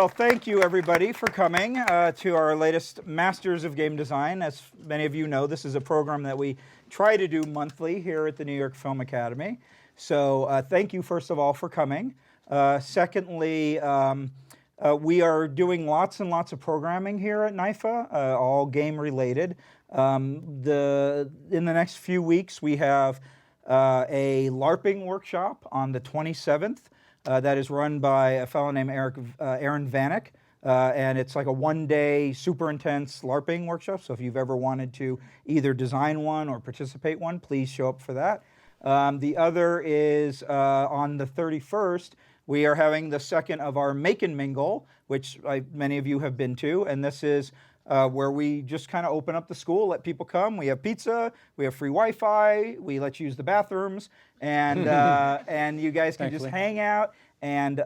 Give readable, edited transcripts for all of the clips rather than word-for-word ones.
Well, thank you everybody for coming to our latest Masters of Game Design. As many of you know, this is a program that we try to do monthly here at the New York Film Academy. So thank you first of all for coming. Secondly, we are doing lots and lots of programming here at NYFA, all game related. In the next few weeks we have a LARPing workshop on the 27th. That is run by a fellow named Aaron Vanek, and it's like a one-day super intense LARPing workshop. So if you've ever wanted to either design one or participate one, please show up for that. The other is on the 31st, we are having the second of our Make and Mingle, which many of you have been to, and this is where we just kind of open up the school, let people come. We have pizza, we have free Wi-Fi, we let you use the bathrooms, and and you guys can just hang out and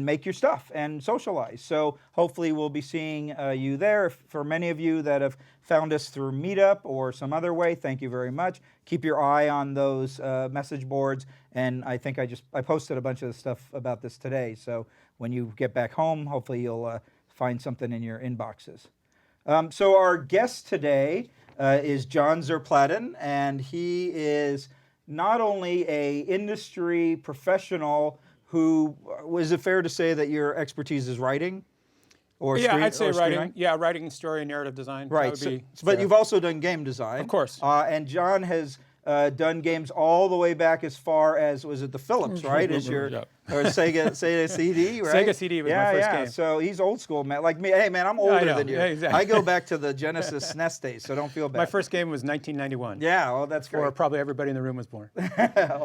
make your stuff and socialize. So hopefully we'll be seeing you there. For many of you that have found us through Meetup or some other way, thank you very much. Keep your eye on those message boards, and I think I posted a bunch of stuff about this today. So when you get back home, hopefully you'll find something in your inboxes. So our guest today is John Zuur Platten, and he is not only an industry professional who, is it fair to say that your expertise is writing? I'd say writing. Yeah, writing, story, and narrative design. Right, but you've also done game design. Of course. And John has done games all the way back as far as, was it the Philips, right? Is your or Sega CD, right? Sega CD was my first game. So he's old school, man. Like me, hey man, I'm older than you. Yeah, exactly. I go back to the Genesis SNES days, so don't feel bad. My first game was 1991. Yeah, well, that's great. Or probably everybody in the room was born.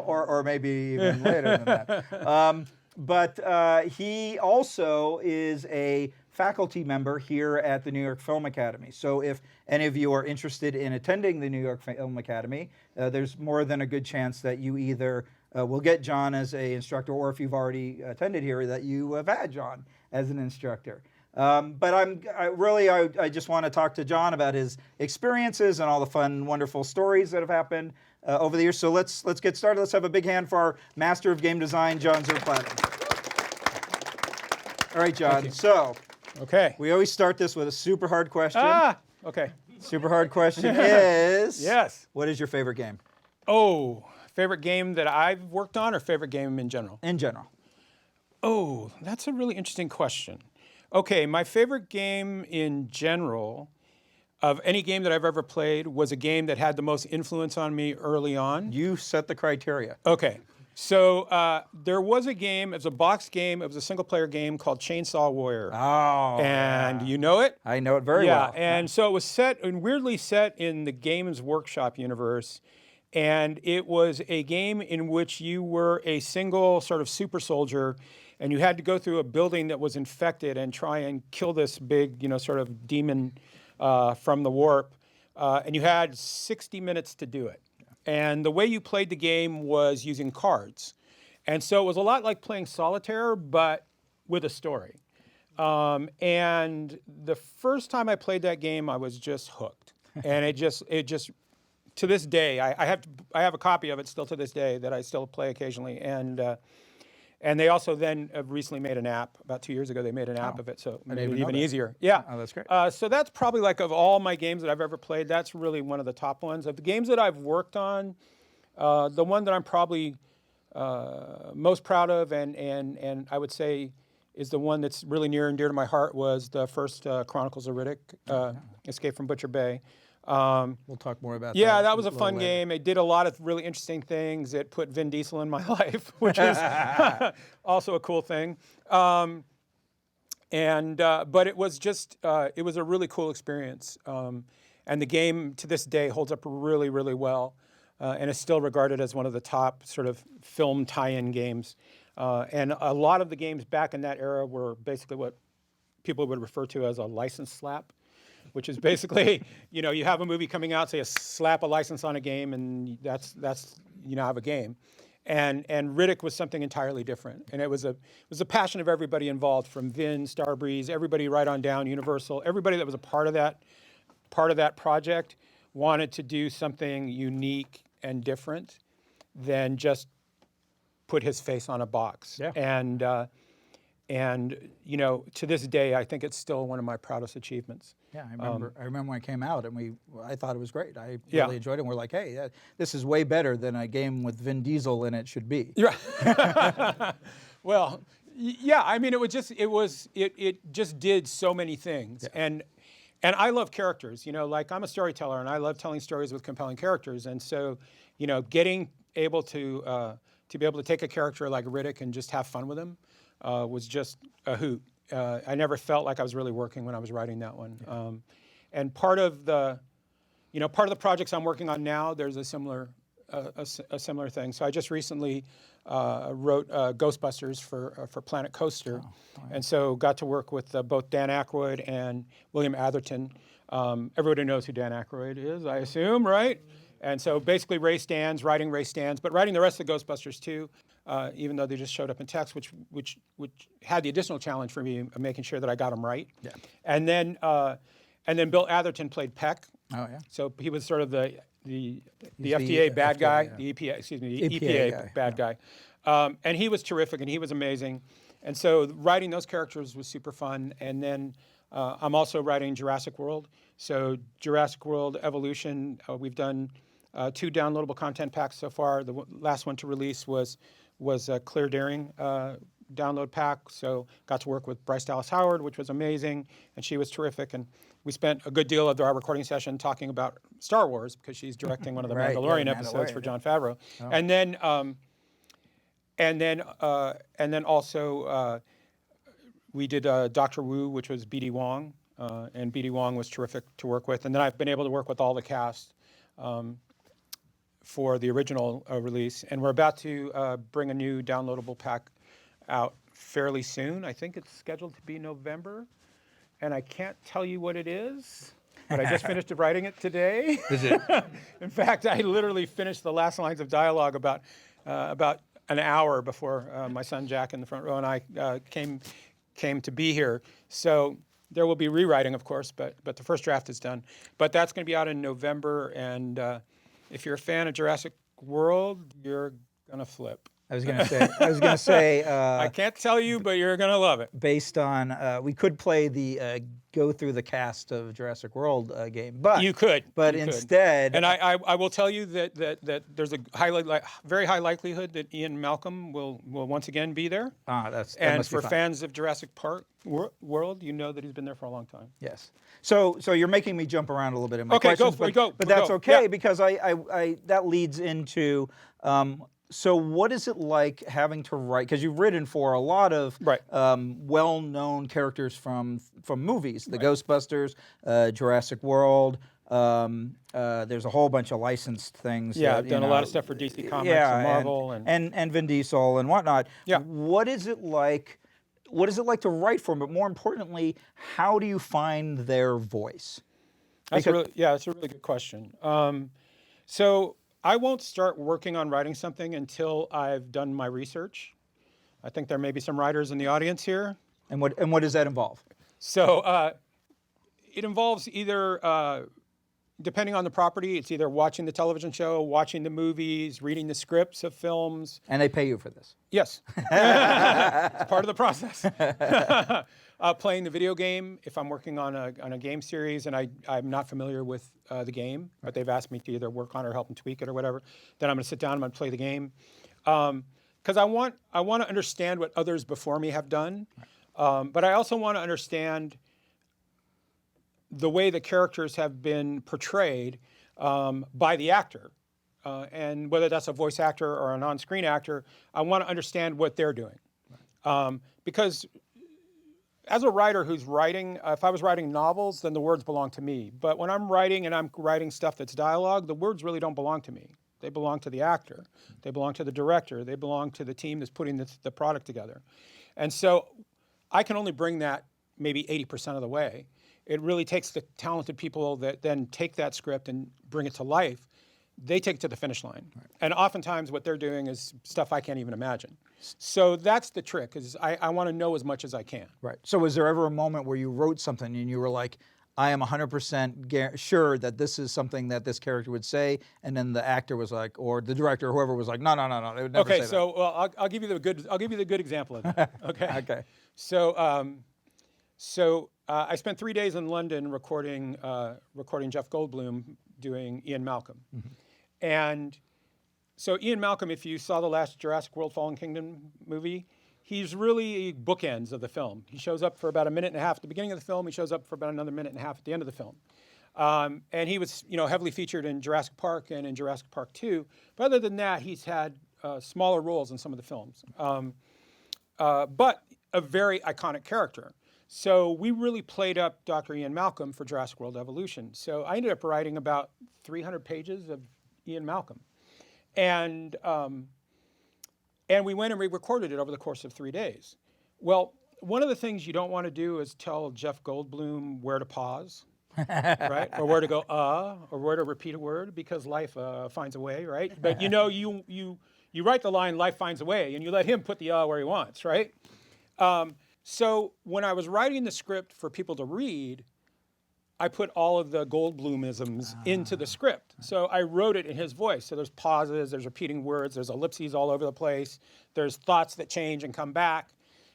or maybe even later than that. But he also is a faculty member here at the New York Film Academy. So if any of you are interested in attending the New York Film Academy, there's more than a good chance that you either will get John as an instructor, or if you've already attended here, that you have had John as an instructor. But I just want to talk to John about his experiences and all the fun, wonderful stories that have happened over the years. So let's get started. Let's have a big hand for our Master of Game Design, John Zuur Platten. All right, John. So we always start this with a super hard question. Okay. Super hard question is, yes. What is your favorite game? Oh, favorite game that I've worked on, or favorite game in general? In general. Oh, that's a really interesting question. Okay, my favorite game in general of any game that I've ever played was a game that had the most influence on me early on. You set the criteria. Okay. So there was a game, it was a box game, it was a single-player game called Chainsaw Warrior. Oh, and you know it? I know it very well. Yeah, and so it was weirdly set in the Games Workshop universe, and it was a game in which you were a single sort of super soldier, and you had to go through a building that was infected and try and kill this big, sort of demon from the warp, and you had 60 minutes to do it. And the way you played the game was using cards. And so it was a lot like playing solitaire, but with a story. And the first time I played that game, I was just hooked. And it just to this day, I have a copy of it still to this day that I still play occasionally. And they also then recently made an app. About 2 years ago, they made an app of it, so it made it even easier. Yeah. Oh, that's great. So that's probably, like, of all my games that I've ever played, that's really one of the top ones. Of the games that I've worked on, the one that I'm probably most proud of and I would say is the one that's really near and dear to my heart was the first Chronicles of Riddick, Escape from Butcher Bay. We'll talk more about that. Yeah, that was a fun game. It did a lot of really interesting things. It put Vin Diesel in my life, which is also a cool thing. But it was just, it was a really cool experience. And the game to this day holds up really, really well, and is still regarded as one of the top sort of film tie-in games. And a lot of the games back in that era were basically what people would refer to as a license slap, which is basically, you have a movie coming out, so you slap a license on a game, and that's have a game. And Riddick was something entirely different, and it was a passion of everybody involved, from Vin, Starbreeze, everybody right on down, Universal, everybody that was a part of that project wanted to do something unique and different than just put his face on a box. Yeah. And you know, to this day, I think it's still one of my proudest achievements. Yeah, I remember when it came out, and I thought it was great. I Yeah. really enjoyed it. And we're like, hey, this is way better than a game with Vin Diesel in it should be. Yeah. Well, yeah. I mean, it just did so many things, and I love characters. You know, like I'm a storyteller, and I love telling stories with compelling characters. And so, you know, getting able to be able to take a character like Riddick and just have fun with him was just a hoot. I never felt like I was really working when I was writing that one. Yeah. And part of the projects I'm working on now, there's a similar thing. So I just recently wrote Ghostbusters for Planet Coaster, and so got to work with both Dan Aykroyd and William Atherton. Everybody knows who Dan Aykroyd is, I assume, right? And so basically writing race stands, but writing the rest of the Ghostbusters too, even though they just showed up in text, which had the additional challenge for me of making sure that I got them right. Yeah. And then Bill Atherton played Peck. Oh yeah. So he was sort of the FDA bad guy, yeah. the EPA EPA guy, bad guy. And he was terrific and he was amazing. And so writing those characters was super fun. And then I'm also writing Jurassic World. So Jurassic World Evolution, we've done 2 downloadable content packs so far. The last one to release was a Clear Daring download pack. So got to work with Bryce Dallas Howard, which was amazing, and she was terrific. And we spent a good deal of our recording session talking about Star Wars because she's directing one of the Right, Mandalorian yeah, episodes for Mandalorian, Jon Favreau. Oh. And then also we did Doctor Wu, which was B.D. Wong, and B.D. Wong was terrific to work with. And then I've been able to work with all the cast for the original release, and we're about to bring a new downloadable pack out fairly soon. I think it's scheduled to be November, and I can't tell you what it is, but I just finished writing it today. Is it? In fact, I literally finished the last lines of dialogue about an hour before my son Jack in the front row and I came to be here. So there will be rewriting, of course, but the first draft is done. But that's going to be out in November, and if you're a fan of Jurassic World, you're gonna flip. I was gonna say. I can't tell you, but you're gonna love it. Based on, we could play the go through the cast of Jurassic World game, but You could. But You could. instead, And I will tell you that there's a very high likelihood that Ian Malcolm will once again be there. that And must be for fun. fans of Jurassic Park World, you know that he's been there for a long time. Yes. So you're making me jump around a little bit in my Okay, questions, go. but that's Go. okay Yeah. because I that leads into. So what is it like having to write? Because you've written for a lot of Right. well-known characters from movies, the Ghostbusters, Jurassic World. There's a whole bunch of licensed things. Yeah, that, I've done a lot of stuff for DC Comics yeah, and Marvel and Vin Diesel and whatnot. Yeah. What is it like? What is it like to write for them? But more importantly, how do you find their voice? That's a really good question. So I won't start working on writing something until I've done my research. I think there may be some writers in the audience here. And what does that involve? So it involves either, depending on the property, it's either watching the television show, watching the movies, reading the scripts of films. And they pay you for this. Yes, it's part of the process. Playing the video game, if I'm working on a game series and I'm not familiar with the game, but they've asked me to either work on it or help them tweak it or whatever, then I'm going to sit down and I'm going to play the game. Because I want to understand what others before me have done, but I also want to understand the way the characters have been portrayed by the actor. And whether that's a voice actor or an on-screen actor, I want to understand what they're doing. Because as a writer who's writing, if I was writing novels, then the words belong to me. But when I'm writing and I'm writing stuff that's dialogue, the words really don't belong to me. They belong to the actor. They belong to the director. They belong to the team that's putting the product together. And so I can only bring that maybe 80% of the way. It really takes the talented people that then take that script and bring it to life. They take it to the finish line. Right. And oftentimes what they're doing is stuff I can't even imagine. So that's the trick, is I want to know as much as I can. Right. So was there ever a moment where you wrote something and you were like, I am 100% sure that this is something that this character would say, and then the actor was like, or the director, or whoever was like, no, no, no, no, they would never say Okay, so well, I'll give you the good example of that. Okay. that. Okay. So I spent 3 days in London recording Jeff Goldblum doing Ian Malcolm, and so Ian Malcolm, if you saw the last Jurassic World: Fallen Kingdom movie, he's really bookends of the film. He shows up for about a minute and a half at the beginning of the film. He shows up for about another minute and a half at the end of the film. And he was, heavily featured in Jurassic Park and in Jurassic Park 2. But other than that, he's had smaller roles in some of the films. But a very iconic character. So we really played up Dr. Ian Malcolm for Jurassic World Evolution. So I ended up writing about 300 pages of Ian Malcolm. And we went and re-recorded it over the course of 3 days. Well, one of the things you don't want to do is tell Jeff Goldblum where to pause, right? Or where to go, or where to repeat a word, because life finds a way, right? But you write the line, life finds a way, and you let him put the where he wants, right? So when I was writing the script for people to read, I put all of the Goldblumisms into the script. So I wrote it in his voice. So there's pauses, there's repeating words, there's ellipses all over the place, there's thoughts that change and come back,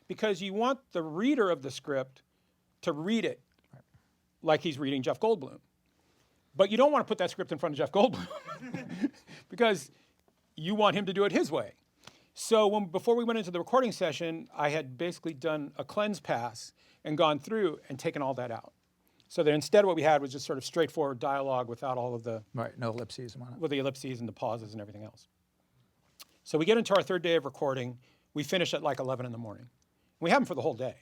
because you want the reader of the script to read it like he's reading Jeff Goldblum. But you don't want to put that script in front of Jeff Goldblum because you want him to do it his way. So before we went into the recording session, I had basically done a cleanse pass and gone through and taken all that out. So that instead what we had was just sort of straightforward dialogue without all of the... Right, no ellipses. With the ellipses and the pauses and everything else. So we get into our third day of recording. We finish at like 11 in the morning. We have them for the whole day.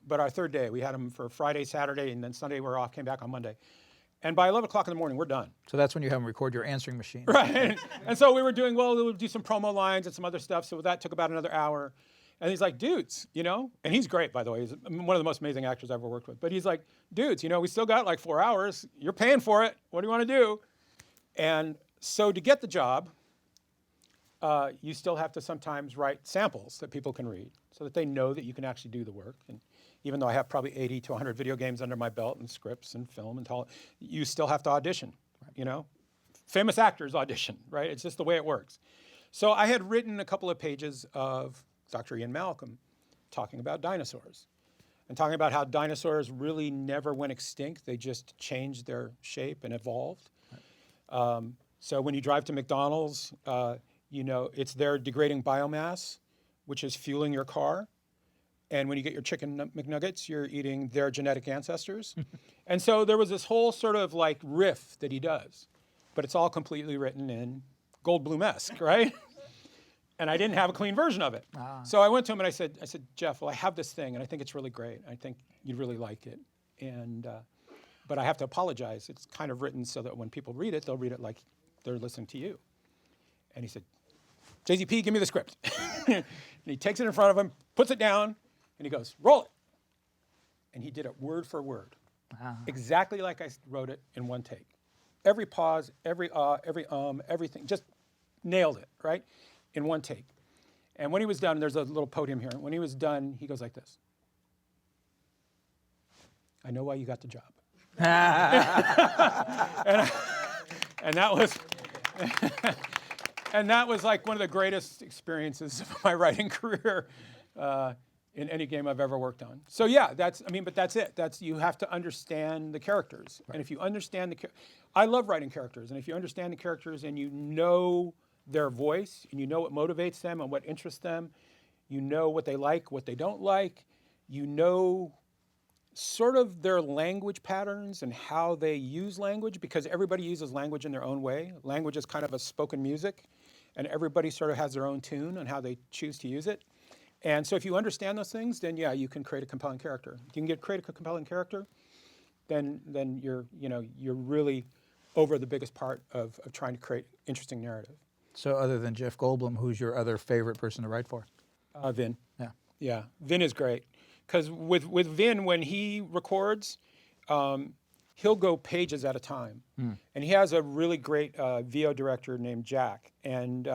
But our third day, we had them for Friday, Saturday, and then Sunday we're off, came back on Monday. And by 11 o'clock in the morning, we're done. So that's when you have them record your answering machine. Right. And so we were doing, we would do some promo lines and some other stuff. So that took about another hour. And he's like, dudes, and he's great, by the way. He's one of the most amazing actors I've ever worked with. But he's like, dudes, we still got like 4 hours. You're paying for it. What do you want to do? And so to get the job, you still have to sometimes write samples that people can read so that they know that you can actually do the work. And even though I have probably 80 to 100 video games under my belt and scripts and film and all, you still have to audition, Famous actors audition, right? It's just the way it works. So I had written a couple of pages of Dr. Ian Malcolm talking about dinosaurs and talking about how dinosaurs really never went extinct. They just changed their shape and evolved. Right. So when you drive to McDonald's, it's their degrading biomass, which is fueling your car. And when you get your chicken McNuggets, you're eating their genetic ancestors. And so there was this whole sort of like riff that he does, but it's all completely written in Goldblum-esque, right? And I didn't have a clean version of it. So I went to him and I said, Jeff, well, I have this thing and I think it's really great. I think you'd really like it. And, but I have to apologize. It's kind of written so that when people read it, they'll read it like they're listening to you. And he said, JZP, give me the script. And he takes it in front of him, puts it down, and he goes, roll it. And he did it word for word, exactly like I wrote it in one take. Every pause, every everything, just nailed it, right? In one take. And when he was done, there's a little podium here. When he was done, he goes like this. I know why you got the job. and that was like one of the greatest experiences of my writing career in any game I've ever worked on. So yeah, but that's it. You have to understand the characters. Right. And if you understand I love writing characters. And if you understand the characters and you know their voice, and you know what motivates them and what interests them, you know what they like, what they don't like, you know sort of their language patterns and how they use language, because everybody uses language in their own way. Language is kind of a spoken music, and everybody sort of has their own tune on how they choose to use it. And so if you understand those things, then yeah, you can create a compelling character. If you can create a compelling character, then you're really over the biggest part of trying to create interesting narrative. So other than Jeff Goldblum, who's your other favorite person to write for? Vin. Yeah. Yeah, Vin is great. Because with Vin, when he records, he'll go pages at a time. And he has a really great VO director named Jack. And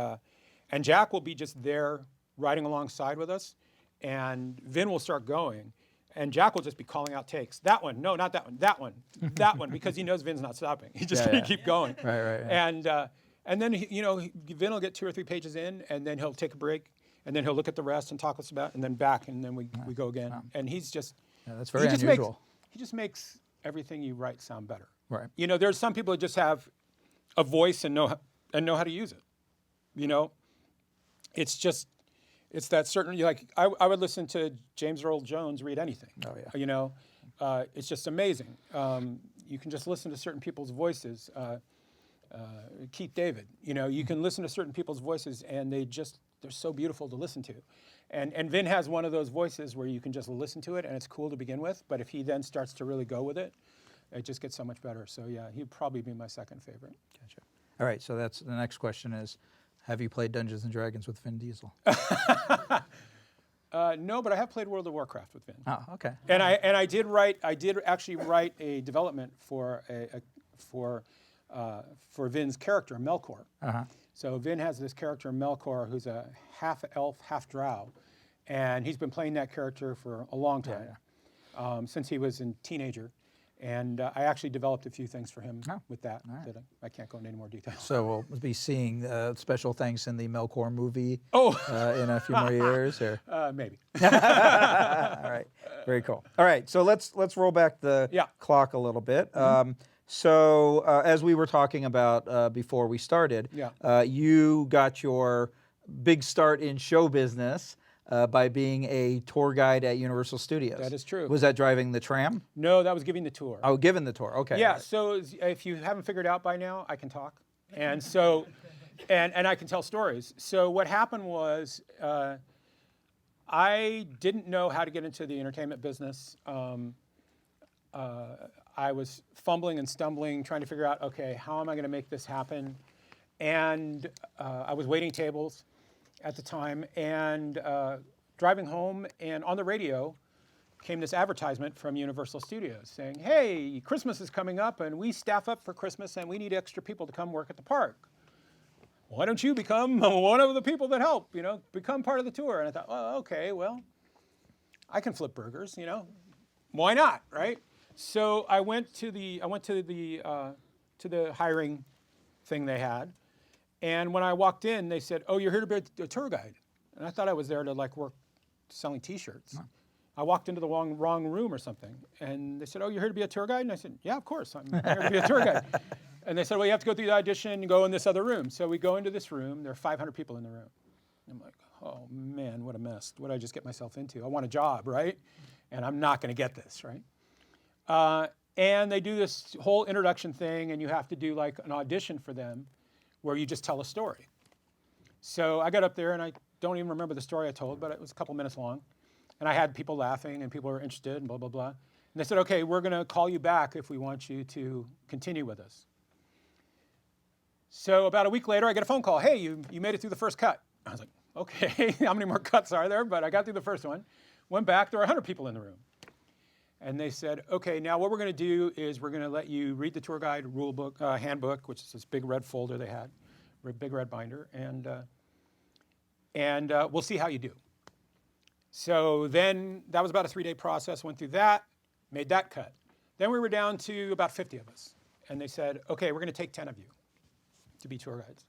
Jack will be just there writing alongside with us. And Vin will start going. And Jack will just be calling out takes. That one, no, not that one, that one, that one, because he knows Vin's not stopping. He's just going to keep going. Right. And then, Vin will get 2 or 3 pages in, and then he'll take a break, and then he'll look at the rest and talk to us about, and then back, and then we go again. And he's just... Yeah, that's very unusual. He just makes everything you write sound better. Right. There's some people that just have a voice and know how to use it. It's that certain, I would listen to James Earl Jones read anything. Oh, yeah. It's just amazing. You can just listen to certain people's voices. Keith David, you can listen to certain people's voices and they're so beautiful to listen to. And Vin has one of those voices where you can just listen to it and it's cool to begin with, but if he then starts to really go with it, it just gets so much better. So yeah, he'd probably be my second favorite. Gotcha. All right, so that's the next question is, have you played Dungeons and Dragons with Vin Diesel? No, but I have played World of Warcraft with Vin. Oh, okay. And I did actually write a development for Vin's character, Melkor. Uh-huh. So Vin has this character, Melkor, who's a half elf, half drow, and he's been playing that character for a long time, since he was a teenager. And I actually developed a few things for him with that. Right. That I can't go into any more details. So we'll be seeing special things in the Melkor movie in a few more years, or maybe. All right, very cool. All right, so let's roll back the clock a little bit. So as we were talking about before we started, you got your big start in show business by being a tour guide at Universal Studios. That is true. Was that driving the tram? No, that was giving the tour. Oh, giving the tour. Okay. Yeah. Right. So if you haven't figured out by now, I can talk, and so, and I can tell stories. So what happened was, I didn't know how to get into the entertainment business. I was fumbling and stumbling, trying to figure out, okay, how am I going to make this happen? And I was waiting tables at the time, and driving home, and on the radio came this advertisement from Universal Studios saying, hey, Christmas is coming up, and we staff up for Christmas, and we need extra people to come work at the park. Why don't you become one of the people that help, become part of the tour? And I thought, well, okay, well, I can flip burgers, why not, right? So I went to the hiring thing they had, and when I walked in, they said, "Oh, you're here to be a tour guide," and I thought I was there to work selling T-shirts. Huh. I walked into the wrong room or something, and they said, "Oh, you're here to be a tour guide?" And I said, "Yeah, of course, I'm here to be a tour guide." And they said, "Well, you have to go through the audition and go in this other room." So we go into this room. There are 500 people in the room. I'm like, "Oh man, what a mess! What did I just get myself into? I want a job, right? And I'm not going to get this, right?" And they do this whole introduction thing, and you have to do an audition for them where you just tell a story. So I got up there, and I don't even remember the story I told, but it was a couple minutes long. And I had people laughing, and people were interested, and blah, blah, blah. And they said, okay, we're going to call you back if we want you to continue with us. So about a week later, I get a phone call. Hey, you made it through the first cut. I was like, okay, how many more cuts are there? But I got through the first one. Went back, there were 100 people in the room. And they said, okay, now what we're going to do is we're going to let you read the tour guide rule book, handbook, which is this big red folder they had, big red binder, and we'll see how you do. So then that was about a 3-day process, went through that, made that cut. Then we were down to about 50 of us. And they said, okay, we're going to take 10 of you to be tour guides.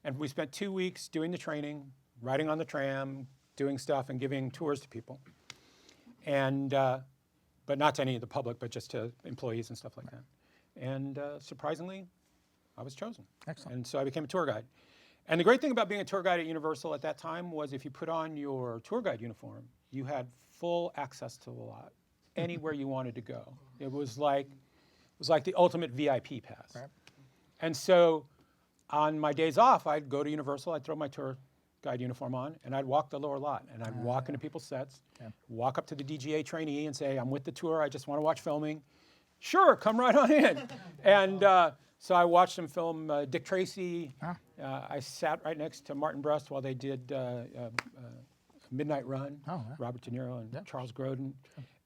And we spent 2 weeks doing the training, riding on the tram, doing stuff and giving tours to people. And but not to any of the public, but just to employees and stuff like that. And surprisingly, I was chosen. Excellent. And so I became a tour guide. And the great thing about being a tour guide at Universal at that time was if you put on your tour guide uniform, you had full access to the lot, anywhere you wanted to go. It was like the ultimate VIP pass. Right. And so on my days off, I'd go to Universal, I'd throw my tour guide uniform on, and I'd walk the lower lot, and I'd walk into people's sets, walk up to the DGA trainee and say, I'm with the tour, I just want to watch filming. Sure, come right on in. And so I watched them film Dick Tracy. I sat right next to Martin Brest while they did Midnight Run, Robert De Niro and Charles Grodin.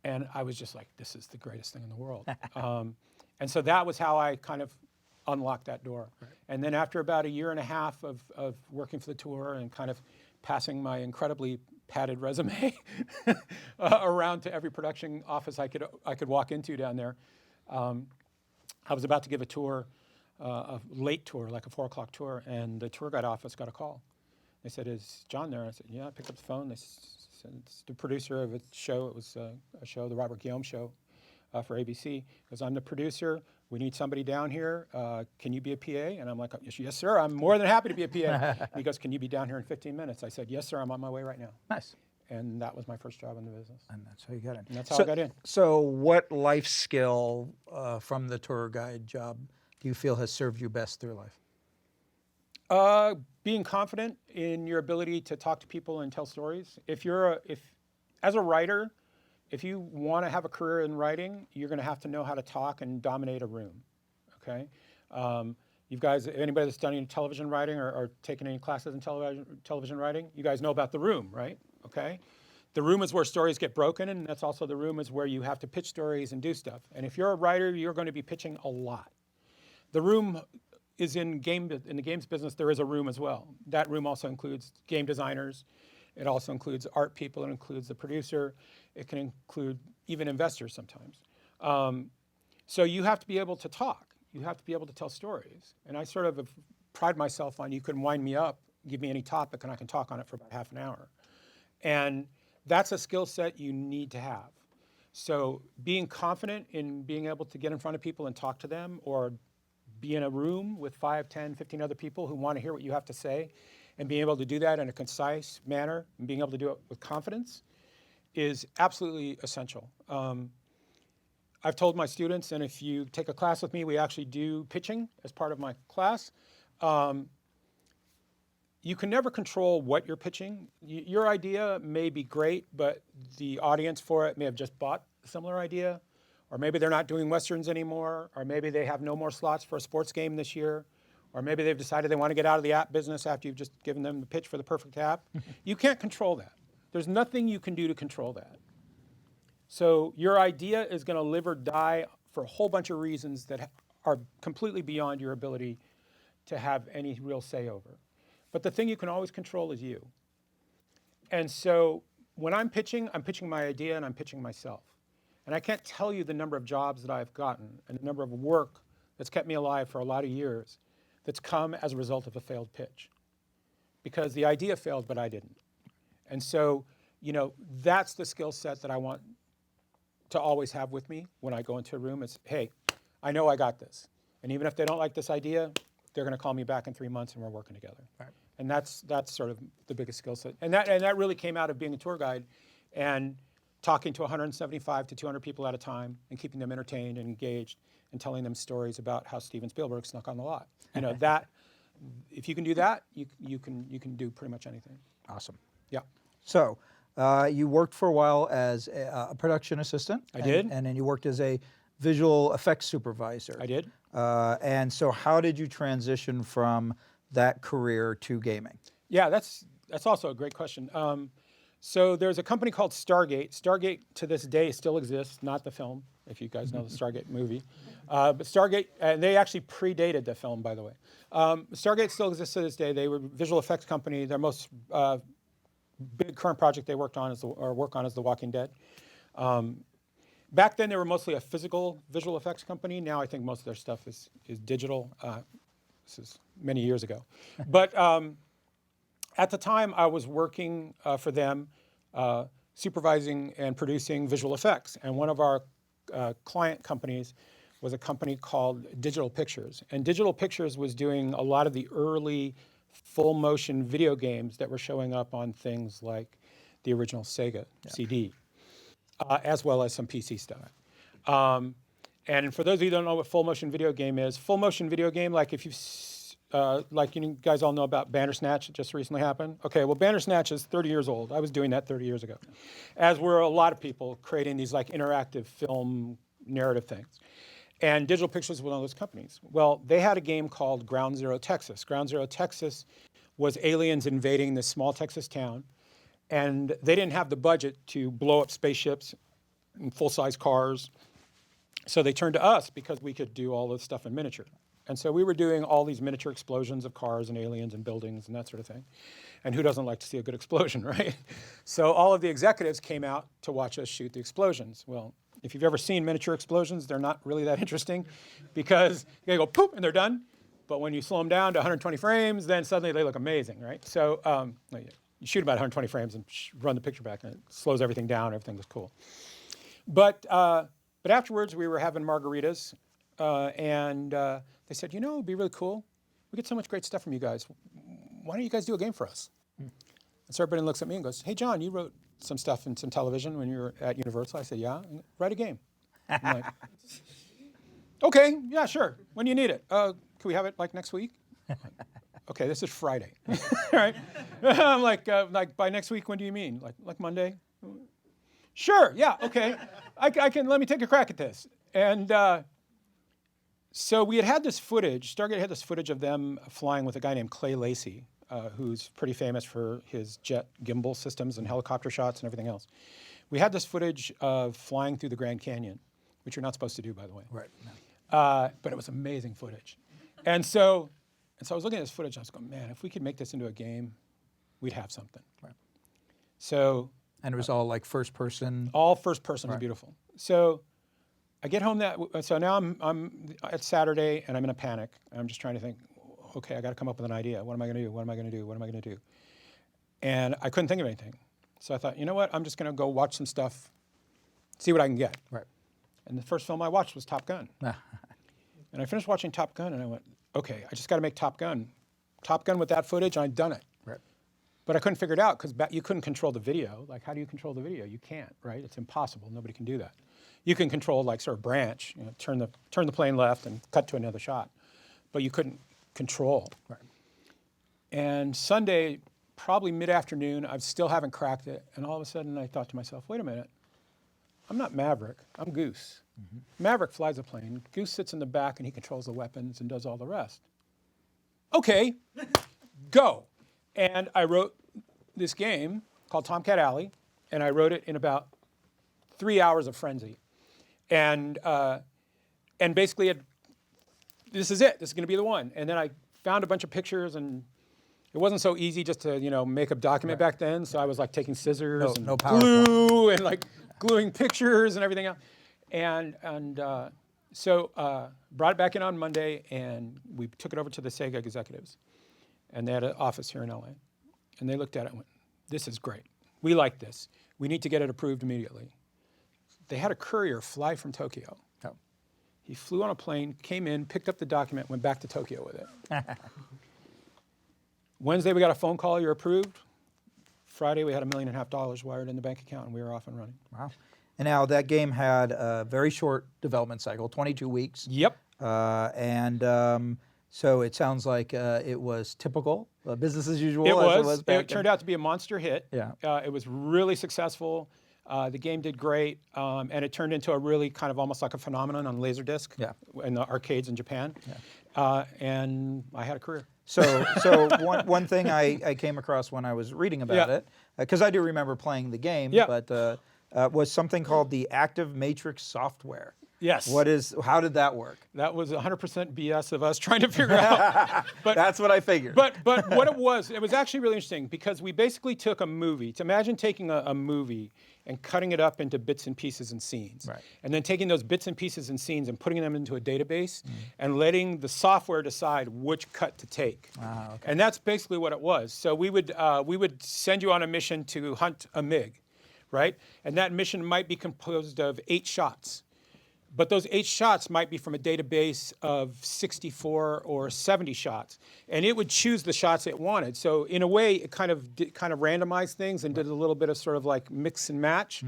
And I was just like, this is the greatest thing in the world. And so that was how I kind of unlocked that door. Right. And then after about a year and a half of working for the tour and kind of passing my incredibly padded resume around to every production office I could walk into down there. I was about to give a tour, a late tour, like a 4 o'clock tour, and the tour guide office got a call. They said, "Is John there?" I said, "Yeah." I picked up the phone. They said, "It's the producer of a show." It was a show, the Robert Guillaume show for ABC. He goes, "I'm the producer. We need somebody down here. Can you be a PA?" And I'm like, "Yes, sir. I'm more than happy to be a PA." And he goes, "Can you be down here in 15 minutes?" I said, "Yes, sir. I'm on my way right now." Nice. And that was my first job in the business. And that's how you got in. And that's how I got in. So what life skill from the tour guide job do you feel has served you best through life? Being confident in your ability to talk to people and tell stories. As a writer, if you want to have a career in writing, you're going to have to know how to talk and dominate a room. Okay, you guys, anybody that's done any television writing or taken any classes in television writing, you guys know about the room, right? Okay, the room is where stories get broken, and that's also the room is where you have to pitch stories and do stuff. And if you're a writer, you're going to be pitching a lot. The room is in the games business. There is a room as well. That room also includes game designers. It also includes art people. It includes the producer. It can include even investors sometimes. So you have to be able to talk. You have to be able to tell stories. And I sort of pride myself on, you can wind me up, give me any topic, and I can talk on it for about half an hour. And that's a skill set you need to have. So being confident in being able to get in front of people and talk to them, or be in a room with 5, 10, 15 other people who want to hear what you have to say, and being able to do that in a concise manner and being able to do it with confidence is absolutely essential. I've told my students, and if you take a class with me, we actually do pitching as part of my class. You can never control what you're pitching. Your idea may be great, but the audience for it may have just bought a similar idea, or maybe they're not doing Westerns anymore, or maybe they have no more slots for a sports game this year, or maybe they've decided they want to get out of the app business after you've just given them the pitch for the perfect app. You can't control that. There's nothing you can do to control that. So your idea is going to live or die for a whole bunch of reasons that are completely beyond your ability to have any real say over. But the thing you can always control is you. And so when I'm pitching my idea and I'm pitching myself. And I can't tell you the number of jobs that I've gotten and the number of work that's kept me alive for a lot of years that's come as a result of a failed pitch. Because the idea failed, but I didn't. And so, that's the skill set that I want to always have with me when I go into a room. Is, hey, I know I got this. And even if they don't like this idea, they're going to call me back in 3 months and we're working together. Right. And that's sort of the biggest skill set. And that really came out of being a tour guide and talking to 175 to 200 people at a time and keeping them entertained and engaged and telling them stories about how Steven Spielberg snuck on the lot. That, if you can do that, you can do pretty much anything. Awesome. Yeah. So you worked for a while as a production assistant. I did. And then you worked as a visual effects supervisor. I did. And so how did you transition from that career to gaming? Yeah, that's also a great question. So there's a company called Stargate. Stargate to this day still exists, not the film, if you guys know the Stargate movie. But Stargate, and they actually predated the film, by the way. Stargate still exists to this day. They were a visual effects company. Their most big current project they work on is The Walking Dead. Back then, they were mostly a physical visual effects company. Now I think most of their stuff is digital. This is many years ago. But at the time, I was working for them, supervising and producing visual effects. And one of our client companies was a company called Digital Pictures. And Digital Pictures was doing a lot of the early full motion video games that were showing up on things like the original Sega CD, as well as some PC stuff. And for those of you who don't know what full motion video game is, full motion video game, like if you've like you guys all know about Bandersnatch, it just recently happened. Okay, well, Bandersnatch is 30 years old. I was doing that 30 years ago. As were a lot of people creating these like interactive film narrative things. And Digital Pictures was one of those companies. Well, they had a game called Ground Zero Texas. Ground Zero Texas was aliens invading this small Texas town. And they didn't have the budget to blow up spaceships and full-size cars. So they turned to us because we could do all this stuff in miniature. And so we were doing all these miniature explosions of cars and aliens and buildings and that sort of thing. And who doesn't like to see a good explosion, right? So all of the executives came out to watch us shoot the explosions. Well, if you've ever seen miniature explosions, they're not really that interesting because they go poof and they're done. But when you slow them down to 120 frames, then suddenly they look amazing, right? So you shoot about 120 frames and run the picture back and it slows everything down, everything looks cool. But afterwards we were having margaritas and they said, you know, it'd be really cool. We get so much great stuff from you guys. Why don't you guys do a game for us? And so everybody looks at me and goes, hey, John, you wrote some stuff in some television when you were at Universal. I said, yeah, write a game. I'm like, okay, yeah, sure. When do you need it? Can we have it like next week? Okay, this is Friday, right? I'm like by next week, when do you mean? Like Monday? Sure, yeah, okay. I can, let me take a crack at this. And so we had this footage, Stargate had this footage of them flying with a guy named Clay Lacey, who's pretty famous for his jet gimbal systems and helicopter shots and everything else. We had this footage of flying through the Grand Canyon, which you're not supposed to do, by the way. Right. No. But it was amazing footage. And so I was looking at this footage, and I was going, man, if we could make this into a game, we'd have something. Right. So. And it was all like first person? All first person, was beautiful. So I get home so now I'm it's Saturday and I'm in a panic. I'm just trying to think, okay, I got to come up with an idea. What am I going to do? What am I going to do? What am I going to do? And I couldn't think of anything. So I thought, you know what? I'm just going to go watch some stuff, see what I can get. Right. And the first film I watched was Top Gun. And I finished watching Top Gun and I went, okay, I just got to make Top Gun. Top Gun with that footage, and I'd done it. Right. But I couldn't figure it out because you couldn't control the video. Like, how do you control the video? You can't, right? It's impossible. Nobody can do that. You can control, like, sort of branch, you know, turn the plane left and cut to another shot. But you couldn't control. Right. And Sunday, probably mid-afternoon, I still haven't cracked it. And all of a sudden, I thought to myself, wait a minute. I'm not Maverick. I'm Goose. Mm-hmm. Maverick flies a plane. Goose sits in the back, and he controls the weapons and does all the rest. Okay, go. And I wrote this game called Tomcat Alley, and I wrote it in about 3 hours of frenzy. And basically, this is it. This is going to be the one. And then I found a bunch of pictures, and it wasn't so easy just to, you know, make a document back then. So I was like taking scissors and glue and like gluing pictures and everything else. So brought it back in on Monday, and we took it over to the Sega executives. And they had an office here in LA. And they looked at it and went, this is great. We like this. We need to get it approved immediately. They had a courier fly from Tokyo. Oh. He flew on a plane, came in, picked up the document, went back to Tokyo with it. Wednesday, we got a phone call, you're approved. Friday, we had $1.5 million wired in the bank account, and we were off and running. Wow. And now that game had a very short development cycle, 22 weeks. Yep. So it sounds like it was typical, business as usual. It as was. It turned out to be a monster hit. Yeah. It was really successful. The game did great, and it turned into a really kind of almost like a phenomenon on Laserdisc in the arcades in Japan. Yeah. And I had a career. So one thing I came across when I was reading about it, because I do remember playing the game, but was something called the Active Matrix software. Yes. How did that work? That was 100% BS of us trying to figure out. But that's what I figured. But what it was actually really interesting because we basically took a movie. To imagine taking a movie and cutting it up into bits and pieces and scenes. Right. And then taking those bits and pieces and scenes and putting them into a database and letting the software decide which cut to take. Ah, okay. And that's basically what it was. So we would send you on a mission to hunt a MiG, right? And that mission might be composed of 8 shots. But those 8 shots might be from a database of 64 or 70 shots, and it would choose the shots it wanted. So in a way, it kind of randomized things and did a little bit of sort of like mix and match,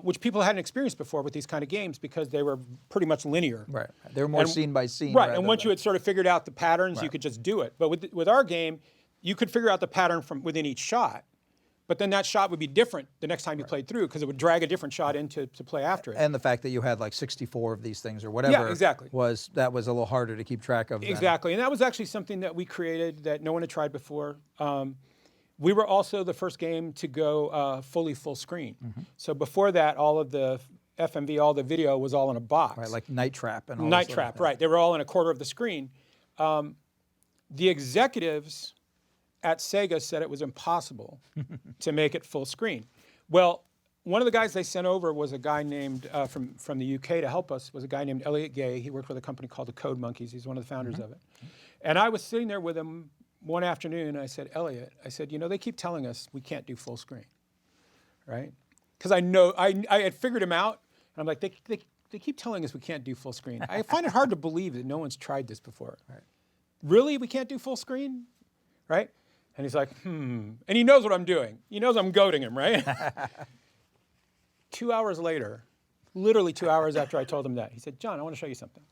which people hadn't experienced before with these kind of games because they were pretty much linear. Right. They were more scene by scene. Right. And once you had sort of figured out the patterns, you could just do it. But with our game, you could figure out the pattern from within each shot. But then that shot would be different the next time you played through because it would drag a different shot in to play after it. And the fact that you had like 64 of these things or whatever was a little harder to keep track of. Exactly. And that was actually something that we created that no one had tried before. We were also the first game to go fully full screen. So before that, all of the FMV, all the video was all in a box. Right, like Night Trap and all Night this Trap, stuff. right. They were all in a quarter of the screen. The executives at Sega said it was impossible to make it full screen. Well, one of the guys they sent over was a guy named, from the UK to help us, was a guy named Elliot Gay. He worked with a company called the Code Monkeys. He's one of the founders of it. And I was sitting there with him one afternoon, and I said, Elliot, I said, they keep telling us we can't do full screen, right? Because I had figured him out, and I'm like, they keep telling us we can't do full screen. I find it hard to believe that no one's tried this before. Right. Really, we can't do full screen, right? And he's like, And he knows what I'm doing. He knows I'm goading him, right? 2 hours later, literally 2 hours after I told him that, he said, John, I want to show you something.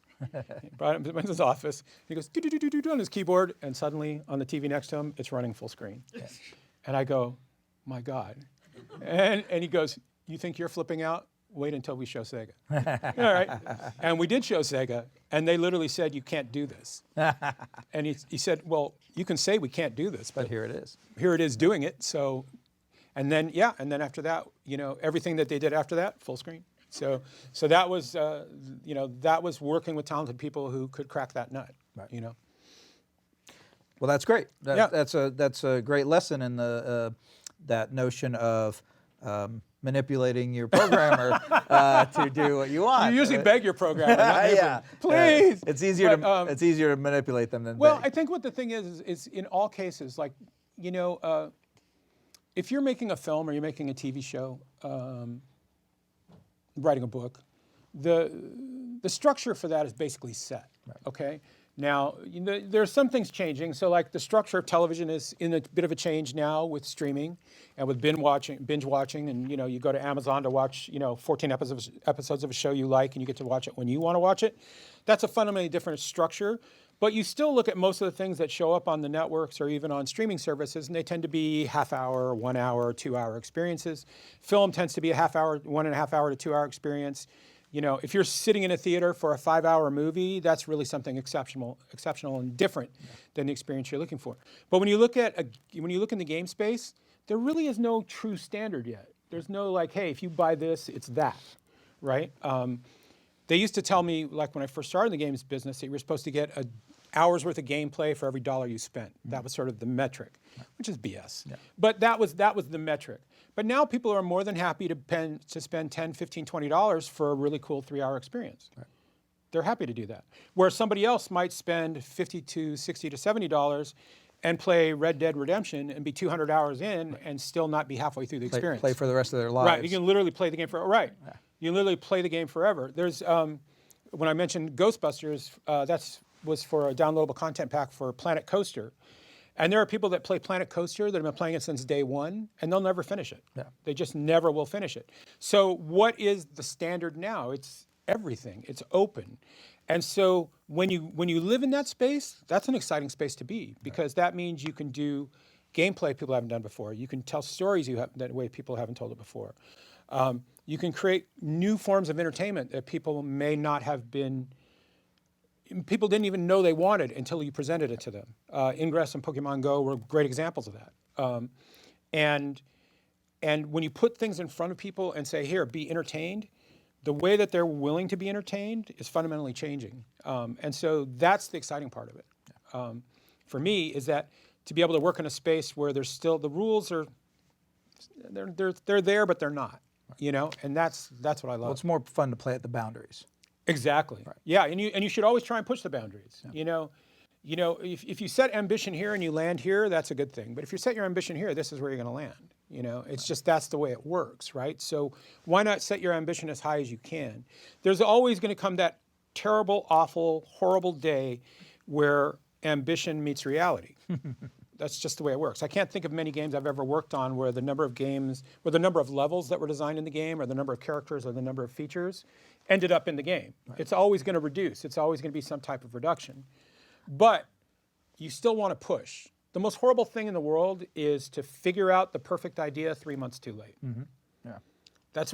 He brought him to his office. He goes, do on his keyboard, and suddenly on the TV next to him, it's running full screen. Yes. And I go, my God. And he goes, you think you're flipping out? Wait until we show Sega. All right. And we did show Sega, and they literally said, you can't do this. And he said, well, you can say we can't do this, But here it is. Here it is doing it. So, and then after that, everything that they did after that, full screen. So that was, that was working with talented people who could crack that nut. Right. Well, that's great. That's a great lesson in the that notion of manipulating your programmer to do what you want. You usually beg your programmer, not please. It's easier to manipulate them than well, beg. I think what the thing is in all cases, like if you're making a film or you're making a TV show, writing a book, the structure for that is basically set. Right. Okay. Now, there's some things changing. So like the structure of television is in a bit of a change now with streaming and with binge watching. And, you go to Amazon to watch, 14 episodes of a show you like, and you get to watch it when you want to watch it. That's a fundamentally different structure. But you still look at most of the things that show up on the networks or even on streaming services, and they tend to be half-hour, 1 hour, 2 hour experiences. Film tends to be a half-hour, 1.5 hour to 2 hour experience. If you're sitting in a theater for a 5-hour movie, that's really something exceptional and different than the experience you're looking for. But when you look in the game space, there really is no true standard yet. There's no like, hey, if you buy this, it's that, right? They used to tell me, like when I first started in the games business, that you were supposed to get an hour's worth of gameplay for every dollar you spent. That was sort of the metric, which is BS. Yeah. But that was the metric. But now people are more than happy to spend $10, $15, $20 for a really cool 3-hour experience. Right. They're happy to do that. Where somebody else might spend $50 to $60 to $70 and play Red Dead Redemption and be 200 hours in and still not be halfway through the experience. Play for the rest of their lives. Right, you can literally play the game forever. Right, yeah. You can literally play the game forever. There's, when I mentioned Ghostbusters, that was for a downloadable content pack for Planet Coaster. And there are people that play Planet Coaster that have been playing it since day one, and they'll never finish it. Yeah. They just never will finish it. So what is the standard now? It's everything. It's open. And so when you live in that space, that's an exciting space to be, because that means you can do gameplay people haven't done before. You can tell stories that way people haven't told it before. You can create new forms of entertainment that people may not have been. People didn't even know they wanted until you presented it to them. Ingress and Pokemon Go were great examples of that. And when you put things in front of people and say, here, be entertained, the way that they're willing to be entertained is fundamentally changing. And so that's the exciting part of it. For me, is that to be able to work in a space where there's still, the rules are, they're there, but they're not, and that's what I love. Well, it's more fun to play at the boundaries. Exactly. Right. Yeah, and you should always try and push the boundaries. Yeah. If you set ambition here and you land here, that's a good thing. But if you set your ambition here, this is where you're going to land. It's just that's the way it works, right? So why not set your ambition as high as you can? There's always going to come that terrible, awful, horrible day where ambition meets reality. That's just the way it works. I can't think of many games I've ever worked on where the number of levels that were designed in the game, or the number of characters, or the number of features ended up in the game. Right. It's always going to reduce. It's always going to be some type of reduction. But you still want to push. The most horrible thing in the world is to figure out the perfect idea 3 months too late. Mm-hmm. Yeah.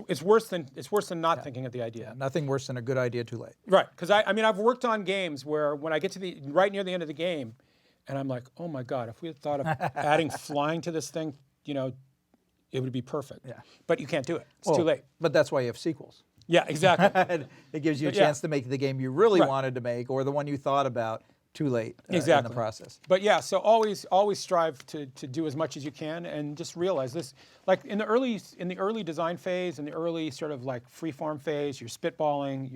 It's worse than not thinking of the idea. Yeah, nothing worse than a good idea too late. Right. Because I've worked on games where when I get to right near the end of the game, and I'm like, oh my God, if we had thought of adding flying to this thing, it would be perfect. Yeah. But you can't do it. It's too late. But that's why you have sequels. Yeah, exactly. It gives you a But yeah. chance to make the game you really Right. wanted to make, or the one you thought about too late in Exactly. the process. But yeah, so always strive to do as much as you can, and just realize this. Like in the early design phase, in the early sort of like free-form phase, you're spitballing.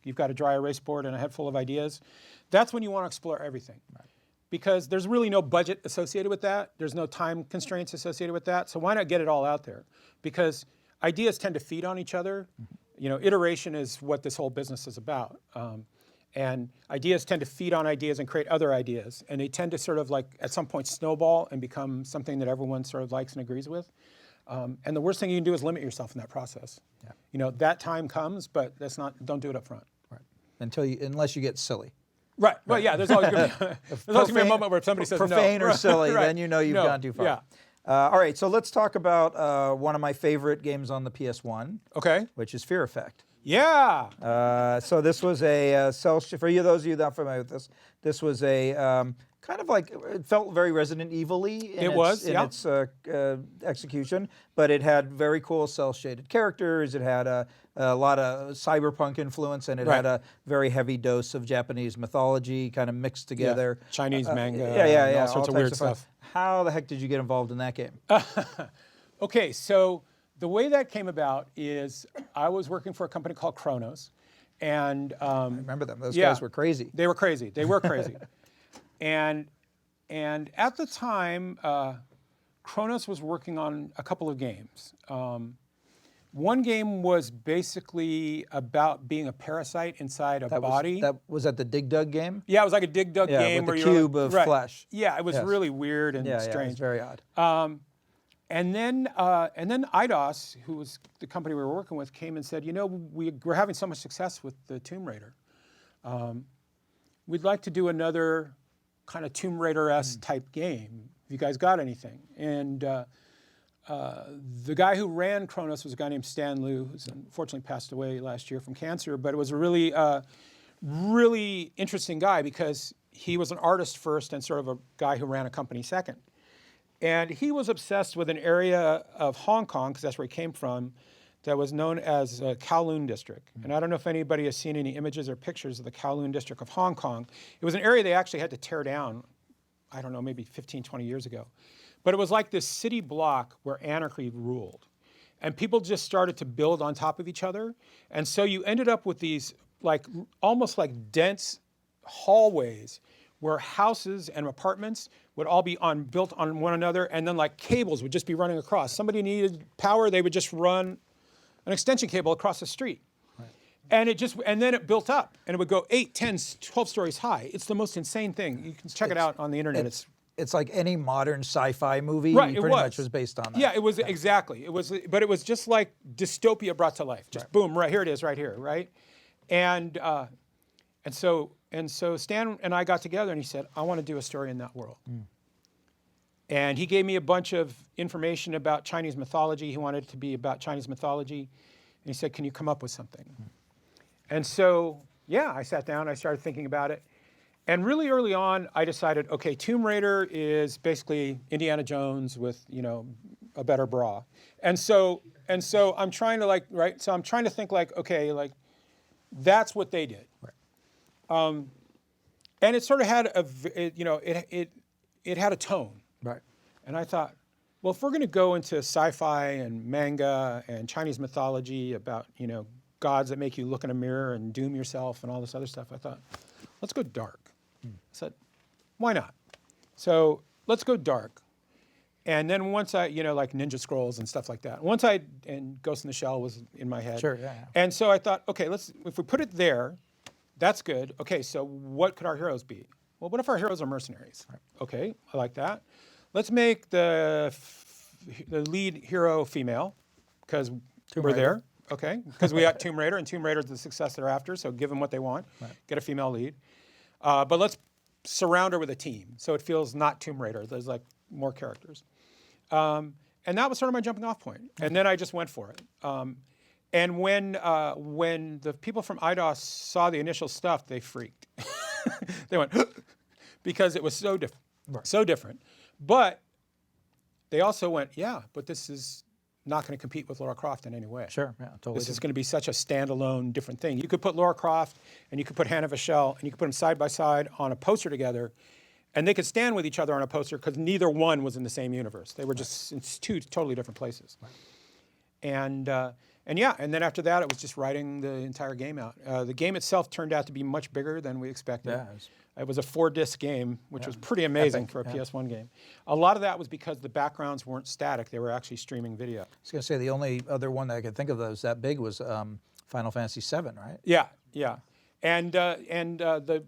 You've got a dry erase board and a head full of ideas. That's when you want to explore everything. Right. Because there's really no budget associated with that. There's no time constraints associated with that. So why not get it all out there? Because ideas tend to feed on each other. Iteration is what this whole business is about. And ideas tend to feed on ideas and create other ideas. And they tend to sort of like, at some point, snowball and become something that everyone sort of likes and agrees with. And the worst thing you can do is limit yourself in that process. Yeah. That time comes, but don't do it up front. Right. Unless you get silly. Right. Well, yeah, there's always going to be a moment where somebody says profane no. or silly, Right. then you know you've gone too far. Yeah. All right, so let's talk about one of my favorite games on the PS1, Okay. which is Fear Effect. Yeah. So this was a for those of you not familiar with this, this was a kind of like, it felt very Resident Evil-y in its execution, but it had very cool cel-shaded characters. It had a lot of cyberpunk influence, and it had a very heavy dose of Japanese mythology kind of mixed together. Yeah. Chinese manga, all sorts of weird stuff. How the heck did you get involved in that game? Okay, so the way that came about is I was working for a company called Kronos, and I remember them. Those guys were crazy. They were crazy. They were crazy. And at the time, Kronos was working on a couple of games. One game was basically about being a parasite inside a body. Was that the Dig Dug game? Yeah, it was like a Dig Dug game with where the cube of flesh. Yeah, it was really weird and strange. Yeah, it was very odd. And then IDOS, who was the company we were working with, came and said, we're having so much success with the Tomb Raider. We'd like to do another kind of Tomb Raider-esque type game. Have you guys got anything? And the guy who ran Kronos was a guy named Stan Liu, who's unfortunately passed away last year from cancer, but it was a really, really interesting guy because he was an artist first and sort of a guy who ran a company second. And he was obsessed with an area of Hong Kong, because that's where he came from, that was known as Kowloon District. And I don't know if anybody has seen any images or pictures of the Kowloon District of Hong Kong. It was an area they actually had to tear down, I don't know, maybe 15, 20 years ago. But it was like this city block where anarchy ruled. And people just started to build on top of each other. And so you ended up with these almost like dense hallways where houses and apartments would all be built on one another, and then like cables would just be running across. Somebody needed power, they would just run an extension cable across the street. Right. And then it built up, and it would go 8, 10, 12 stories high. It's the most insane thing. You can check it out on the internet. It's like any modern sci-fi movie. Right, pretty much was based on that. Yeah, it was exactly. But it was just like dystopia brought to life. Just boom, right here it is, right here, right? And so Stan and I got together, and he said, I want to do a story in that world. And he gave me a bunch of information about Chinese mythology. He wanted it to be about Chinese mythology. And he said, can you come up with something? And so, I sat down, I started thinking about it. And really early on, I decided, okay, Tomb Raider is basically Indiana Jones with, a better bra. And so I'm trying to so I'm trying to think okay, that's what they did. Right. And it sort of had it had a tone. Right. And I thought, well, if we're going to go into sci-fi and manga and Chinese mythology about, gods that make you look in a mirror and doom yourself and all this other stuff, I thought, let's go dark. I said, why not? So let's go dark. And then once I, like Ninja Scrolls and stuff like that, and Ghost in the Shell was in my head. Sure, yeah. And so I thought, okay, if we put it there, that's good. Okay, so what could our heroes be? Well, what if our heroes are mercenaries? Right. Okay, I like that. Let's make the lead hero female, because we're there. Okay, because we got Tomb Raider, and Tomb Raider is the success they're after, so give them what they want. Right. Get a female lead. But let's surround her with a team, so it feels not Tomb Raider. There's more characters. And that was sort of my jumping off point. And then I just went for it. And when the people from IDOS saw the initial stuff, they freaked. They went, because it was so different. Right. So different. But they also went, but this is not going to compete with Lara Croft in any way. Sure, yeah, totally. This is going to be such a standalone, different thing. You could put Lara Croft and you could put Hannah Vachel and you could put them side by side on a poster together, and they could stand with each other on a poster because neither one was in the same universe. They were just in two totally different places. Right. And then after that, it was just writing the entire game out. The game itself turned out to be much bigger than we expected. Yeah, it was a 4-disc game, which was pretty amazing Epic, for a PS1 game. A lot of that was because the backgrounds weren't static; they were actually streaming video. I was going to say the only other one that I could think of that was that big was Final Fantasy VII, right? Yeah, yeah, and the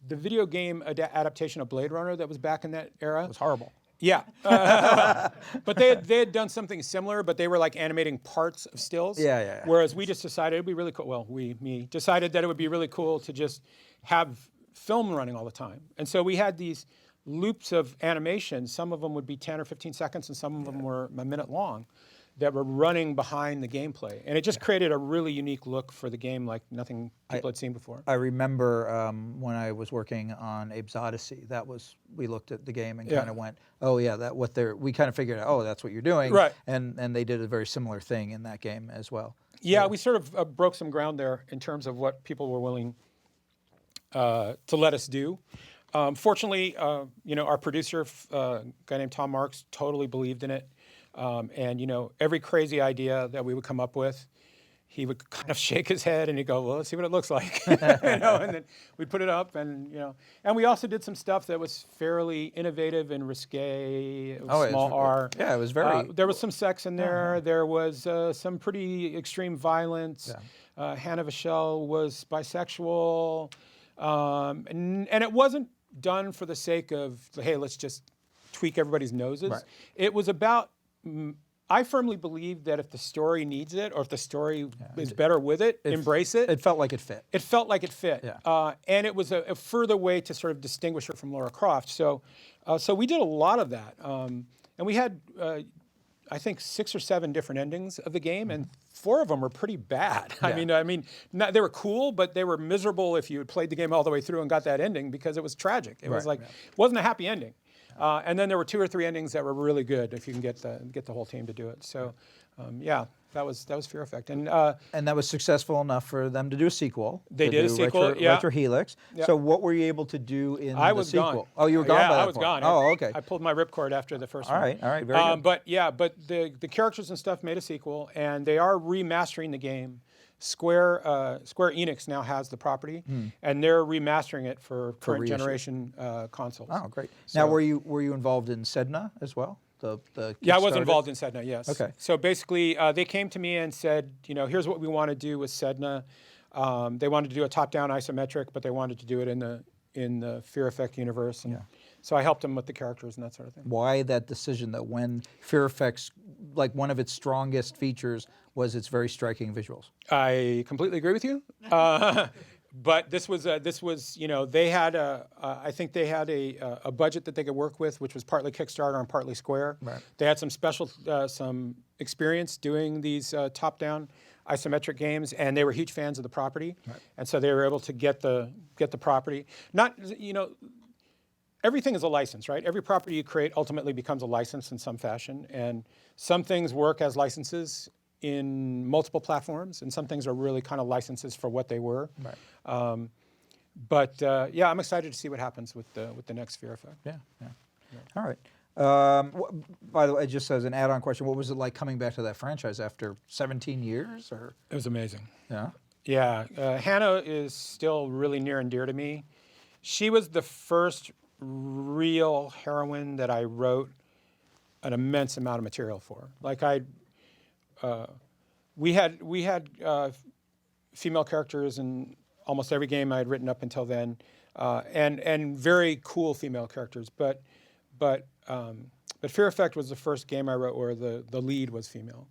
video game adaptation of Blade Runner that was back in that era It was horrible. Yeah, but they had done something similar, but they were like animating parts of stills. Yeah. Whereas we just decided it'd be really cool. Well, me decided that it would be really cool to just have film running all the time, and so we had these loops of animation. Some of them would be 10 or 15 seconds, and some of them were a minute long, that were running behind the gameplay, and it just created a really unique look for the game, like nothing people had seen before. I remember when I was working on Abe's Odyssey, we looked at the game and kind of went, oh yeah, we kind of figured out, oh, that's what you're doing, right? And they did a very similar thing in that game as well. Yeah, we sort of broke some ground there in terms of what people were willing to let us do. Fortunately, our producer, a guy named Tom Marks, totally believed in it. And every crazy idea that we would come up with, he would kind of shake his head and he'd go, well, let's see what it looks like. And then we'd put it up and we also did some stuff that was fairly innovative and risque. It was small R. Yeah, it was very... there was some sex in there. There was some pretty extreme violence. Yeah. Hannah Vachel was bisexual. And it wasn't done for the sake of, hey, let's just tweak everybody's noses. Right. It was about... I firmly believe that if the story needs it, or if the story is better with it, embrace it. It felt like it fit. It felt like it fit. Yeah. And it was a further way to sort of distinguish her from Lara Croft. So we did a lot of that. And we had, I think, 6 or 7 different endings of the game, and 4 of them were pretty bad. Yeah. I mean, they were cool, but they were miserable if you had played the game all the way through and got that ending, because it was tragic. It was like, it wasn't a happy ending. And then there were 2 or 3 endings that were really good if you can get the whole team to do it. So, that was Fear Effect, and that was successful enough for them to do a sequel. They did a sequel, Retro Helix. Yeah. So what were you able to do in the sequel? Gone. Oh, you were gone by that I was point. gone. Oh, okay. I pulled my ripcord after the first one. All right, very good. But the characters and stuff made a sequel, and they are remastering the game. Square Enix now has the property, and they're remastering it for current generation consoles. Oh, great! So, now, were you involved in Sedna as well? Yeah, I was involved in Sedna. Yes. Okay. So basically, they came to me and said, here's what we want to do with Sedna. They wanted to do a top-down isometric, but they wanted to do it in the Fear Effect universe, and so I helped them with the characters and that sort of thing. Why that decision that when Fear Effect's, like, one of its strongest features was its very striking visuals? I completely agree with you. But this was they had I think they had a budget that they could work with, which was partly Kickstarter and partly Square. Right. They had some experience doing these top-down isometric games, and they were huge fans of the property, and so they were able to get the property. Everything is a license, right? Every property you create ultimately becomes a license in some fashion, and some things work as licenses in multiple platforms, and some things are really kind of licenses for what they were. Right. But I'm excited to see what happens with the next Fear Effect. Yeah. All right. By the way, just as an add-on question, what was it like coming back to that franchise after 17 years? Or it was amazing. Yeah. Yeah. Hannah is still really near and dear to me. She was the first real heroine that I wrote an immense amount of material for. Like we had female characters in almost every game I had written up until then, and very cool female characters. But Fear Effect was the first game I wrote where the lead was female,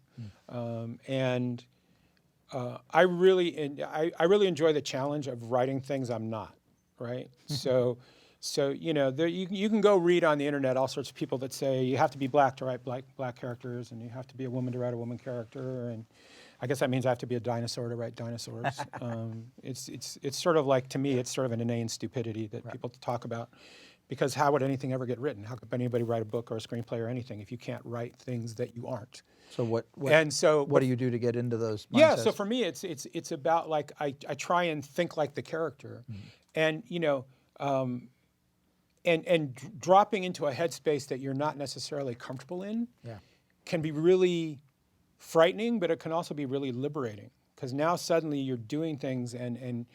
and I really enjoy the challenge of writing things I'm not, right? So you can go read on the internet all sorts of people that say you have to be black to write black characters, and you have to be a woman to write a woman character, and I guess that means I have to be a dinosaur to write dinosaurs. It's sort of like, to me, it's sort of an inane stupidity that people talk about, because how would anything ever get written? How could anybody write a book or a screenplay or anything if you can't write things that you aren't? So what do you do to get into those mindsets? Yeah, so for me, it's about like I try and think like the character, and and dropping into a headspace that you're not necessarily comfortable in can be really frightening, but it can also be really liberating, because now suddenly you're doing things and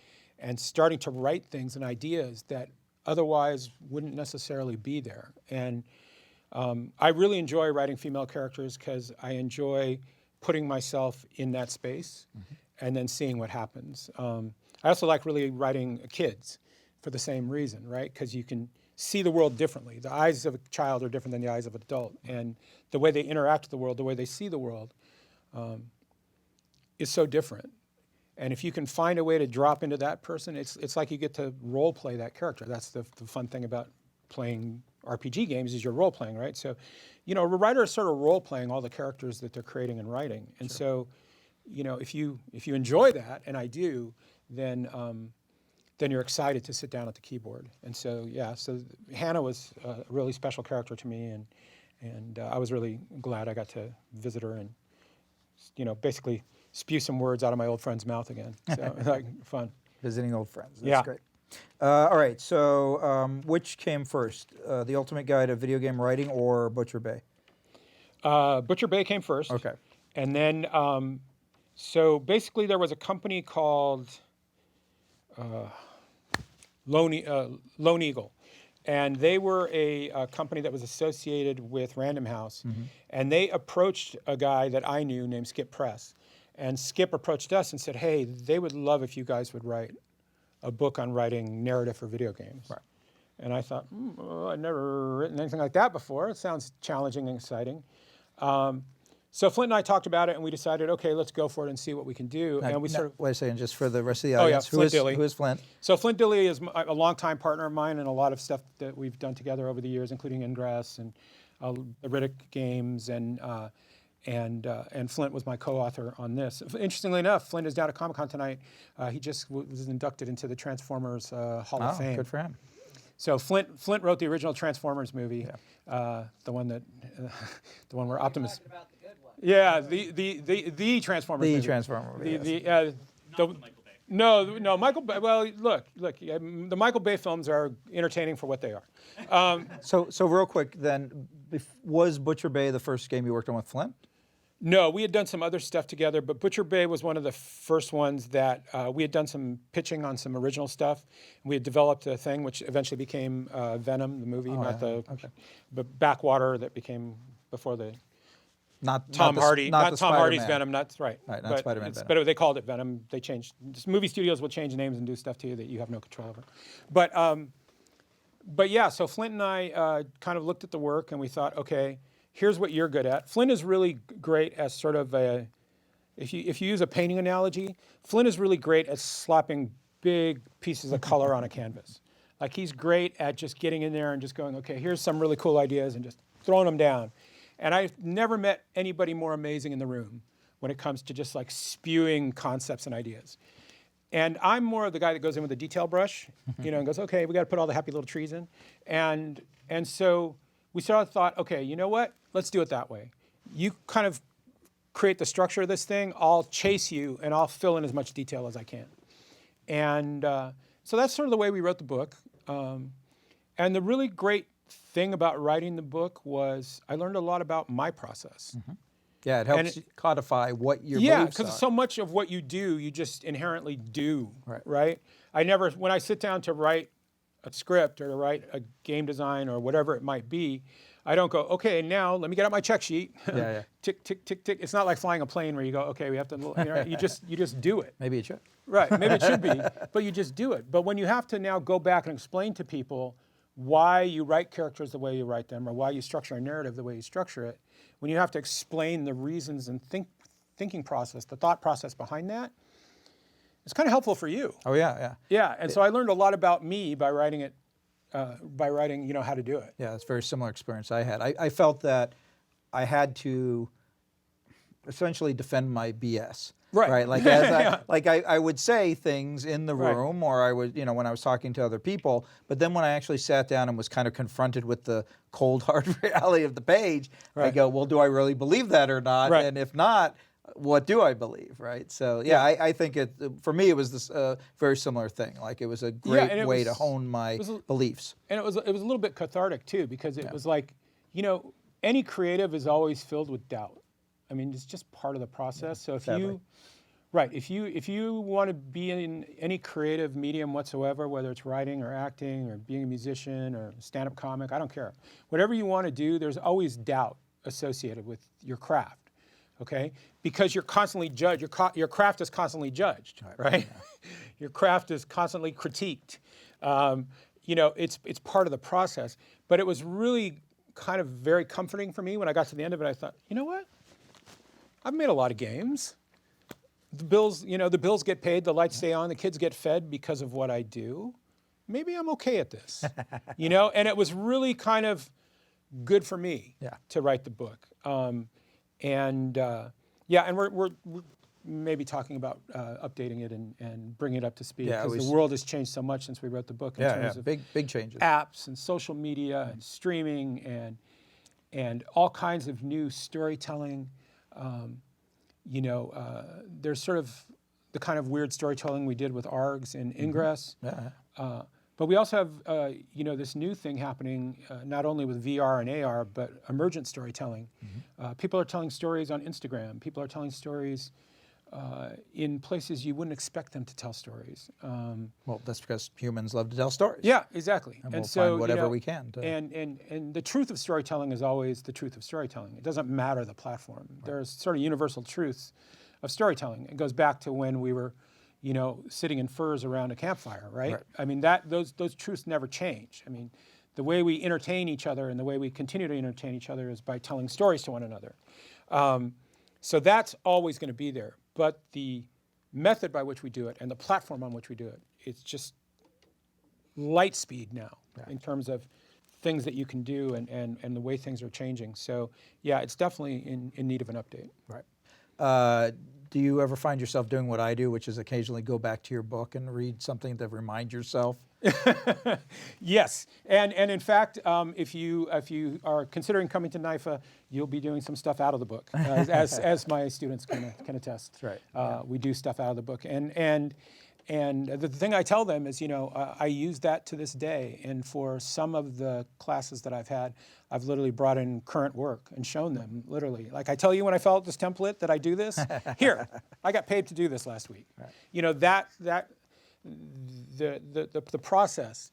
starting to write things and ideas that otherwise wouldn't necessarily be there. And I really enjoy writing female characters because I enjoy putting myself in that space and then seeing what happens. I also like really writing kids for the same reason, right? Because you can see the world differently. The eyes of a child are different than the eyes of an adult, and the way they interact with the world, the way they see the world, is so different. And if you can find a way to drop into that person, it's like you get to role play that character. That's the fun thing about playing RPG games, is you're role playing, right? So, a writer is sort of role playing all the characters that they're creating and writing. And so, if you enjoy that, and I do, then you're excited to sit down at the keyboard. And so, so Hannah was a really special character to me, and I was really glad I got to visit her and, basically spew some words out of my old friend's mouth again. So like fun. Visiting old friends. That's great. All right. So which came first, The Ultimate Guide to Video Game Writing or Butcher Bay? Butcher Bay came first. Okay. And then, so basically there was a company called Lone Eagle. And they were a company that was associated with Random House. And they approached a guy that I knew named Skip Press. And Skip approached us and said, hey, they would love if you guys would write a book on writing narrative for video games. Right. And I thought, I've never written anything like that before. It sounds challenging and exciting. So Flint and I talked about it, and we decided, okay, let's go for it and see what we can do. And we wait a second, just for the rest of the audience. Flint Dilley. Who is Flint? So Flint Dilley is a longtime partner of mine, and a lot of stuff that we've done together over the years, including Ingress and the Riddick games, and Flint was my co-author on this. Interestingly enough, Flint is down at Comic-Con tonight. He just was inducted into the Transformers Hall of Fame. Good for him. So Flint wrote the original Transformers movie, the one where Optimus. About the good one. Yeah, the Transformers movie. The Transformer movie. Michael Bay. No, Michael Bay. Well, look, the Michael Bay films are entertaining for what they are. So real quick then, was Butcher Bay the first game you worked on with Flint? No, we had done some other stuff together, but Butcher Bay was one of the first ones that we had done some pitching on some original stuff. We had developed a thing which eventually became Venom, the movie, the backwater that became before the Tom Hardy's Venom. That's right. Right, not Spider-Man Venom. But they called it Venom. They changed. Movie studios will change names and do stuff to you that you have no control over. But yeah, so Flint and I kind of looked at the work and we thought, okay, here's what you're good at. Flint is really great as sort of if you use a painting analogy, Flint is really great at slapping big pieces of color on a canvas. Like he's great at just getting in there and just going, okay, here's some really cool ideas and just throwing them down. And I've never met anybody more amazing in the room when it comes to just like spewing concepts and ideas. And I'm more of the guy that goes in with a detail brush, and goes, okay, we got to put all the happy little trees in. And so we sort of thought, okay, you know what? Let's do it that way. You kind of create the structure of this thing. I'll chase you, and I'll fill in as much detail as I can. And so that's sort of the way we wrote the book. And the really great thing about writing the book was I learned a lot about my process. Yeah, it helps codify what your yeah, beliefs because are. so much of what you do, you just inherently do, Right. right? When I sit down to write a script or to write a game design or whatever it might be, I don't go, okay, now let me get out my check sheet. Yeah. Tick, tick, tick, tick. It's not like flying a plane where you go, okay, we have to, you just do it. Maybe it should. Right, maybe it should be, but you just do it. But when you have to now go back and explain to people why you write characters the way you write them or why you structure a narrative the way you structure it, when you have to explain the reasons and thinking process, the thought process behind that, it's kind of helpful for you. Oh, yeah. Yeah, and so I learned a lot about me by writing it, how to do it. Yeah, it's a very similar experience I had. I felt that I had to essentially defend my BS. Right. Like as I would say things in the Right. room, or I would, when I was talking to other people. But then when I actually sat down and was kind of confronted with the cold hard reality of the page, I Right. go, well, do I really believe that or not? Right. And if not, what do I believe? Right. So Yeah. I think for me it was this very similar thing. Like it was a great and it way to was- hone my beliefs. And it was a little bit cathartic too, because it was like, any creative is always filled with doubt. I mean, it's just part of the process. So if sadly. if you want to be in any creative medium whatsoever, whether it's writing or acting or being a musician or stand-up comic, I don't care. Whatever you want to do, there's always doubt associated with your craft, okay? Because you're constantly judged. Your craft is constantly judged, right? Your craft is constantly critiqued. It's part of the process. But it was really kind of very comforting for me when I got to the end of it. I thought, you know what? I've made a lot of games. The bills get paid, the lights stay on, the kids get fed because of what I do. Maybe I'm okay at this, And it was really kind of good for me to write the book. And we're maybe talking about updating it and bringing it up to speed, because the world has changed so much since we wrote the book in terms of big changes. apps and social media and streaming and all kinds of new storytelling. There's sort of the kind of weird storytelling we did with ARGs and Ingress. But we also have, this new thing happening, not only with VR and AR, but emergent storytelling. People are telling stories on Instagram. People are telling stories in places you wouldn't expect them to tell stories. Well, that's because humans love to tell stories. Yeah, exactly. And we'll find whatever we can. And the truth of storytelling is always the truth of storytelling. It doesn't matter the platform. There's sort of universal truths of storytelling. It goes back to when we were, sitting in furs around a campfire, right? I mean, those truths never change. I mean, the way we entertain each other and the way we continue to entertain each other is by telling stories to one another. So that's always going to be there. But the method by which we do it and the platform on which we do it, it's just light speed now in terms of things that you can do and the way things are changing. So yeah, it's definitely in need of an update. Right. Do you ever find yourself doing what I do, which is occasionally go back to your book and read something to remind yourself? Yes, and in fact, if you are considering coming to NYFA, you'll be doing some stuff out of the book, as my students can attest. That's right. We do stuff out of the book, and the thing I tell them is, I use that to this day, and for some of the classes that I've had, I've literally brought in current work and shown them, literally. Like, I tell you when I fill out this template that I do this, here, I got paid to do this last week. Right. The process,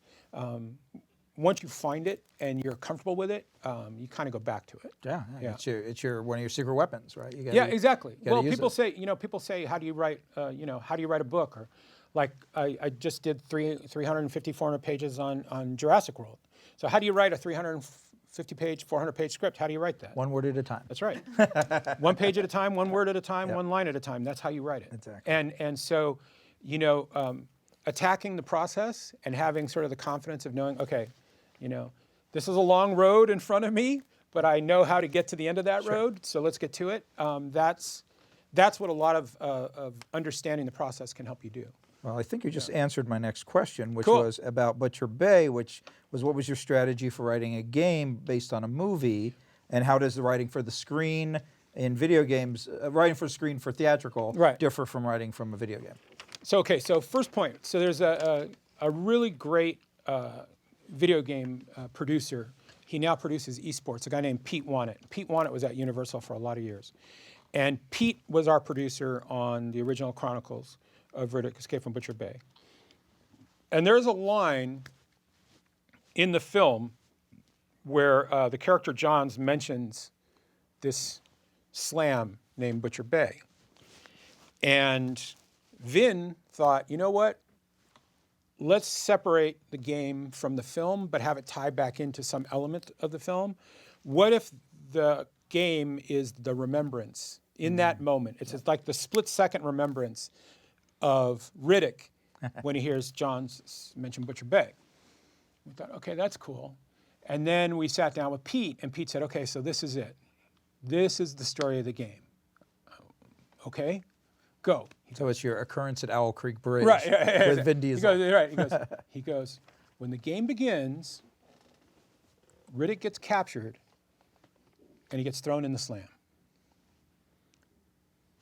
once you find it and you're comfortable with it, you kind of go back to it. Yeah. It's your one of your secret weapons, right? You gotta, exactly. Well, people say, how do you write, how do you write a book? Or like I just did 350, 400 pages on Jurassic World. So how do you write a 350-page, 400-page script? How do you write that? One word at a time. That's right. One page at a time, one word at a time, one line at a time. That's how you write it. Exactly. And so, attacking the process and having sort of the confidence of knowing, okay, this is a long road in front of me, but I know how to get to the end of that road, so let's get to it. That's what a lot of understanding the process can help you do. Well, I think you just answered my next question, which Cool. was about Butcher Bay, which was what was your strategy for writing a game based on a movie, and how does the writing for the screen in video games, writing for screen for theatrical, differ from writing from a video game? So first point. So there's a really great video game producer. He now produces esports, a guy named Pete Wannett. Pete Wannett was at Universal for a lot of years. And Pete was our producer on the original Chronicles of Riddick Escape from Butcher Bay. And there's a line in the film where the character Johns mentions this slam named Butcher Bay. And Vin thought, you know what? Let's separate the game from the film, but have it tie back into some element of the film. What if the game is the remembrance in that moment? It's like the split-second remembrance of Riddick when he hears Johns mention Butcher Bay. We thought, okay, that's cool. And then we sat down with Pete, and Pete said, okay, so this is it. This is the story of the game. Okay, go. So it's your occurrence at Owl Creek Bridge Right, yeah, with Vin Diesel. He goes, when the game begins, Riddick gets captured and he gets thrown in the slam.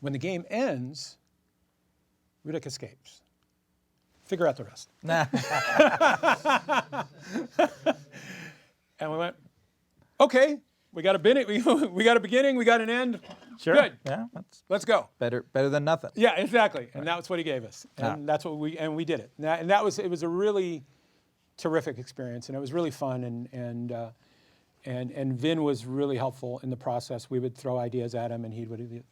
When the game ends, Riddick escapes. Figure out the rest. And we went, okay, we got a we got a beginning, we got an end. Sure. Good. Yeah, Let's go. better than nothing. Yeah, exactly. And that's what he gave us. And that's what we did it. And it was a really terrific experience, and it was really fun, and Vin was really helpful in the process. We would throw ideas at him, and he would,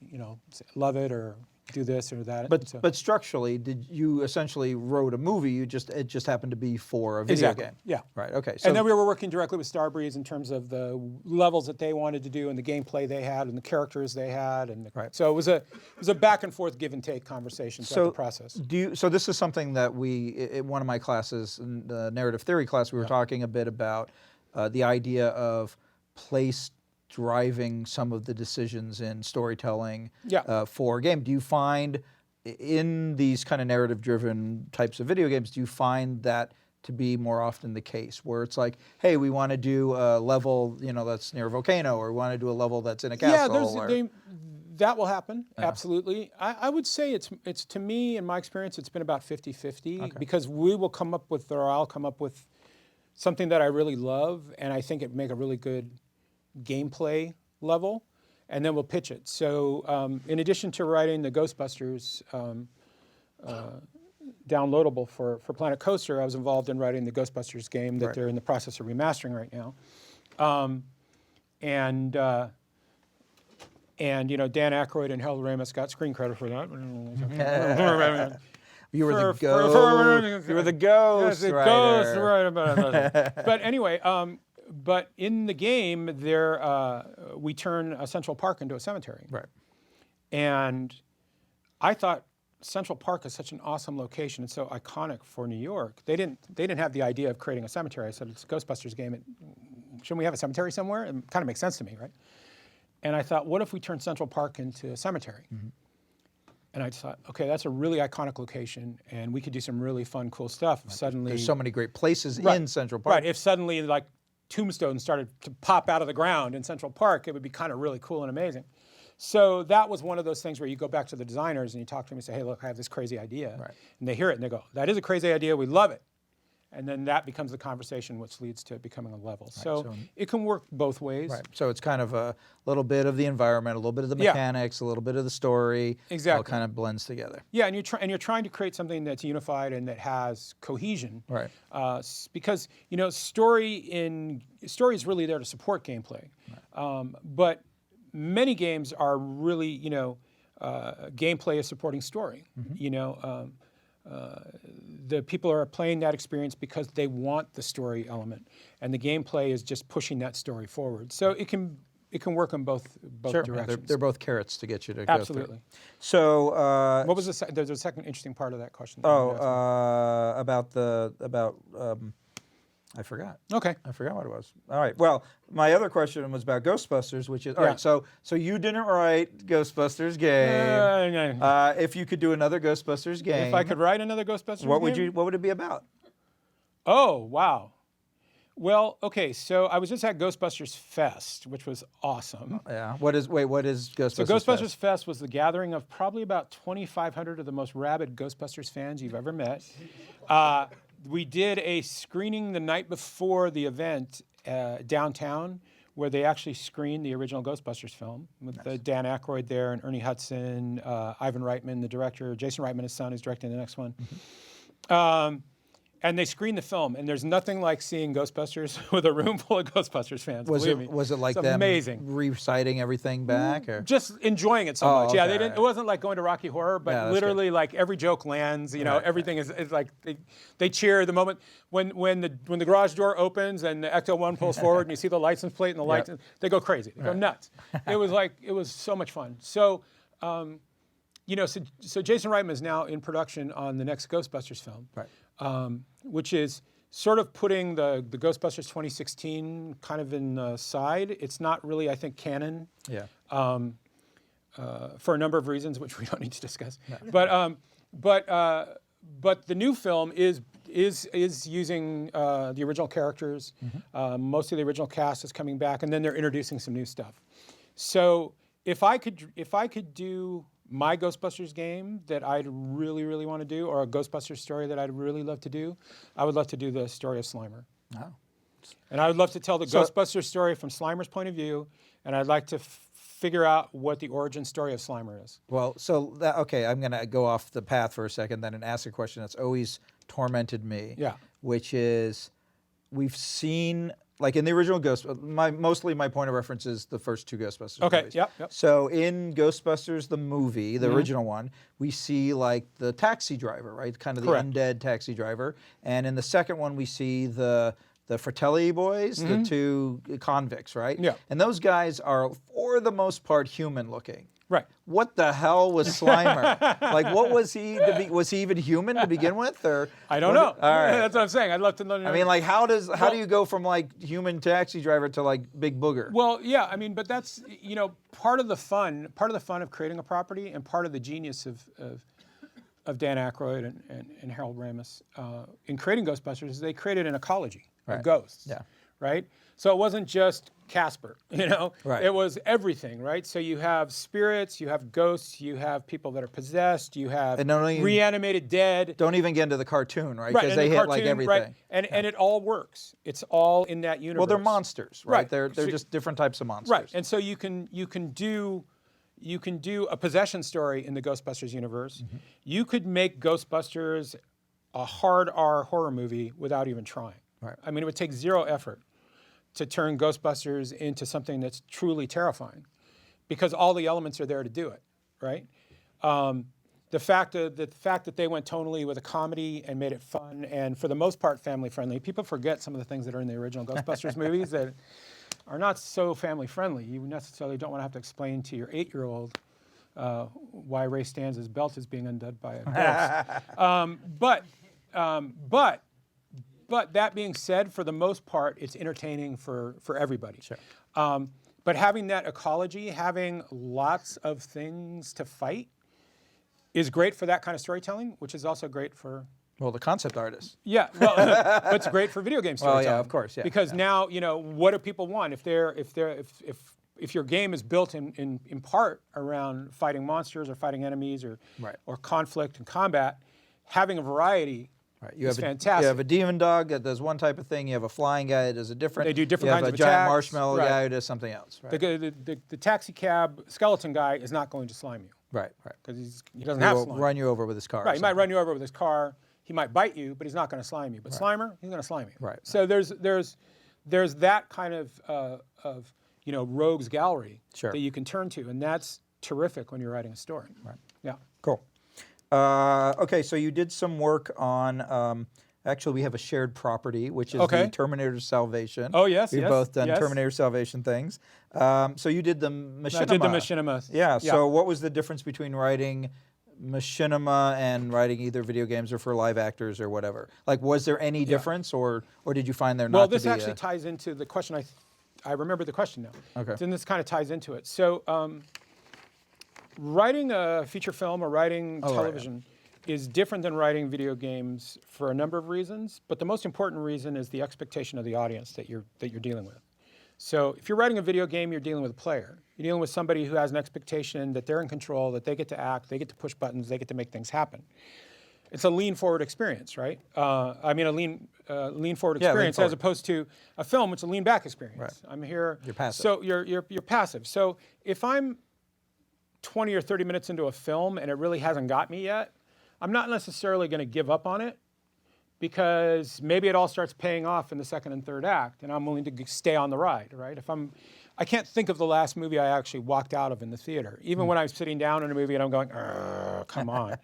say, love it or do this or that. But structurally, did you essentially wrote a movie? It just happened to be for a video game. Yeah. Right. Okay. So And then we were working directly with Starbreeze in terms of the levels that they wanted to do and the gameplay they had and the characters they had, and so it was a back and forth, give and take conversation throughout the process. So this is something that in one of my classes, in the narrative theory class, we were talking a bit about the idea of place driving some of the decisions in storytelling for a game. Do you find in these kind of narrative-driven types of video games, do you find that to be more often the case, where it's like, hey, we want to do a level, that's near a volcano, or we want to do a level that's in a castle? Yeah, that will happen, absolutely. I would say it's to me, in my experience, it's been about 50-50, because I'll come up with something that I really love, and I think it'd make a really good gameplay level, and then we'll pitch it. So in addition to writing the Ghostbusters downloadable for Planet Coaster, I was involved in writing the Ghostbusters game that they're in the process of remastering right now. And Dan Aykroyd and Harold Ramis got screen credit for that. You were the ghost. You were the ghost writer. But anyway, but in the game, we turn Central Park into a cemetery. Right. And I thought Central Park is such an awesome location and so iconic for New York. They didn't have the idea of creating a cemetery. I said, it's a Ghostbusters game. Shouldn't we have a cemetery somewhere? It kind of makes sense to me, right? And I thought, what if we turn Central Park into a cemetery? Mm-hmm. And I thought, okay, that's a really iconic location, and we could do some really fun, cool stuff. If suddenly, there's so many great places in Central Park. Right. If suddenly, like, tombstones started to pop out of the ground in Central Park, it would be kind of really cool and amazing. So that was one of those things where you go back to the designers and you talk to them and say, hey, look, I have this crazy idea. Right. And they hear it and they go, that is a crazy idea, we love it. And then that becomes the conversation, which leads to it becoming a level. Right. So it can work both ways. Right. So it's kind of a little bit of the environment, a little bit of the mechanics, a little bit of the story. Exactly. All kind of blends together. Yeah, and you're trying to create something that's unified and that has cohesion. Right. Because story is really there to support gameplay, but many games are really gameplay is supporting story. Mm-hmm. The people are playing that experience because they want the story element, and the gameplay is just pushing that story forward. So it can work in both directions. They're both carrots to get you to Absolutely. go through. So what was there's a second interesting part of that question. I forgot. Okay. I forgot what it was. All right. Well, my other question was about Ghostbusters, which is all right. So you didn't write Ghostbusters Game. If you could do another Ghostbusters game, if I could write another Ghostbusters game, what would it be about? Oh, wow. Well, okay. So I was just at Ghostbusters Fest, which was awesome. Yeah. What is Ghostbusters? So Ghostbusters Fest was the gathering of probably about 2,500 of the most rabid Ghostbusters fans you've ever met. We did a screening the night before the event downtown, where they actually screened the original Ghostbusters film with Dan Aykroyd there and Ernie Hudson, Ivan Reitman, the director, Jason Reitman, his son, who's directing the next one. Mm-hmm. And they screened the film, and there's nothing like seeing Ghostbusters with a room full of Ghostbusters fans. Was it like them amazing. Reciting everything back, or just enjoying it so much? Okay, Yeah, they didn't. It wasn't like going to Rocky Horror, but literally like every joke lands. Everything is like they cheer the moment when the garage door opens and the Ecto 1 pulls forward and you see the license plate and the lights. They go crazy. They go nuts. It was so much fun. So. So Jason Reitman is now in production on the next Ghostbusters film, which is sort of putting the Ghostbusters 2016 kind of in the side. It's not really, I think, canon. Yeah. for a number of reasons, which we don't need to discuss. No. But the new film is using the original characters. Most of the original cast is coming back, and then they're introducing some new stuff. So if I could do my Ghostbusters game that I'd really want to do, or a Ghostbusters story that I'd really love to do, I would love to do the story of Slimer. Oh. And I would love to tell the Ghostbusters story from Slimer's point of view, and I'd like to figure out what the origin story of Slimer is. Well, okay, I'm going to go off the path for a second then and ask a question that's always tormented me. Yeah. Which is, we've seen, like in the original mostly my point of reference is the first two Ghostbusters movies. Yep. So in Ghostbusters, the movie, the original one, we see like the taxi driver, right? Kind of the Correct. undead taxi driver. And in the second one, we see the Fratelli boys, the two convicts, right? Yeah. And those guys are, for the most part, human looking. Right. What the hell was Slimer? Like, what was he? Was he even human to begin with, or? I don't know. All right. That's what I'm saying. I'd love to know. I mean, like, how do you go from like human taxi driver to like big booger? Well, yeah. I mean, but that's part of the fun of creating a property, and part of the genius of Dan Aykroyd and Harold Ramis in creating Ghostbusters is they created an ecology of ghosts. Yeah. Right. So it wasn't just Casper, Right. It was everything, right? So you have spirits, you have ghosts, you have people that are possessed, you have And not only- reanimated dead. Don't even get into the cartoon, right? Right, Because and they the hit like cartoon, everything. right? And it all works. It's all in that universe. Well, they're monsters, right? Right. They're So- just different types of monsters. Right, and so you can do a possession story in the Ghostbusters universe. You could make Ghostbusters a hard R horror movie without even trying. Right. I mean, it would take zero effort to turn Ghostbusters into something that's truly terrifying, because all the elements are there to do it, right? The fact that they went tonally with a comedy and made it fun and for the most part family friendly. People forget some of the things that are in the original Ghostbusters movies that are not so family friendly. You necessarily don't want to have to explain to your 8-year-old why Ray Stanz's belt is being undone by a ghost. But that being said, for the most part, it's entertaining for everybody. Sure. But having that ecology, having lots of things to fight, is great for that kind of storytelling, which is also great for. Well, the concept artists. Yeah, well, but it's great for video game Well, storytelling. yeah, of course, yeah. Because now, what do people want? If your game is built in part around fighting monsters or fighting enemies or conflict and combat, having a variety. Right. It's fantastic. You have a demon dog that does one type of thing. You have a flying guy that does a different. They do different you kinds have of a giant attacks. marshmallow Right. guy who does something else. Right. The taxi cab skeleton guy is not going to slime you Right. because he doesn't have He'll slime. run you over with his car. Right, he might run you over with his car. He might bite you, but he's not going to slime you. But Slimer, he's going to slime you. Right. So there's that kind of rogues gallery Sure. that you can turn to, and that's terrific when you're writing a story. Right. Yeah. Cool. Okay, so you did some work on. Actually, we have a shared property, which is the Terminator Salvation. Oh, yes, We've yes, both done yes. Terminator Salvation things. So you did the machinima. I did the machinima. Yeah, so what was the difference between writing machinima and writing either video games or for live actors or whatever? Like, was there any difference, or did you find there not Well, to this be actually ties into the question. I remember the question now. Okay. Then this kind of ties into it. So writing a feature film or writing television is different than writing video games for a number of reasons, but the most important reason is the expectation of the audience that you're dealing with. So if you're writing a video game, you're dealing with a player. You're dealing with somebody who has an expectation that they're in control, that they get to act, they get to push buttons, they get to make things happen. It's a lean forward experience, right? A lean forward experience as opposed to a film, which is a lean back experience. Right. I'm here. You're passive. So you're passive. So if I'm 20 or 30 minutes into a film and it really hasn't got me yet, I'm not necessarily going to give up on it, because maybe it all starts paying off in the second and third act, and I'm willing to stay on the ride, right? I can't think of the last movie I actually walked out of in the theater, even when I'm sitting down in a movie and I'm going, come on,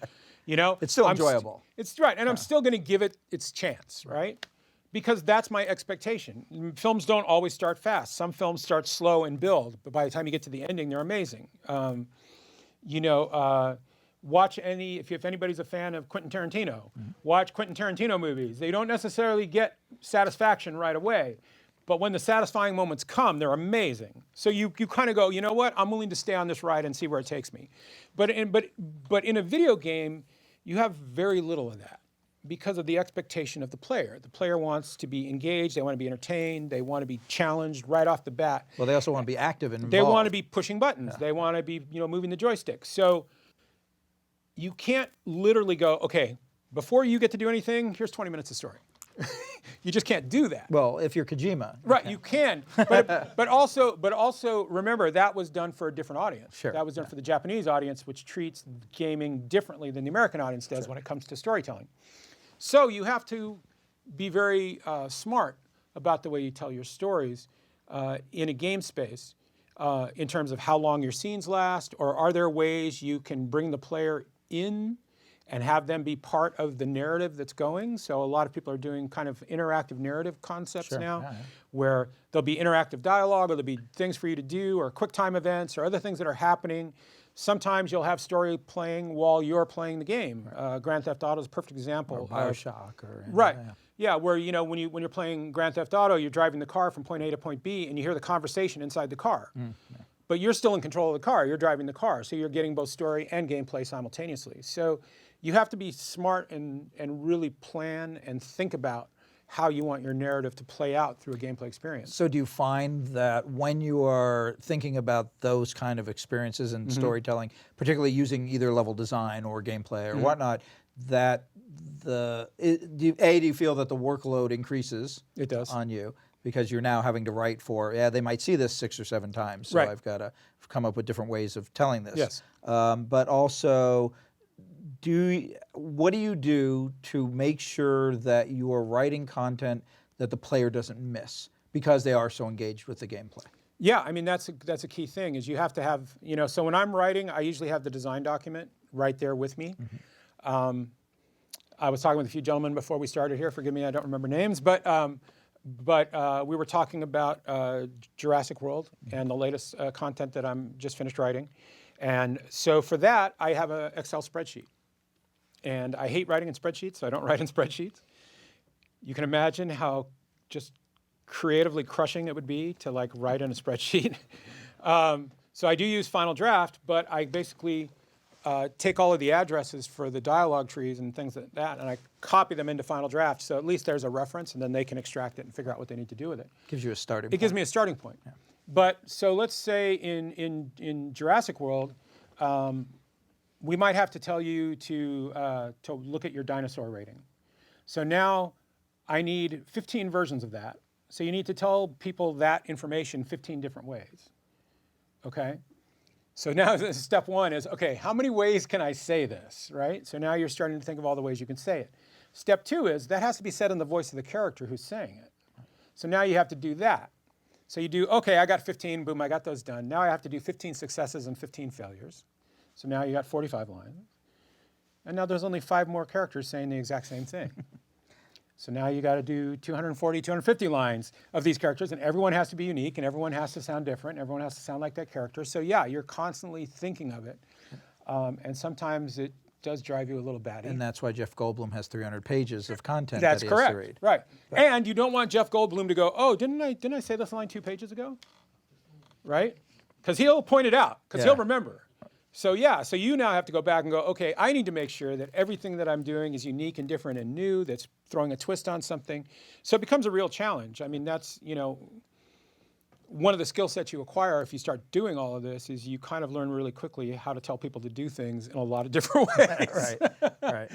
It's still enjoyable. It's right, and I'm still going to give it its chance, right? Because that's my expectation. Films don't always start fast. Some films start slow and build, but by the time you get to the ending, they're amazing. If anybody's a fan of Quentin Tarantino, watch Quentin Tarantino movies. They don't necessarily get satisfaction right away, But when the satisfying moments come, they're amazing. So you kind of go, you know what? I'm willing to stay on this ride and see where it takes me. But in a video game, you have very little of that because of the expectation of the player. The player wants to be engaged. They want to be entertained. They want to be challenged right off the bat. Well, they also want to be active and involved. They want to be pushing buttons. They want to be, moving the joystick. So you can't literally go, okay, before you get to do anything, here's 20 minutes of story. You just can't do that. Well, if you're Kojima. Right, you can, but also remember that was done for a different audience. Sure. That was done for the Japanese audience, which treats gaming differently than the American audience does when it comes to storytelling. So you have to be very smart about the way you tell your stories in a game space, in terms of how long your scenes last, or are there ways you can bring the player in and have them be part of the narrative that's going. So a lot of people are doing kind of interactive narrative concepts now, where there'll be interactive dialogue, or there'll be things for you to do, or quick time events, or other things that are happening. Sometimes you'll have story playing while you're playing the game. Grand Theft Auto is a perfect example. Or Bioshock. Right. Yeah, where when you're playing Grand Theft Auto, you're driving the car from point A to point B, and you hear the conversation inside the car. But you're still in control of the car. You're driving the car, so you're getting both story and gameplay simultaneously. So you have to be smart and really plan and think about how you want your narrative to play out through a gameplay experience. So do you find that when you are thinking about those kind of experiences and storytelling, particularly using either level design or gameplay or whatnot, that do you feel that the workload increases It does. on you? Because you're now having to write for, they might see this 6 or 7 times, so Right. I've got to come up with different ways of telling this. Yes. But also, what do you do to make sure that you are writing content that the player doesn't miss because they are so engaged with the gameplay? Yeah, I mean, that's a key thing, is you have to have, so when I'm writing, I usually have the design document right there with me. I was talking with a few gentlemen before we started here. Forgive me, I don't remember names, but we were talking about Jurassic World and the latest content that I'm just finished writing. And so for that, I have an Excel spreadsheet. And I hate writing in spreadsheets, so I don't write in spreadsheets. You can imagine how just creatively crushing it would be to write in a spreadsheet. So I do use Final Draft, but I basically take all of the addresses for the dialogue trees and things like that, and I copy them into Final Draft, so at least there's a reference, and then they can extract it and figure out what they need to do with it. Gives you a starting point. It gives me a starting point. Yeah. But so let's say in Jurassic World, we might have to tell you to look at your dinosaur rating. So now I need 15 versions of that. So you need to tell people that information 15 different ways. Okay? So now step one is, okay, how many ways can I say this, right? So now you're starting to think of all the ways you can say it. Step two is that has to be said in the voice of the character who's saying it. So now you have to do that. So you do, okay, I got 15, boom, I got those done. Now I have to do 15 successes and 15 failures. So now you got 45 lines. And now there's only 5 more characters saying the exact same thing. So now you got to do 240, 250 lines of these characters, and everyone has to be unique, and everyone has to sound different, and everyone has to sound like that character. So yeah, you're constantly thinking of it. And sometimes it does drive you a little batty. And that's why Jeff Goldblum has 300 pages of content That's that he correct. has to read. Right. And you don't want Jeff Goldblum to go, oh, didn't I say this line 2 pages ago? Right? Because he'll point it out, because he'll remember. So yeah, so you now have to go back and go, okay, I need to make sure that everything that I'm doing is unique and different and new, that's throwing a twist on something. So it becomes a real challenge. I mean, that's, one of the skill sets you acquire if you start doing all of this is you kind of learn really quickly how to tell people to do things in a lot of different ways. Right.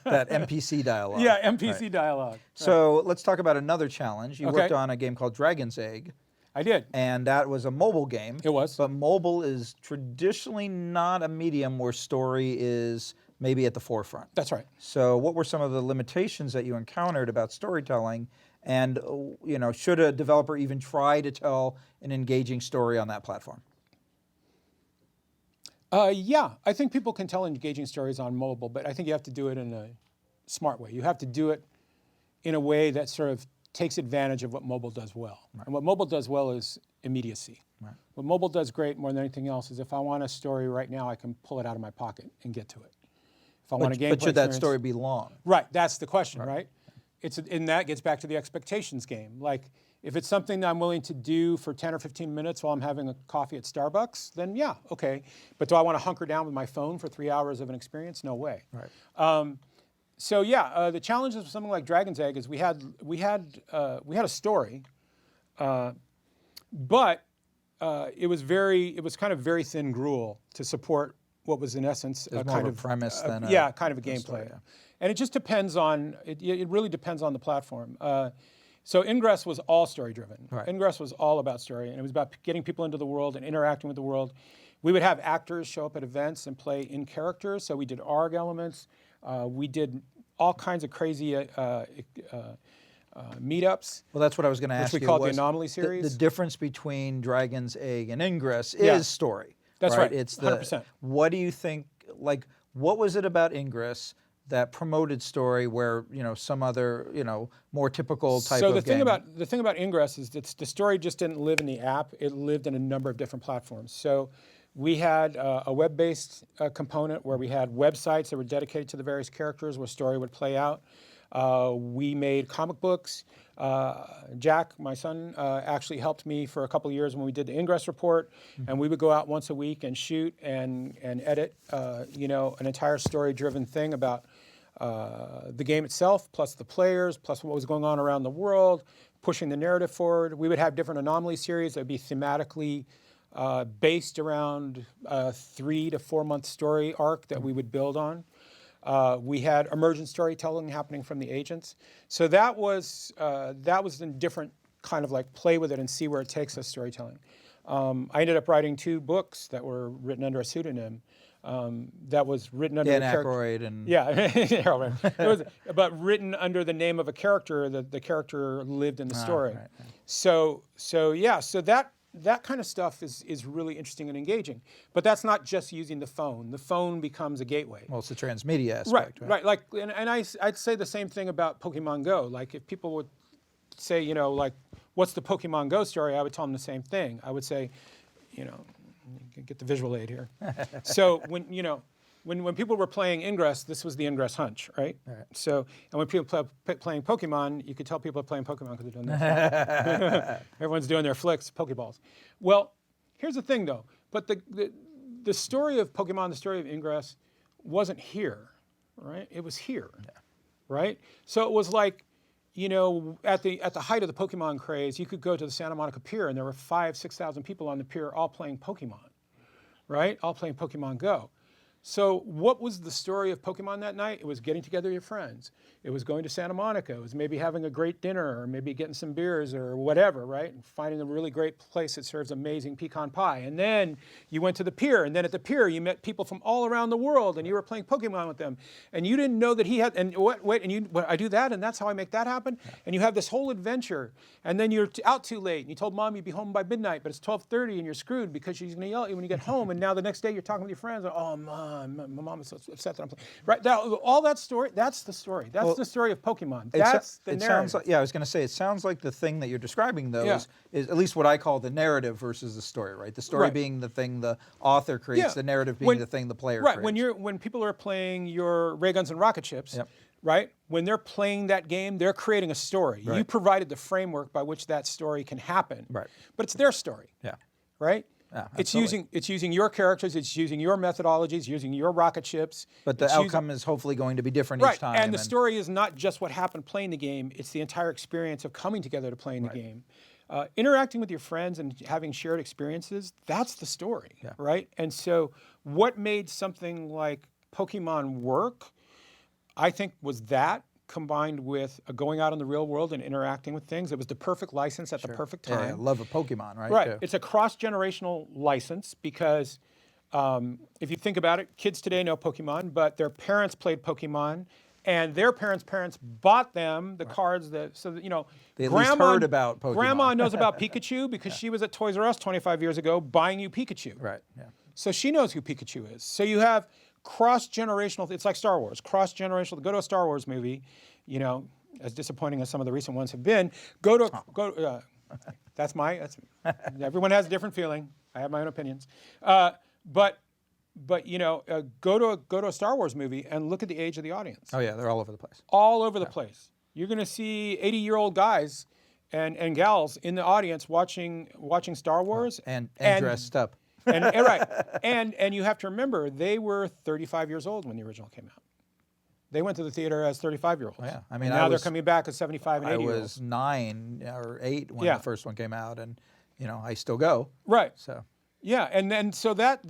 That NPC dialogue. Yeah, NPC dialogue. So let's talk about another challenge. You worked on a game called Dragon's Egg. I did. And that was a mobile game. It was. But mobile is traditionally not a medium where story is maybe at the forefront. That's right. So what were some of the limitations that you encountered about storytelling? And should a developer even try to tell an engaging story on that platform? Yeah, I think people can tell engaging stories on mobile, but I think you have to do it in a smart way. You have to do it in a way that sort of takes advantage of what mobile does well. Right. And what mobile does well is immediacy. Right. What mobile does great more than anything else is if I want a story right now, I can pull it out of my pocket and get to it. If I want a gameplay but should that story be long? Right, that's the question, right? And that gets back to the expectations game. Like, If it's something that I'm willing to do for 10 or 15 minutes while I'm having a coffee at Starbucks, then yeah, okay. But do I want to hunker down with my phone for 3 hours of an experience? No way. Right. So yeah, the challenges of something like Dragon's Egg is we had a story, but it was kind of very thin gruel to support what was in essence a more kind of a premise than kind of a gameplay. story, yeah. And it just depends on it really depends on the platform. So Ingress was all story driven. Right. Ingress was all about story, and it was about getting people into the world and interacting with the world. We would have actors show up at events and play in character. So we did ARG elements. We did all kinds of crazy meetups. Well, that's what I was going to ask you. Which we called the was Anomaly series. The difference between Dragon's Egg and Ingress Yeah. is story. That's right. It's 100%. What do you think? Like, what was it about Ingress that promoted story where some other more typical type So of the thing game? the thing about Ingress is that the story just didn't live in the app; it lived in a number of different platforms. So we had a web-based component where we had websites that were dedicated to the various characters where story would play out. We made comic books. Jack, my son, actually helped me for a couple of years when we did the Ingress report, and we would go out once a week and shoot and edit, an entire story-driven thing about the game itself, plus the players, plus what was going on around the world, pushing the narrative forward. We would have different Anomaly series that would be thematically based around a 3 to 4 month story arc that we would build on. We had Emergent Storytelling happening from the agents. So that was a different kind of like play with it and see where it takes us storytelling. I ended up writing 2 books that were written under a pseudonym. That was written under Dan a character. Aykroyd and Yeah, it was, but written under the name of a character that the character lived in the story. right. So that kind of stuff is really interesting and engaging. But that's not just using the phone. The phone becomes a gateway. well, it's the transmedia aspect, Right. Like, and I'd say the same thing about Pokemon Go. Like, if people would say, like, what's the Pokemon Go story? I would tell them the same thing. I would say, get the visual aid here. So when people were playing Ingress, this was the Ingress hunch, right? So, and when people playing Pokemon, you could tell people are playing Pokemon because they're doing this. Everyone's doing their flicks, Pokeballs. Well, here's the thing, though. But the story of Pokemon, the story of Ingress, wasn't here, right? It was here, right? So it was like, at the height of the Pokemon craze, you could go to the Santa Monica Pier, and there were 5,000-6,000 people on the pier all playing Pokemon, right? All playing Pokemon Go. So what was the story of Pokemon that night? It was getting together with your friends. It was going to Santa Monica. It was maybe having a great dinner or maybe getting some beers or whatever, right? And finding a really great place that serves amazing pecan pie. And then you went to the pier. And then at the pier, you met people from all around the world and you were playing Pokemon with them. And you didn't know that he had, and I do that and that's how I make that happen. And you have this whole adventure. And then you're out too late. And you told mom you'd be home by midnight, but it's 12:30 and you're screwed because she's going to yell at you when you get home. And now the next day you're talking with your friends. Oh, mom. My mom is so upset that I'm playing. Right, all that story, that's the story. That's the story of Pokemon. That's the narrative. Sounds like, I was going to say, it sounds like the thing that you're describing, though, Yeah. is at least what I call the narrative versus the story, right? The story Right. being the thing the author creates, Yeah. the narrative being the thing the player Right, creates. when people are playing your ray guns and rocket ships, Yep. right? When they're playing that game, they're creating a story. You Right. provided the framework by which that story can happen. Right. But it's their story. Yeah. Right? Yeah, it's absolutely. using your characters, it's using your methodologies, using your rocket ships. But the it's using- outcome is hopefully going to be different Right, each time. and the story is not just what happened playing the game, it's the entire experience of coming together to playing the game. Interacting with your friends and having shared experiences, that's the story, right? And so what made something like Pokemon work, I think, was that combined with going out in the real world and interacting with things. It was the perfect license at the perfect time. Yeah, love of Pokemon, right? Right. too. It's a cross-generational license because if you think about it, kids today know Pokemon, but their parents played Pokemon, and their parents' bought them the cards that, so that, They at least heard about Pokemon. Grandma knows about Pikachu because she was at Toys R Us 25 years ago buying you Pikachu. Right, yeah. So she knows who Pikachu is. So you have cross-generational, it's like Star Wars, cross-generational. Go to a Star Wars movie, as disappointing as some of the recent ones have been, that's everyone has a different feeling. I have my own opinions. But go to a Star Wars movie and look at the age of the audience. Oh, yeah, they're all over the place. All over the place. You're going to see 80-year-old guys and gals in the audience watching Star Wars and dressed up. and right, and you have to remember they were 35 years old when the original came out. They went to the theater as 35-year-olds. Yeah, I And mean, now I they're was- coming back as 75 and I 80-year-olds. was 9 or 8 when Yeah. the first one came out, and I still go. Right. So Yeah, and so that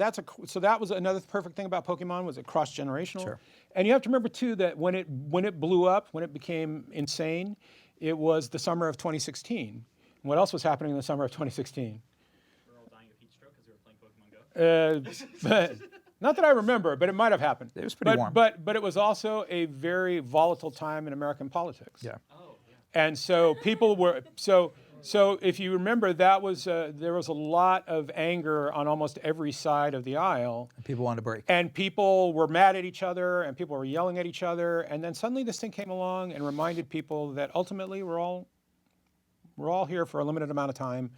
was another perfect thing about Pokemon was it cross generational. Sure. And you have to remember too that when it blew up, when it became insane, it was the summer of 2016. What else was happening in the summer of 2016? We're all dying of heat stroke because we were playing Pokemon Go. But not that I remember, but it might have happened. It was pretty warm. But it was also a very volatile time in American politics. yeah, Oh, yeah. And so people were so if you remember, that was there was a lot of anger on almost every side of the aisle. people wanted to break. And people were mad at each other, and people were yelling at each other. And then suddenly this thing came along and reminded people that ultimately we're all here for a limited amount of time,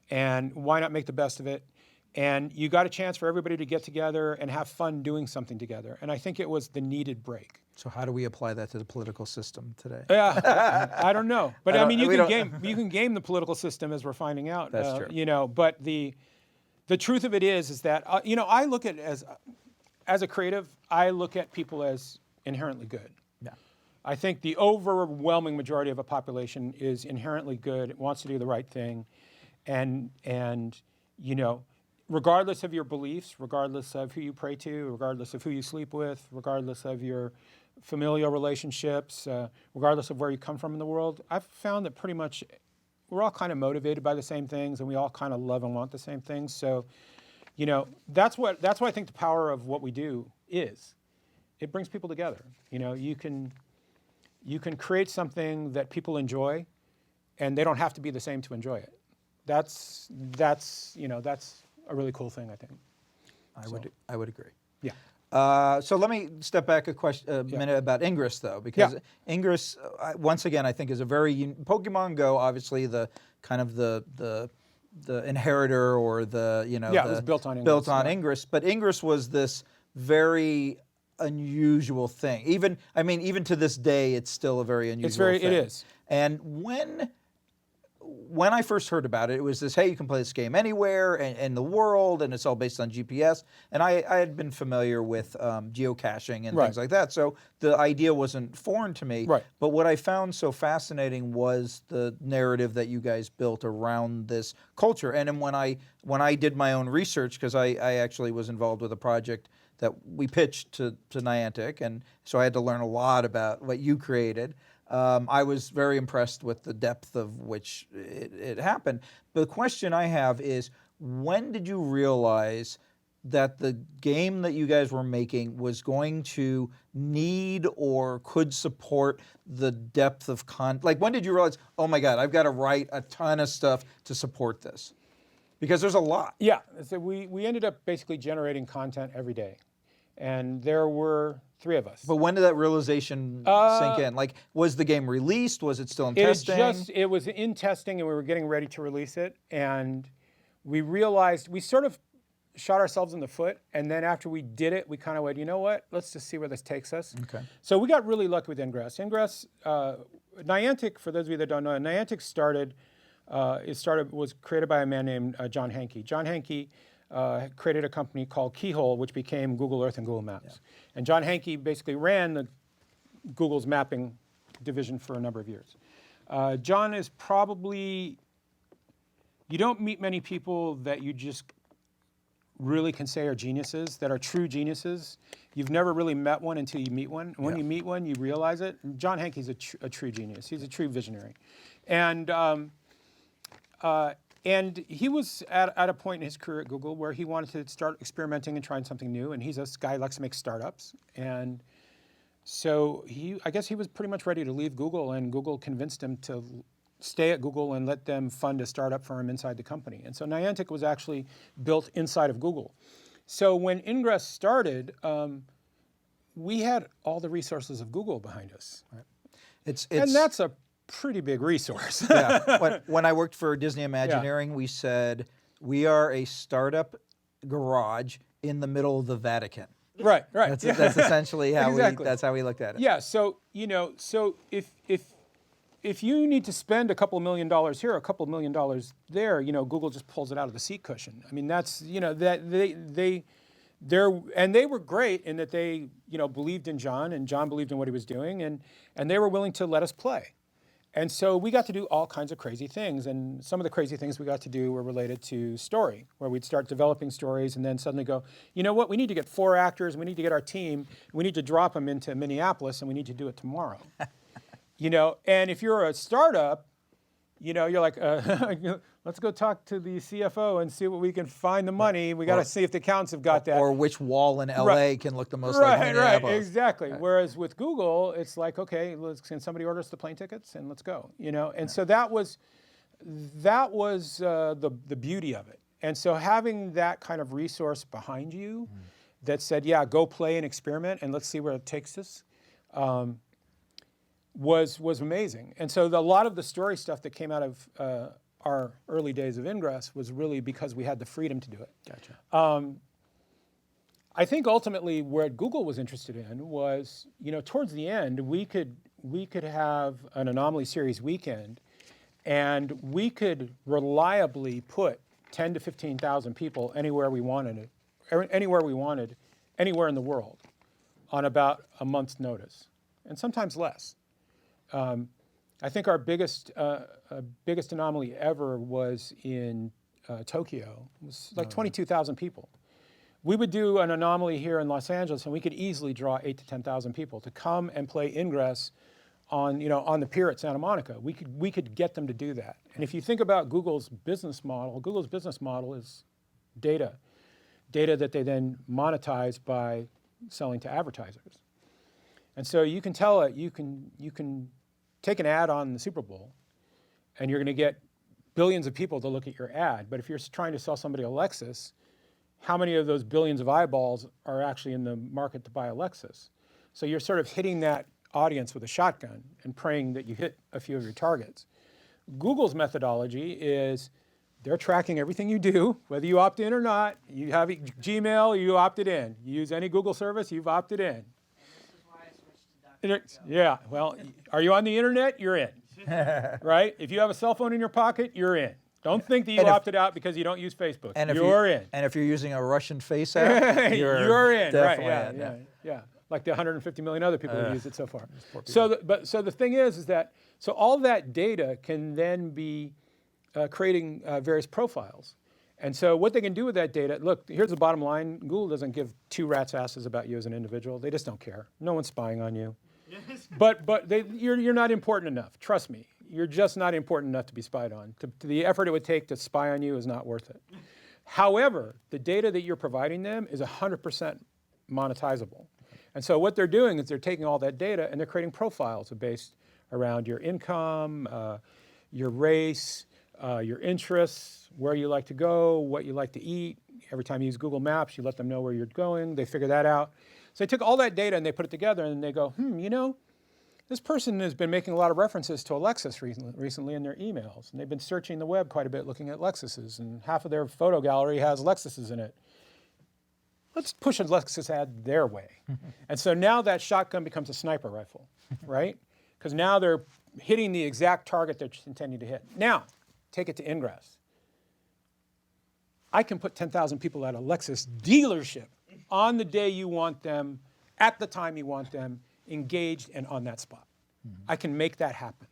and why not make the best of it? And you got a chance for everybody to get together and have fun doing something together. And I think it was the needed break. So how do we apply that to the political system today? Yeah, I don't know, but I mean, we don't- you can game the political system as we're finding out. That's true. But the truth of it is that I look at it as a creative, I look at people as inherently good. Yeah. I think the overwhelming majority of a population is inherently good, wants to do the right thing, and regardless of your beliefs, regardless of who you pray to, regardless of who you sleep with, regardless of your familial relationships, regardless of where you come from in the world, I've found that pretty much we're all kind of motivated by the same things, and we all kind of love and want the same things. So, that's what I think the power of what we do is. It brings people together. You can create something that people enjoy, and they don't have to be the same to enjoy it. That's a really cool thing, I think. I would agree. Yeah. So let me step back a minute about Ingress, though, because Yeah. Ingress, once again, I think is a very Pokemon Go. Obviously, the kind of the inheritor or the it was built on Ingress, Built on yeah. Ingress, but Ingress was this very unusual thing. Even to this day, it's still a very unusual thing. It is. And when I first heard about it, it was this, hey, you can play this game anywhere in the world, and it's all based on GPS. And I had been familiar with geocaching and Right. things like that, so the idea wasn't foreign to me. Right. But what I found so fascinating was the narrative that you guys built around this culture. And then when I did my own research, because I actually was involved with a project that we pitched to Niantic, and so I had to learn a lot about what you created. I was very impressed with the depth of which it happened. The question I have is, when did you realize that the game that you guys were making was going to need or could support the depth of like when did you realize, oh my God, I've got to write a ton of stuff to support this? Because there's a lot. Yeah. So we ended up basically generating content every day, and there were 3 of us. But when did that realization sink in? Like, was the game released? Was it still in testing? It was in testing, and we were getting ready to release it, and we realized we sort of shot ourselves in the foot, and then after we did it, we kind of went, you know what? Let's just see where this takes us. Okay. So we got really lucky with Ingress. Ingress, Niantic, for those of you that don't know, Niantic was created by a man named John Hankey. John Hankey created a company called Keyhole, which became Google Earth and Google Maps. Yeah. And John Hankey basically ran Google's mapping division for a number of years. John is probably, you don't meet many people that you just really can say are geniuses, that are true geniuses. You've never really met one until you meet one. And when you meet one, you realize it. And John Hankey's a true genius. He's a true visionary. And he was at a point in his career at Google where he wanted to start experimenting and trying something new. And he's a guy who likes to make startups. And so I guess he was pretty much ready to leave Google, and Google convinced him to stay at Google and let them fund a startup for him inside the company. And so Niantic was actually built inside of Google. So when Ingress started, we had all the resources of Google behind us. Right. And that's a pretty big resource. Yeah. When I worked for Disney Imagineering, we said, we are a startup garage in the middle of the Vatican. Right. That's essentially how Exactly. that's how we looked at it. Yeah. So if if you need to spend a couple $1 million here, a couple $1 million there, Google just pulls it out of the seat cushion. I mean, that's, that they were great in that they, believed in John, and John believed in what he was doing, and they were willing to let us play. And so we got to do all kinds of crazy things, and some of the crazy things we got to do were related to story, where we'd start developing stories and then suddenly go, you know what, we need to get 4 actors, we need to get our team, we need to drop them into Minneapolis, and we need to do it tomorrow. And if you're a startup, you're like, let's go talk to the CFO and see what we can find the money. We got to see if the accountants have got that. Or which wall in LA can look the most like Minneapolis. Right, exactly. Whereas with Google, it's like, okay, can somebody order us the plane tickets and let's go, And so that was the beauty of it. And so having that kind of resource behind you that said, yeah, go play and experiment and let's see where it takes us, was amazing. And so a lot of the story stuff that came out of our early days of Ingress was really because we had the freedom to do it. Gotcha. I think ultimately what Google was interested in was, towards the end, we could have an anomaly series weekend, and we could reliably put 10 to 15,000 people anywhere we wanted, anywhere in the world, on about a month's notice, and sometimes less. I think our biggest anomaly ever was in Tokyo. It was like 22,000 people. We would do an anomaly here in Los Angeles, and we could easily draw 8,000 to 10,000 people to come and play Ingress on the pier at Santa Monica. We could get them to do that. And if you think about Google's business model is data that they then monetize by selling to advertisers. And so you can tell it, you can take an ad on the Super Bowl, and you're going to get billions of people to look at your ad. But if you're trying to sell somebody a Lexus, how many of those billions of eyeballs are actually in the market to buy a Lexus? So you're sort of hitting that audience with a shotgun and praying that you hit a few of your targets. Google's methodology is they're tracking everything you do, whether you opt in or not. You have Gmail, you opted in. You use any Google service, you've opted in. Yeah, well, are you on the internet? You're in, right? If you have a cell phone in your pocket, you're in. Don't think that you opted out because you don't use Facebook. And you're in. And if you're using a Russian face app, you're in, right? Yeah. Like the 150 million other people who've used it so far. So the thing is that all that data can then be creating various profiles. And so what they can do with that data, look, here's the bottom line. Google doesn't give 2 rat's asses about you as an individual. They just don't care. No one's spying on you. But you're not important enough. Trust me. You're just not important enough to be spied on. The effort it would take to spy on you is not worth it. However, the data that you're providing them is 100% monetizable. And so what they're doing is they're taking all that data and they're creating profiles based around your income, your race, your interests, where you like to go, what you like to eat. Every time you use Google Maps, you let them know where you're going. They figure that out. So they took all that data and they put it together and they go, this person has been making a lot of references to a Lexus recently in their emails. And they've been searching the web quite a bit looking at Lexuses, and half of their photo gallery has Lexuses in it. Let's push a Lexus ad their way. And so now that shotgun becomes a sniper rifle, right? Because now they're hitting the exact target they're intending to hit. Now, take it to Ingress. I can put 10,000 people at a Lexus dealership on the day you want them, at the time you want them, engaged and on that spot. I can make that happen.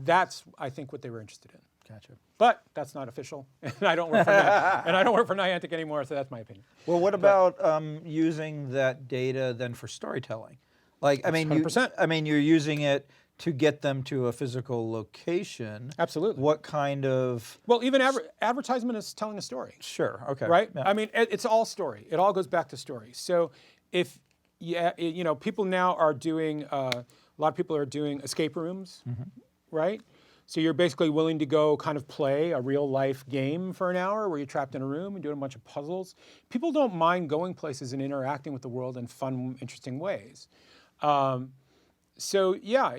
That's, I think, what they were interested in. Gotcha. But that's not official, and I don't work for and I don't work for Niantic anymore, so that's my opinion. Well, what about using that data then for storytelling? Like, I mean, 100%. You're using it to get them to a physical location. Absolutely. What kind of? Well, even advertisement is telling a story. Sure. Okay. Right. Yeah. I mean, it's all story. It all goes back to story. So if people now are doing a lot of people are doing escape rooms, right? So you're basically willing to go kind of play a real life game for an hour where you're trapped in a room and doing a bunch of puzzles. People don't mind going places and interacting with the world in fun, interesting ways. So yeah,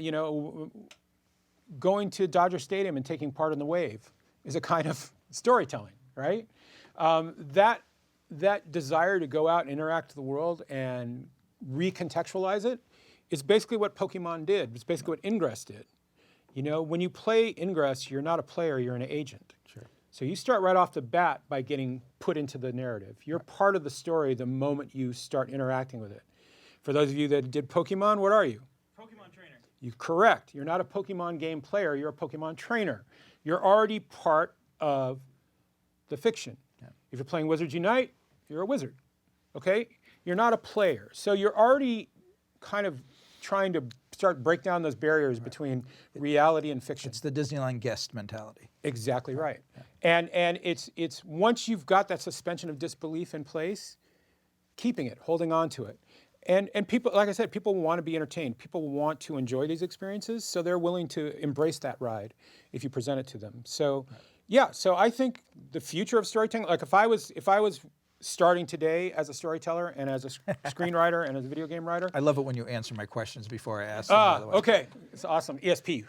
going to Dodger Stadium and taking part in the wave is a kind of storytelling, right? That desire to go out and interact with the world and recontextualize it is basically what Pokemon did. It's basically what Ingress did. You know, when you play Ingress, you're not a player, you're an agent. Sure. So you start right off the bat by getting put into the narrative. You're part of the story the moment you start interacting with it. For those of you that did Pokemon, what are you? Pokemon trainer. You're correct. You're not a Pokemon game player, you're a Pokemon trainer. You're already part of the fiction. If you're playing Wizards Unite, you're a wizard, okay? You're not a player. So you're already kind of trying to start break down those barriers between reality and fiction. It's the Disneyland guest mentality. Exactly right. And it's once you've got that suspension of disbelief in place, keeping it, holding on to it. And people, like I said, people want to be entertained. People want to enjoy these experiences, so they're willing to embrace that ride if you present it to them. So, yeah. So I think the future of storytelling, like if I was starting today as a storyteller and as a screenwriter and as a video game writer. I love it when you answer my questions before I ask them, by the way. Okay, it's awesome. ESP.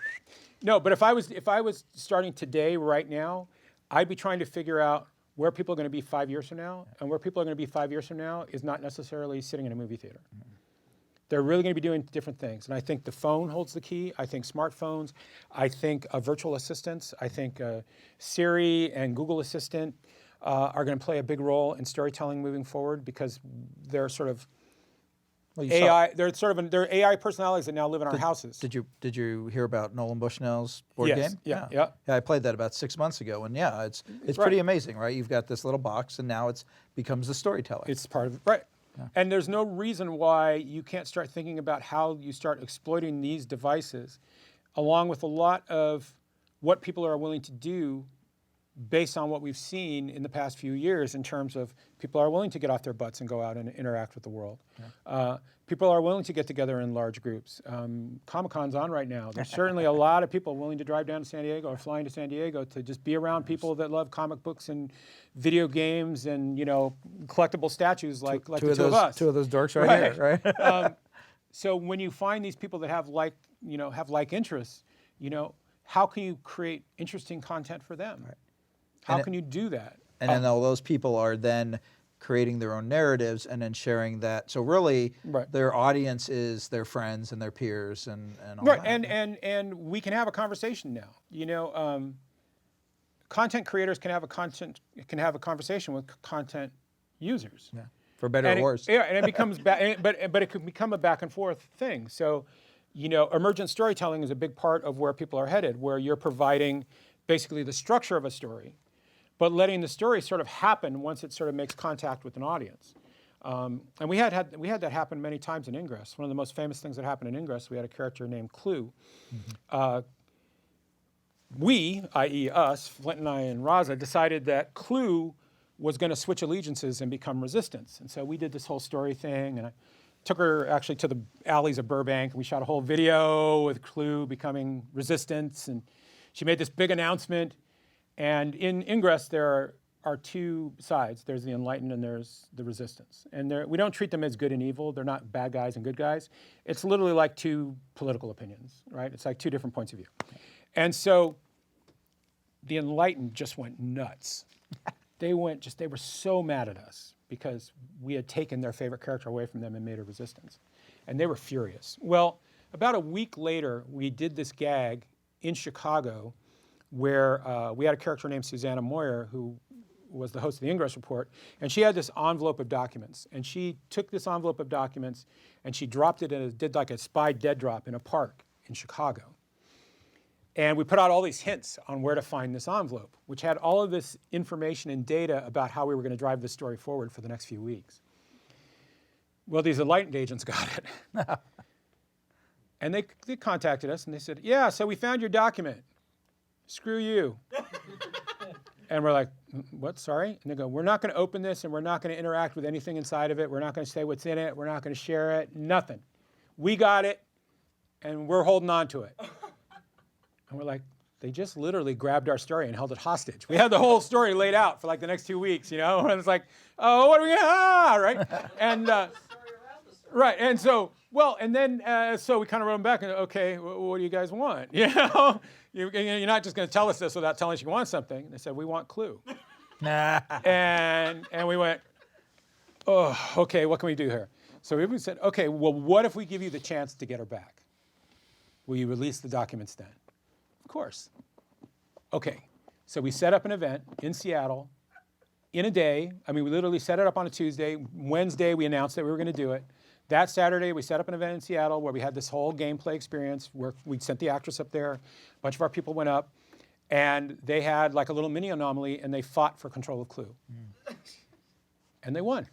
No, but if I was starting today, right now, I'd be trying to figure out where people are going to be 5 years from now, and where people are going to be 5 years from now is not necessarily sitting in a movie theater. They're really going to be doing different things, and I think the phone holds the key. I think smartphones, I think virtual assistants, I think Siri and Google Assistant are going to play a big role in storytelling moving forward because they're sort of AI. They're AI personalities that now live in our houses. Did you hear about Nolan Bushnell's board Yes, game? yeah. I played that about 6 months ago, and yeah, it's pretty amazing, right? You've got this little box, and now it becomes a storyteller. It's part of it, right? Yeah. And there's no reason why you can't start thinking about how you start exploiting these devices, along with a lot of what people are willing to do based on what we've seen in the past few years in terms of people are willing to get off their butts and go out and interact with the world. Yeah. People are willing to get together in large groups. Comic-Con's on right now. There's certainly a lot of people willing to drive down to San Diego or flying to San Diego to just be around people that love comic books and video games and, you know, collectible statues like the two of us. Two of those dorks right here, right? So when you find these people that have like interests, you know, how can you create interesting content for them? Right. How can you do that? And then all those people are then creating their own narratives and then sharing that. So really, their audience is their friends and their peers and all that. And we can have a conversation now. You know, content creators can have a conversation with content users. Yeah. For better or worse. And it becomes but it could become a back and forth thing. So, you know, emergent storytelling is a big part of where people are headed, where you're providing basically the structure of a story, but letting the story sort of happen once it sort of makes contact with an audience. And we had that happen many times in Ingress. One of the most famous things that happened in Ingress, we had a character named Clue. We, i.e. us, Flint and I and Raza, decided that Clue was going to switch allegiances and become Resistance. And so we did this whole story thing, and I took her actually to the alleys of Burbank, and we shot a whole video with Clue becoming Resistance, and she made this big announcement. And in Ingress, there are two sides. There's the enlightened and there's the resistance. And we don't treat them as good and evil. They're not bad guys and good guys. It's literally like two political opinions, right? It's like two different points of view. And so the enlightened just went nuts. They were so mad at us because we had taken their favorite character away from them and made a resistance. And they were furious. Well, about a week later, we did this gag in Chicago where we had a character named Susanna Moyer who was the host of the Ingress Report, and she had this envelope of documents. And she took this envelope of documents and she dropped it and did like a spy dead drop in a park in Chicago. And we put out all these hints on where to find this envelope, which had all of this information and data about how we were going to drive this story forward for the next few weeks. Well, these enlightened agents got it. And they contacted us and they said, yeah, so we found your document. Screw you. And we're like, what, sorry? And they go, we're not going to open this and we're not going to interact with anything inside of it. We're not going to say what's in it. We're not going to share it, nothing. We got it and we're holding on to it. And we're like, they just literally grabbed our story and held it hostage. We had the whole story laid out for like the next 2 weeks, you know? And it's like, oh, what are we going to, right? And, right, and so, well, and then, so we kind of wrote them back and, okay, what do you guys want? You know? You're not just going to tell us this without telling us you want something. They said, we want Clue. and we went, oh, okay, what can we do here? So we said, okay, well, what if we give you the chance to get her back? Will you release the documents then? course. Okay, so we set up an event in Seattle in a day. I mean, we literally set it up on a Tuesday. Wednesday, we announced that we were going to do it. That Saturday, we set up an event in Seattle where we had this whole gameplay experience where we sent the actress up there. A bunch of our people went up, and they had like a little mini anomaly, and they fought for control of Clue. And they won.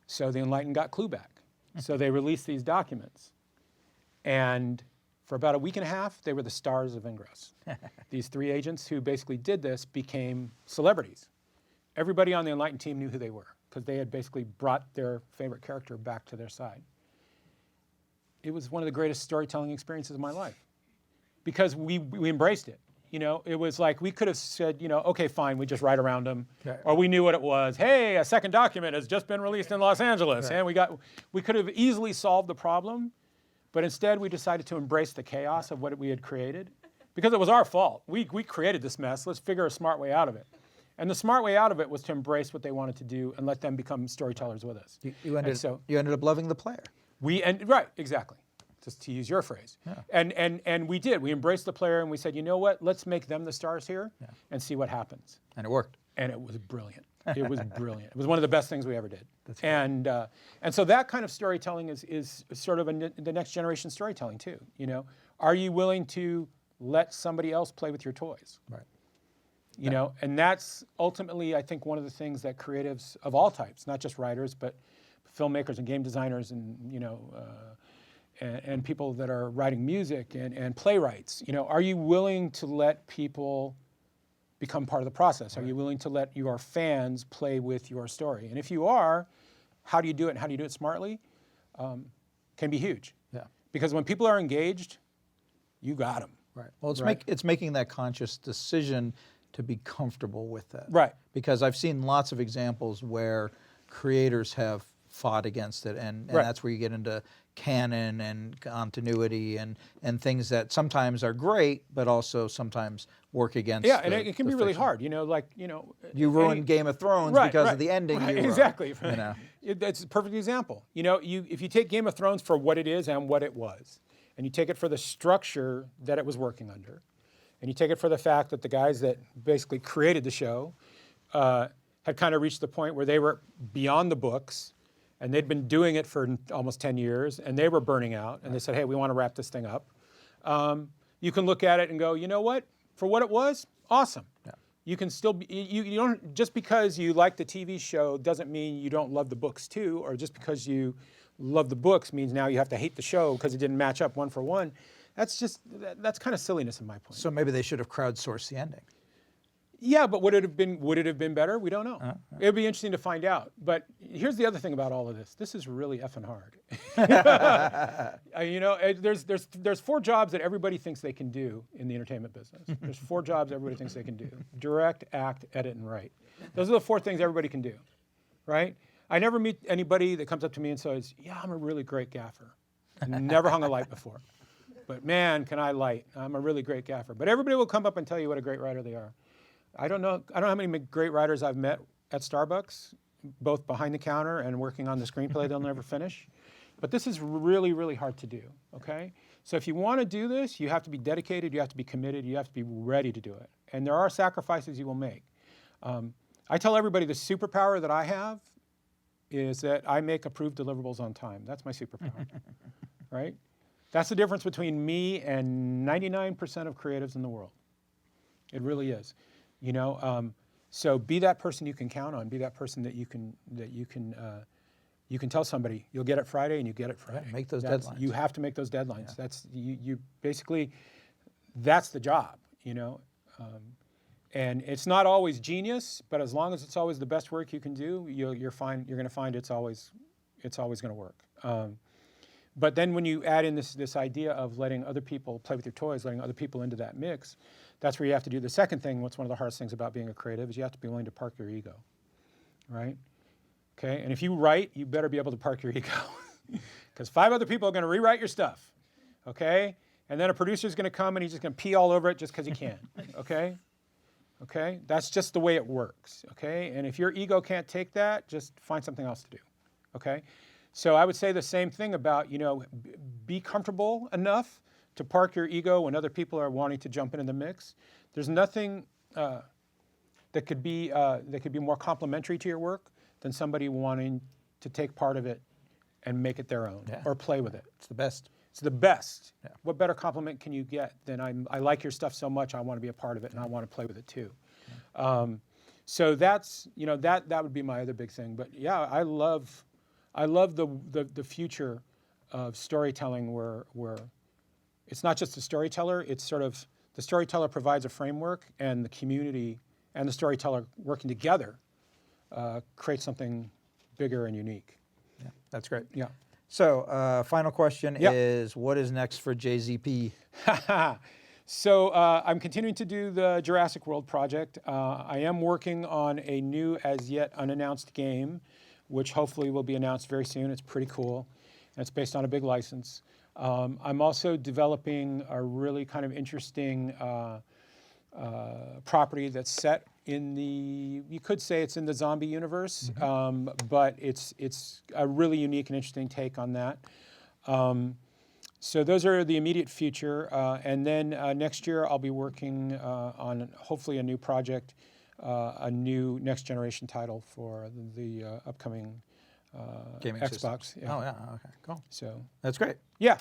So the Enlightened got Clue back. So they released these documents. And for about a week and a half, they were the stars of Ingress. These 3 agents who basically did this became celebrities. Everybody on the Enlightened team knew who they were because they had basically brought their favorite character back to their side. It was one of the greatest storytelling experiences of my life because we embraced it. You know, it was like we could have said, you know, okay, fine, we just write around them, or we knew what it was. Hey, a second document has just been released in Los Angeles, and we could have easily solved the problem, but instead we decided to embrace the chaos of what we had created because it was our fault. We created this mess. Let's figure a smart way out of it. And the smart way out of it was to embrace what they wanted to do and let them become storytellers with us. You ended up loving the player. Right, exactly. Just to use your phrase. Yeah. And we did. We embraced the player and we said, you know what? Let's make them the stars here and see what happens. And it worked. And it was brilliant. It was brilliant. It was one of the best things we ever did. That's and so that kind of storytelling is sort of the next generation storytelling too. You know, are you willing to let somebody else play with your toys? Right. You know, and that's ultimately, I think, one of the things that creatives of all types, not just writers, but filmmakers and game designers and, you know, and people that are writing music and playwrights, you know, are you willing to let people become part of the process? Are you willing to let your fans play with your story? And if you are, how do you do it and how do you do it smartly? Can be huge. Yeah. Because when people are engaged, you got them. Right. Well, it's making that conscious decision to be comfortable with that. Right. Because I've seen lots of examples where creators have fought against it, and that's where you get into canon and continuity and things that sometimes are great, but also sometimes work against. Yeah, and it can be really hard. You know, like, you know, you ruined Game of Thrones because of the ending. Right, you wrote, exactly. You know, That's a perfect example. You know, if you take Game of Thrones for what it is and what it was, and you take it for the structure that it was working under, and you take it for the fact that the guys that basically created the show had kind of reached the point where they were beyond the books, and they'd been doing it for almost 10 years, and they were burning out, and they said, hey, we want to wrap this thing up. You can look at it and go, you know what? For what it was, awesome. Yeah. You can still be, you don't, just because you like the TV show doesn't mean you don't love the books too, or just because you love the books means now you have to hate the show because it didn't match up one for one. That's kind of silliness in my point. So maybe they should have crowdsourced the ending. Yeah, but would it have been better? We don't know. It would be interesting to find out. But here's the other thing about all of this. This is really effing hard. You know, there's 4 jobs that everybody thinks they can do in the entertainment business. There's 4 jobs everybody thinks they can do: direct, act, edit, and write. Those are the 4 things everybody can do, right? I never meet anybody that comes up to me and says, yeah, I'm a really great gaffer. Never hung a light before. But man, can I light. I'm a really great gaffer. But everybody will come up and tell you what a great writer they are. I don't know how many great writers I've met at Starbucks, both behind the counter and working on the screenplay they'll never finish. But this is really, really hard to do, okay? So if you want to do this, you have to be dedicated, you have to be committed, you have to be ready to do it. And there are sacrifices you will make. I tell everybody the superpower that I have is that I make approved deliverables on time. That's my superpower, right? That's the difference between me and 99% of creatives in the world. It really is. You know, so be that person you can count on. Be that person that you can tell somebody you'll get it Friday, and you get it Friday. Yeah, make those deadlines. You have to make those deadlines. Yeah. That's you basically. That's the job. You know, and it's not always genius, but as long as it's always the best work you can do, you're fine. You're going to find it's always going to work. But then when you add in this idea of letting other people play with your toys, letting other people into that mix, that's where you have to do the second thing. What's one of the hardest things about being a creative is you have to be willing to park your ego, right? Okay, and if you write, you better be able to park your ego, because 5 other people are going to rewrite your stuff, okay? And then a producer's going to come and he's just going to pee all over it just because he can, okay? Okay, that's just the way it works, okay? And if your ego can't take that, just find something else to do, okay? So I would say the same thing about, you know, be comfortable enough to park your ego when other people are wanting to jump into the mix. There's nothing that could be more complementary to your work than somebody wanting to take part of it and make it their own or play with it. It's the best. It's the best. Yeah. What better compliment can you get than I like your stuff so much I want to be a part of it and I want to play with it too. So that's that would be my other big thing. But yeah, I love the future of storytelling where it's not just the storyteller, it's sort of the storyteller provides a framework and the community and the storyteller working together creates something bigger and unique. Yeah, that's great. Yeah. So, final question is, what is next for JZP? So I'm continuing to do the Jurassic World project. I am working on a new, as yet unannounced game, which hopefully will be announced very soon. It's pretty cool, and it's based on a big license. I'm also developing a really kind of interesting property that's set in the, you could say it's in the zombie universe, but it's a really unique and interesting take on that. So those are the immediate future. And then next year I'll be working on hopefully a new project, a new next generation title for the upcoming Gaming Xbox. systems. Oh, yeah, okay, cool. So that's great. yeah.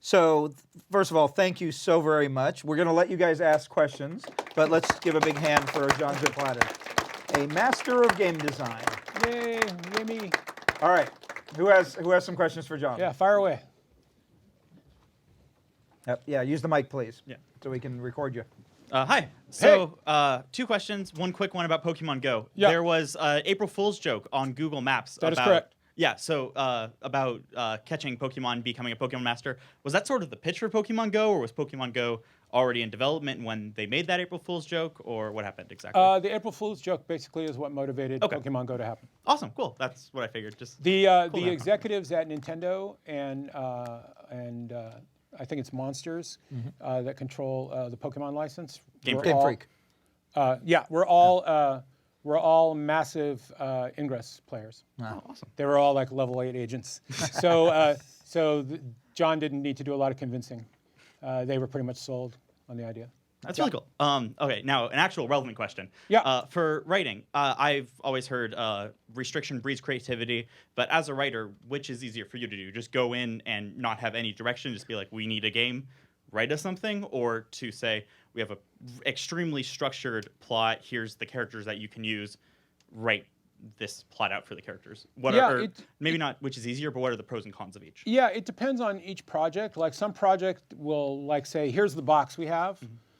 So, first of all, thank you so very much. We're going to let you guys ask questions, but let's give a big hand for John Zuur Platten, a master of game design. Yay, yay me. All right, who has some questions for John? Yeah, fire away. Yeah, use the mic, please. Yeah. So we can record you. Hi. So, two questions. One quick one about Pokemon Go. Yeah. There was April Fool's joke on Google Maps. That is correct. Yeah, so about catching Pokemon, becoming a Pokemon master. Was that sort of the pitch for Pokemon Go, or was Pokemon Go already in development when they made that April Fool's joke, or what happened exactly? The April Fool's joke basically is what motivated Pokemon Go to happen. Awesome, cool. That's what I figured. Just The cool executives at Nintendo and I think it's Monsters that control the Pokemon license. Game Freak. Yeah, we're all massive Ingress players. Oh, awesome. They were all like level 8 agents. So John didn't need to do a lot of convincing. They were pretty much sold on the idea. That's really cool. Okay, now an actual relevant question. Yeah. For writing, I've always heard restriction breeds creativity, but as a writer, which is easier for you to do? Just go in and not have any direction, just be like, we need a game, write us something, or to say, we have a extremely structured plot, here's the characters that you can use, write this plot out for the characters. Maybe not which is easier, but what are the pros and cons of each? Yeah, it depends on each project. Like some project will like say, here's the box we have,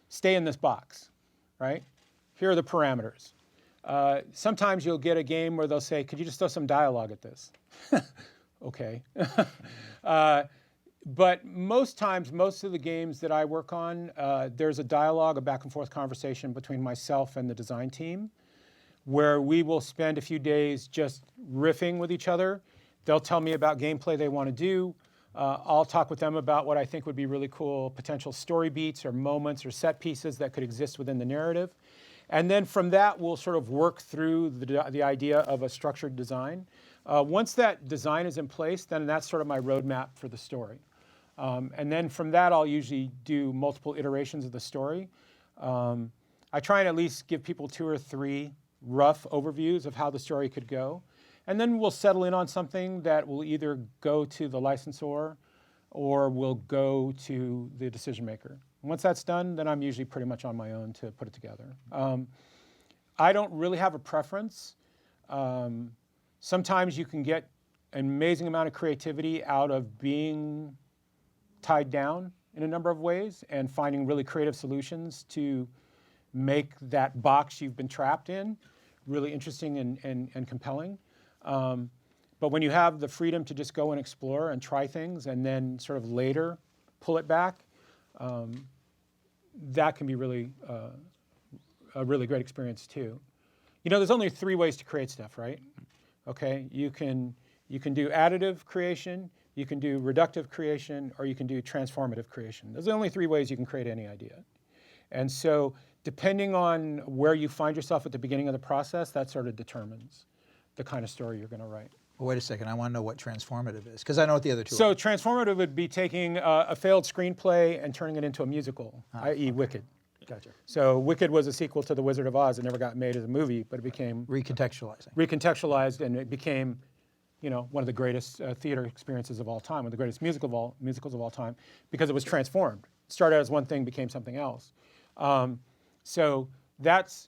stay in this box, right? Here are the parameters. Sometimes you'll get a game where they'll say, could you just throw some dialogue at this? Okay. But most times, most of the games that I work on, there's a dialogue, a back and forth conversation between myself and the design team, where we will spend a few days just riffing with each other. They'll tell me about gameplay they want to do. I'll talk with them about what I think would be really cool potential story beats or moments or set pieces that could exist within the narrative. And then from that, we'll sort of work through the idea of a structured design. Once that design is in place, then that's sort of my roadmap for the story. And then from that, I'll usually do multiple iterations of the story. I try and at least give people 2 or 3 rough overviews of how the story could go. And then we'll settle in on something that will either go to the licensor or will go to the decision maker. Once that's done, then I'm usually pretty much on my own to put it together. I don't really have a preference. Sometimes you can get an amazing amount of creativity out of being tied down in a number of ways and finding really creative solutions to make that box you've been trapped in really interesting and compelling. But when you have the freedom to just go and explore and try things and then sort of later pull it back, that can be really a really great experience too. You know, there's only 3 ways to create stuff, right? Okay, you can do additive creation, you can do reductive creation, or you can do transformative creation. Those are the only 3 ways you can create any idea. And so depending on where you find yourself at the beginning of the process, that sort of determines the kind of story you're going to write. But wait a second, I want to know what transformative is, because I know what the other two So are. transformative would be taking a failed screenplay and turning it into a musical, i.e. Wicked. Gotcha. So Wicked was a sequel to The Wizard of Oz. It never got made as a movie, but it became Recontextualizing. recontextualized, and it became, one of the greatest theater experiences of all time, one of the greatest musicals of all time, because it was transformed. It started as one thing, became something else. So that's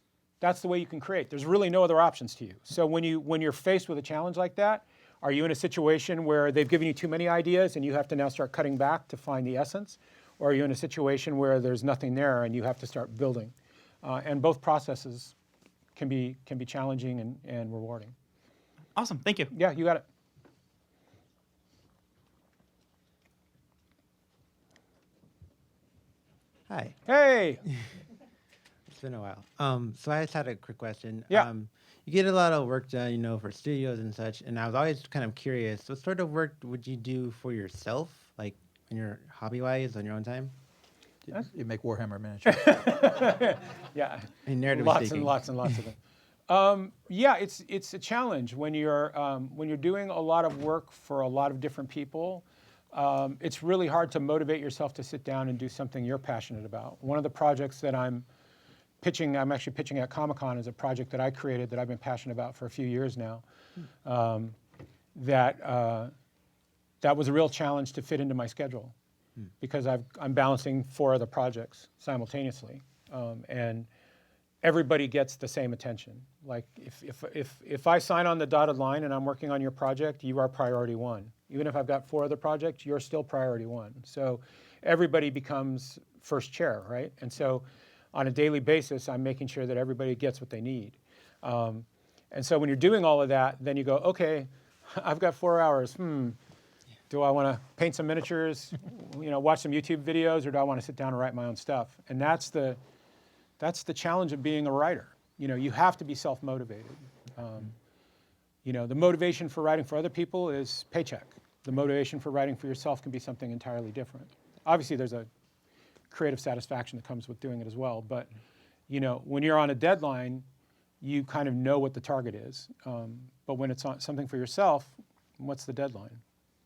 the way you can create. There's really no other options to you. So when you're faced with a challenge like that, are you in a situation where they've given you too many ideas and you have to now start cutting back to find the essence? Or are you in a situation where there's nothing there and you have to start building? And both processes can be challenging and rewarding. Awesome. Thank you. Yeah, you got it. Hi, Hey, it's been a while. So I just had a quick question. Yeah. You get a lot of work done, for studios and such, and I was always kind of curious, what sort of work would you do for yourself, like in your hobby-wise, on your own time? You make Warhammer miniatures. yeah, And narratively lots speaking. and lots and lots of them. Yeah, it's a challenge when you're doing a lot of work for a lot of different people. It's really hard to motivate yourself to sit down and do something you're passionate about. One of the projects that I'm actually pitching at Comic-Con is a project that I created that I've been passionate about for a few years now. That was a real challenge to fit into my schedule because I'm balancing 4 other projects simultaneously, and everybody gets the same attention. Like if I sign on the dotted line and I'm working on your project, you are priority 1. Even if I've got 4 other projects, you're still priority 1. So everybody becomes first chair, right? And so on a daily basis, I'm making sure that everybody gets what they need. And so when you're doing all of that, then you go, okay, I've got 4 hours. Do I want to paint some miniatures, watch some YouTube videos, or do I want to sit down and write my own stuff? And that's the challenge of being a writer. You have to be self-motivated. The motivation for writing for other people is paycheck. The motivation for writing for yourself can be something entirely different. Obviously, there's a creative satisfaction that comes with doing it as well. But, when you're on a deadline, you kind of know what the target is. But when it's on something for yourself, what's the deadline?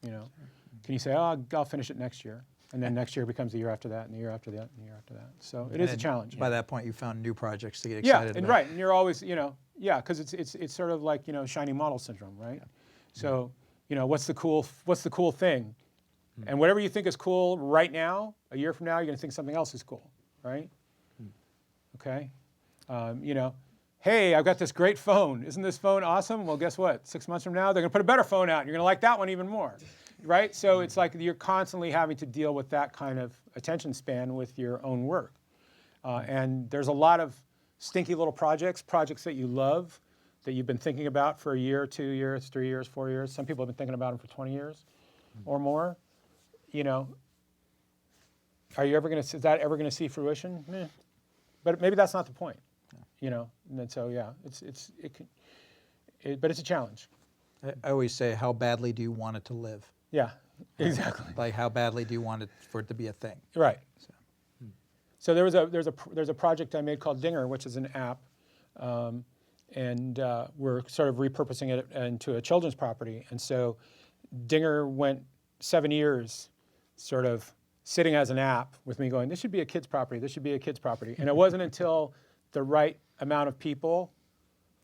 Can you say, oh, I'll finish it next year? And then next year becomes the year after that, and the year after that, and the year after that. So it is a challenge. By that point, you found new projects to get excited about. Right, and you're always, because it's sort of like shiny model syndrome, right? So, what's the cool thing? And whatever you think is cool right now, a year from now, you're going to think something else is cool, right? Okay, hey, I've got this great phone. Isn't this phone awesome? Well, guess what? 6 months from now, they're going to put a better phone out, and you're going to like that one even more. Right? So it's like you're constantly having to deal with that kind of attention span with your own work. And there's a lot of stinky little projects that you love, that you've been thinking about for a year, 2 years, 3 years, 4 years. Some people have been thinking about them for 20 years or more. Are you ever going to, is that ever going to see fruition? But maybe that's not the point. And so, yeah, but it's a challenge. I always say, how badly do you want it to live? Yeah, exactly. Like, how badly do you want it for it to be a thing? Right. So there's a project I made called Dinger, which is an app, and we're sort of repurposing it into a children's property. And so Dinger went 7 years, sort of sitting as an app with me, going, "This should be a kids' property. This should be a kids' property." And it wasn't until the right amount of people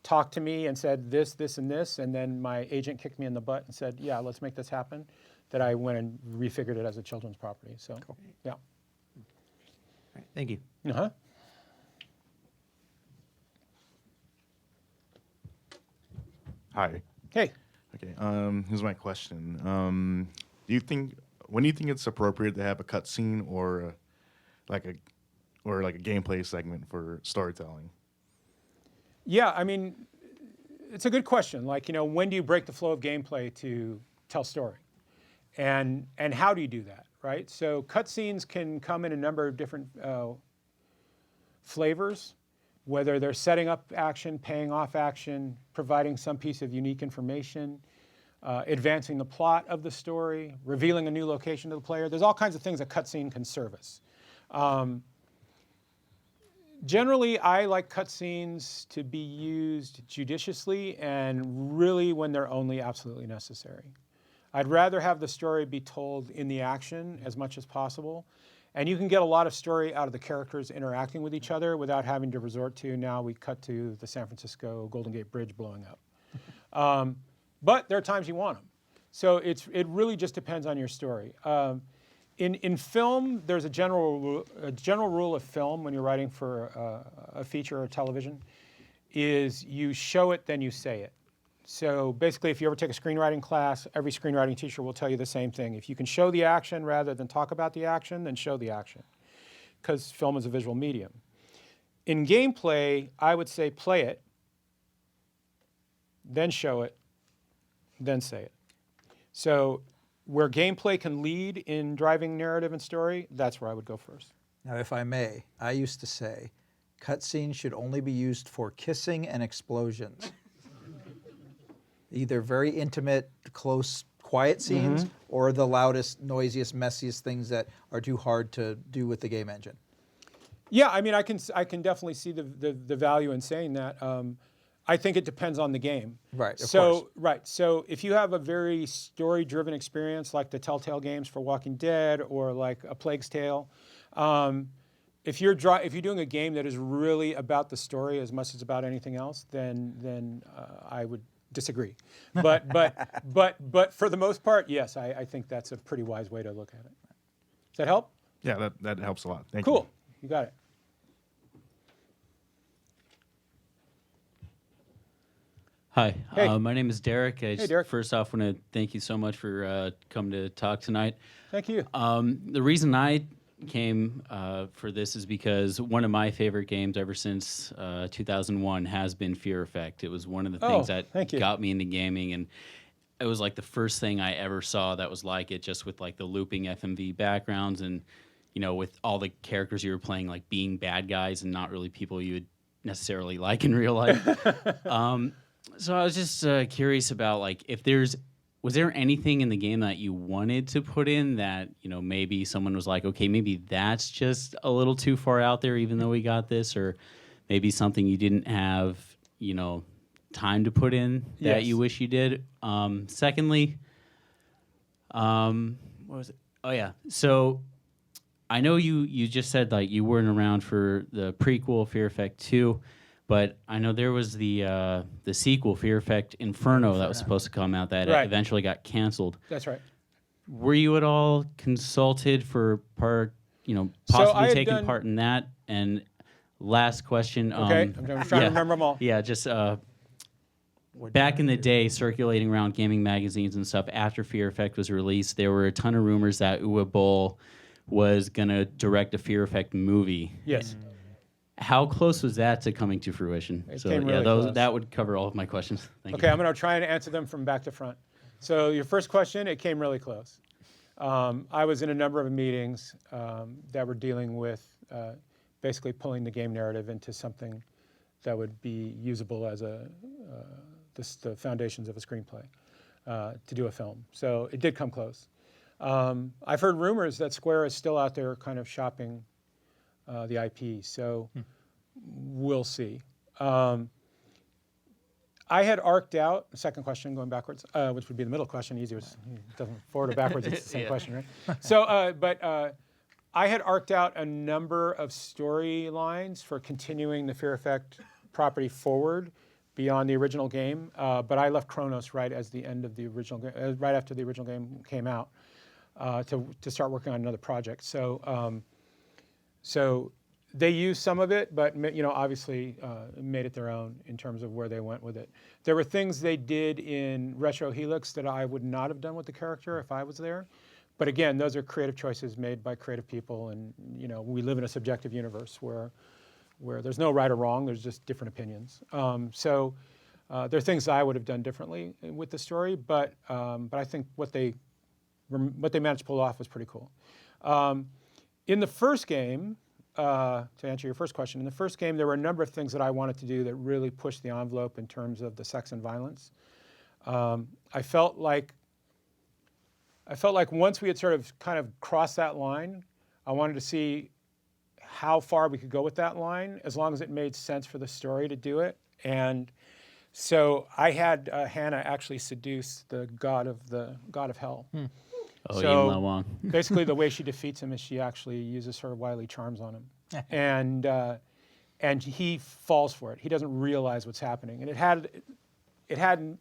talked to me and said this, this, and this, and then my agent kicked me in the butt and said, "Yeah, let's make this happen," that I went and refigured it as a children's property. So, cool. Yeah. All right, thank you. Uh-huh. Hi. Hey. Okay. Here's my question. When do you think it's appropriate to have a cutscene or like a gameplay segment for storytelling? Yeah, I mean, it's a good question. Like, when do you break the flow of gameplay to tell story? And how do you do that, right? So cutscenes can come in a number of different flavors, whether they're setting up action, paying off action, providing some piece of unique information, advancing the plot of the story, revealing a new location to the player. There's all kinds of things a cutscene can service. Generally, I like cutscenes to be used judiciously and really when they're only absolutely necessary. I'd rather have the story be told in the action as much as possible. And you can get a lot of story out of the characters interacting with each other without having to resort to, now we cut to the San Francisco Golden Gate Bridge blowing up. But there are times you want them. So it really just depends on your story. In film, there's a general rule of film when you're writing for a feature or television, is you show it, then you say it. So basically, if you ever take a screenwriting class, every screenwriting teacher will tell you the same thing. If you can show the action rather than talk about the action, then show the action, because film is a visual medium. In gameplay, I would say play it, then show it, then say it. So where gameplay can lead in driving narrative and story, that's where I would go first. Now, if I may, I used to say, cutscenes should only be used for kissing and explosions. Either very intimate, close, quiet scenes, or the loudest, noisiest, messiest things that are too hard to do with the game engine. Yeah, I mean, I can definitely see the value in saying that. I think it depends on the game. Right, of course. Right, so if you have a very story-driven experience like the Telltale games for Walking Dead or like A Plague's Tale, if you're doing a game that is really about the story as much as about anything else, then I would disagree. But for the most part, yes, I think that's a pretty wise way to look at it. Does that help? Yeah, that helps a lot. Thank you. Cool, you got it. Hi, Hey. my name is Derek. I just Derek. First off, want to thank you so much for coming to talk tonight. Thank you. The reason I came for this is because one of my favorite games ever since 2001 has been Fear Effect. It was one of the things that thank you. got me into gaming, and it was like the first thing I ever saw that was like it, just with like the looping FMV backgrounds and, you know, with all the characters you were playing like being bad guys and not really people you would necessarily like in real life. So I was just curious about like if was there anything in the game that you wanted to put in that, you know, maybe someone was like, okay, maybe that's just a little too far out there even though we got this, or maybe something you didn't have, you know, time to put in that you wish you did. Secondly, what was it? Oh yeah. So I know you just said like you weren't around for the prequel Fear Effect 2. But I know there was the sequel, Fear Effect Inferno, that was supposed to come out that eventually got canceled. That's right. Were you at all consulted for possibly taking part in that? And last question. Okay, I'm trying to remember them all. Yeah, just back in the day, circulating around gaming magazines and stuff, after Fear Effect was released, there were a ton of rumors that Uwe Boll was going to direct a Fear Effect movie. Yes. How close was that to coming to fruition? It came really close. That would cover all of my questions. Thank you. Okay, I'm going to try and answer them from back to front. So your first question, it came really close. I was in a number of meetings that were dealing with basically pulling the game narrative into something that would be usable as the foundations of a screenplay to do a film. So it did come close. I've heard rumors that Square is still out there kind of shopping the IP, so we'll see. I had arced out, second question going backwards, which would be the middle question, easier, it doesn't forward or backwards, it's the same question, right? So, but I had arced out a number of storylines for continuing the Fear Effect property forward beyond the original game, but I left Chronos right as the end of the original game, right after the original game came out, to start working on another project. So they used some of it, but obviously made it their own in terms of where they went with it. There were things they did in Retro Helix that I would not have done with the character if I was there. But again, those are creative choices made by creative people, and we live in a subjective universe where there's no right or wrong. There's just different opinions. So there are things I would have done differently with the story, but I think what they managed to pull off was pretty cool. In the first game, to answer your first question, in the first game there were a number of things that I wanted to do that really pushed the envelope in terms of the sex and violence. I felt like once we had sort of kind of crossed that line, I wanted to see how far we could go with that line, as long as it made sense for the story to do it. And so I had Hannah actually seduce the god of hell. Oh, So Yin La Wang. basically, the way she defeats him is she actually uses her wily charms on him, and he falls for it. He doesn't realize what's happening, and it had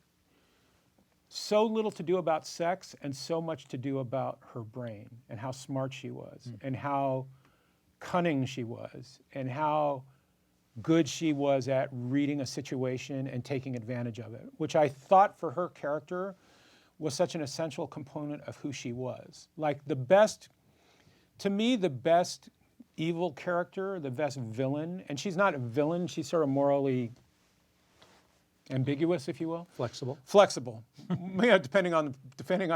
so little to do about sex and so much to do about her brain and how smart she was and how cunning she was and how good she was at reading a situation and taking advantage of it, which I thought for her character was such an essential component of who she was. Like to me, the best evil character, the best villain, and she's not a villain, she's sort of morally ambiguous, if you will. Flexible. Yeah, depending on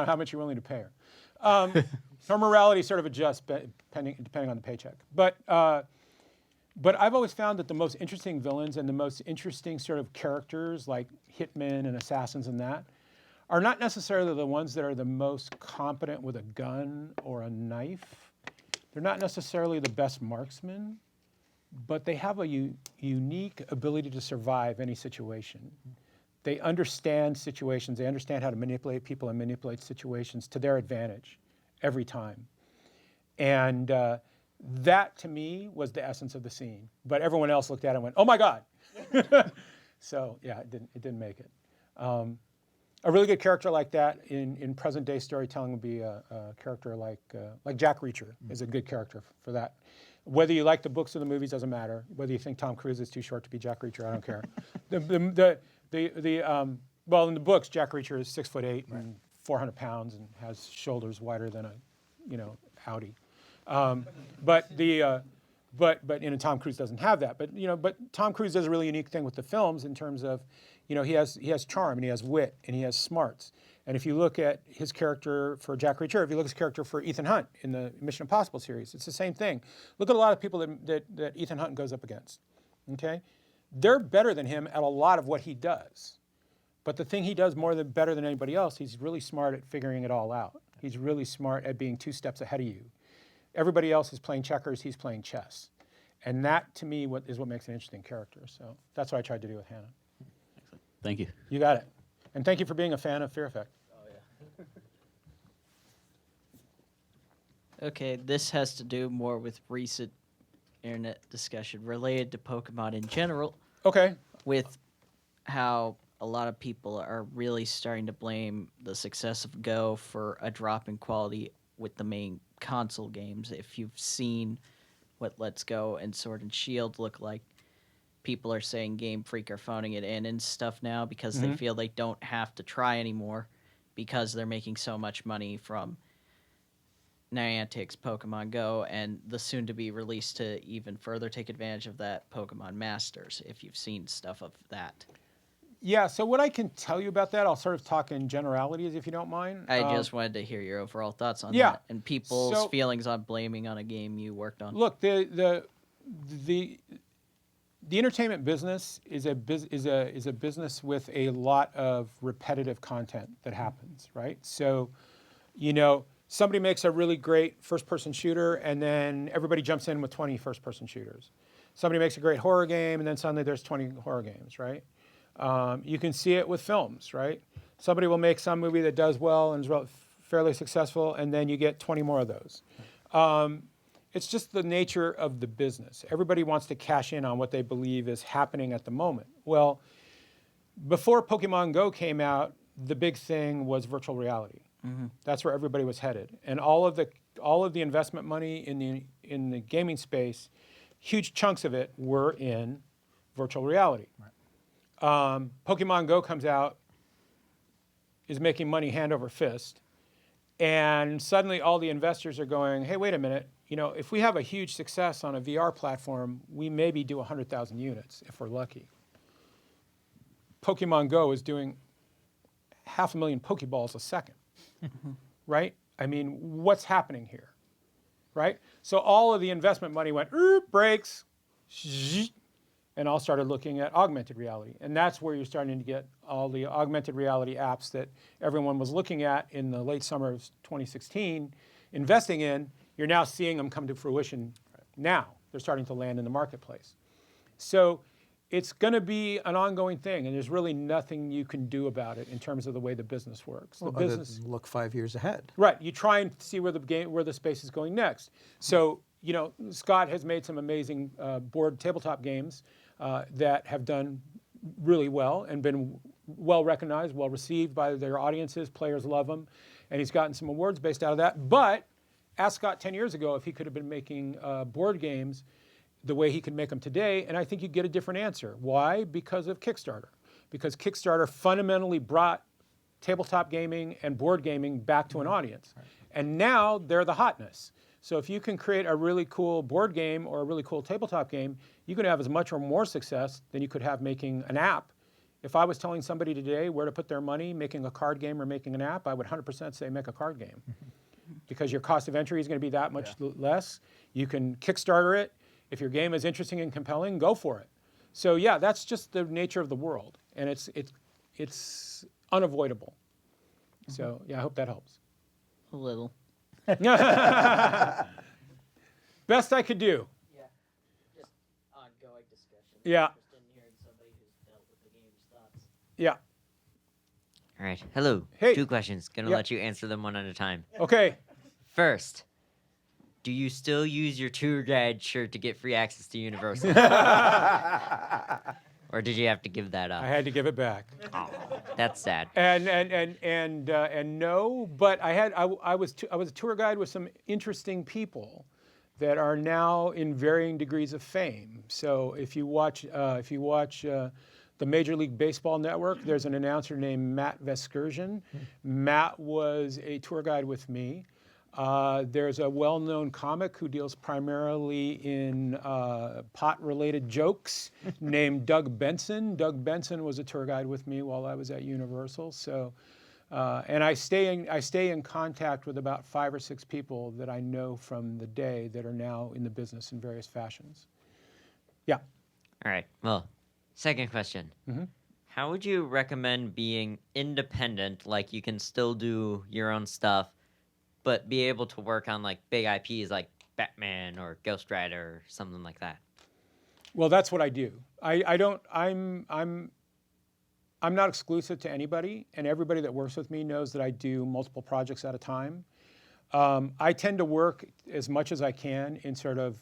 how much you're willing to pay her. Her morality sort of adjusts depending on the paycheck. But I've always found that the most interesting villains and the most interesting sort of characters, like hitmen and assassins and that, are not necessarily the ones that are the most competent with a gun or a knife. They're not necessarily the best marksmen, but they have a unique ability to survive any situation. They understand situations. They understand how to manipulate people and manipulate situations to their advantage every time. And that, to me, was the essence of the scene. But everyone else looked at it and went, "Oh my God!" So yeah, it didn't make it. A really good character like that in present-day storytelling would be a character like Jack Reacher is a good character for that. Whether you like the books or the movies doesn't matter. Whether you think Tom Cruise is too short to be Jack Reacher, I don't care. Well, in the books, Jack Reacher is 6'8" and 400 pounds and has shoulders wider than a, Audi. But Tom Cruise doesn't have that. But Tom Cruise does a really unique thing with the films in terms of, he has charm and he has wit and he has smarts. And if you look at his character for Jack Reacher, if you look at his character for Ethan Hunt in the Mission Impossible series, it's the same thing. Look at a lot of people that Ethan Hunt goes up against. Okay, they're better than him at a lot of what he does. But the thing he does better than anybody else, he's really smart at figuring it all out. He's really smart at being 2 steps ahead of you. Everybody else is playing checkers, he's playing chess. And that, to me, is what makes an interesting character. So that's what I tried to do with Hannah. Thank you. You got it. And thank you for being a fan of Fear Effect. Okay, this has to do more with recent internet discussion related to Pokemon in general, Okay. with how a lot of people are really starting to blame the success of Go for a drop in quality with the main console games. If you've seen what Let's Go and Sword and Shield look like, people are saying Game Freak are phoning it in and stuff now because they feel they don't have to try anymore because they're making so much money from Niantic's Pokemon Go and the soon-to-be release to even further take advantage of that, Pokemon Masters, if you've seen stuff of that. Yeah, so what I can tell you about that, I'll sort of talk in generalities if you don't mind. I just wanted to hear your overall thoughts on yeah. that and people's feelings on blaming on a game you worked on. Look, the entertainment business is a business with a lot of repetitive content that happens, right? So, somebody makes a really great first-person shooter, and then everybody jumps in with 20 first-person shooters. Somebody makes a great horror game, and then suddenly there's 20 horror games, right? You can see it with films, right? Somebody will make some movie that does well and is fairly successful, and then you get 20 more of those. It's just the nature of the business. Everybody wants to cash in on what they believe is happening at the moment. Well, before Pokemon Go came out, the big thing was virtual reality. That's where everybody was headed, and all of the investment money in the gaming space, huge chunks of it were in virtual reality. Right. Pokemon Go comes out, is making money hand over fist, and suddenly all the investors are going, "Hey, wait a minute! If we have a huge success on a VR platform, we maybe do 100,000 units if we're lucky." Pokemon Go is doing 500,000 Pokeballs a second. Right? I mean, what's happening here? Right? So all of the investment money went, brakes, and all started looking at augmented reality. And that's where you're starting to get all the augmented reality apps that everyone was looking at in the late summer of 2016, investing in. You're now seeing them come to fruition now. they're starting to land in the marketplace. So it's going to be an ongoing thing, and there's really nothing you can do about it in terms of the way the business works. Well, The other business, than look 5 years ahead. right? You try and see where the space is going next. So Scott has made some amazing board tabletop games that have done really well and been well recognized, well received by their audiences. Players love them, and he's gotten some awards based out of that. But ask Scott 10 years ago if he could have been making board games the way he can make them today, and I think you'd get a different answer. Why? Because of Kickstarter. Because Kickstarter fundamentally brought tabletop gaming and board gaming back to an audience. And now they're the hotness. So if you can create a really cool board game or a really cool tabletop game, you can have as much or more success than you could have making an app. If I was telling somebody today where to put their money, making a card game or making an app, I would 100% say make a card game. Because your cost of entry is going to be that much less. You can Kickstarter it. If your game is interesting and compelling, go for it. So yeah, that's just the nature of the world, and it's unavoidable. So yeah, I hope that helps. A little. Best I could do. Yeah. Just ongoing discussion. Yeah. Interested in hearing somebody who's dealt with the game's thoughts. Yeah. All right. Hello. Hey. 2 questions. Gonna Yep. let you answer them one at a time. Okay. First, do you still use your tour guide shirt to get free access to Universal? Or did you have to give that up? I had to give it back. Oh, that's sad. And no, but I was a tour guide with some interesting people that are now in varying degrees of fame. So if you watch the Major League Baseball Network, there's an announcer named Matt Veskursion. Matt was a tour guide with me. There's a well-known comic who deals primarily in pot-related jokes named Doug Benson. Doug Benson was a tour guide with me while I was at Universal. So, and I stay in contact with about 5 or 6 people that I know from the day that are now in the business in various fashions. Yeah. All right. Well, second question. How would you recommend being independent, like you can still do your own stuff, but be able to work on like big IPs like Batman or Ghost Rider or something like that? Well, that's what I do. I'm not exclusive to anybody, and everybody that works with me knows that I do multiple projects at a time. I tend to work as much as I can in sort of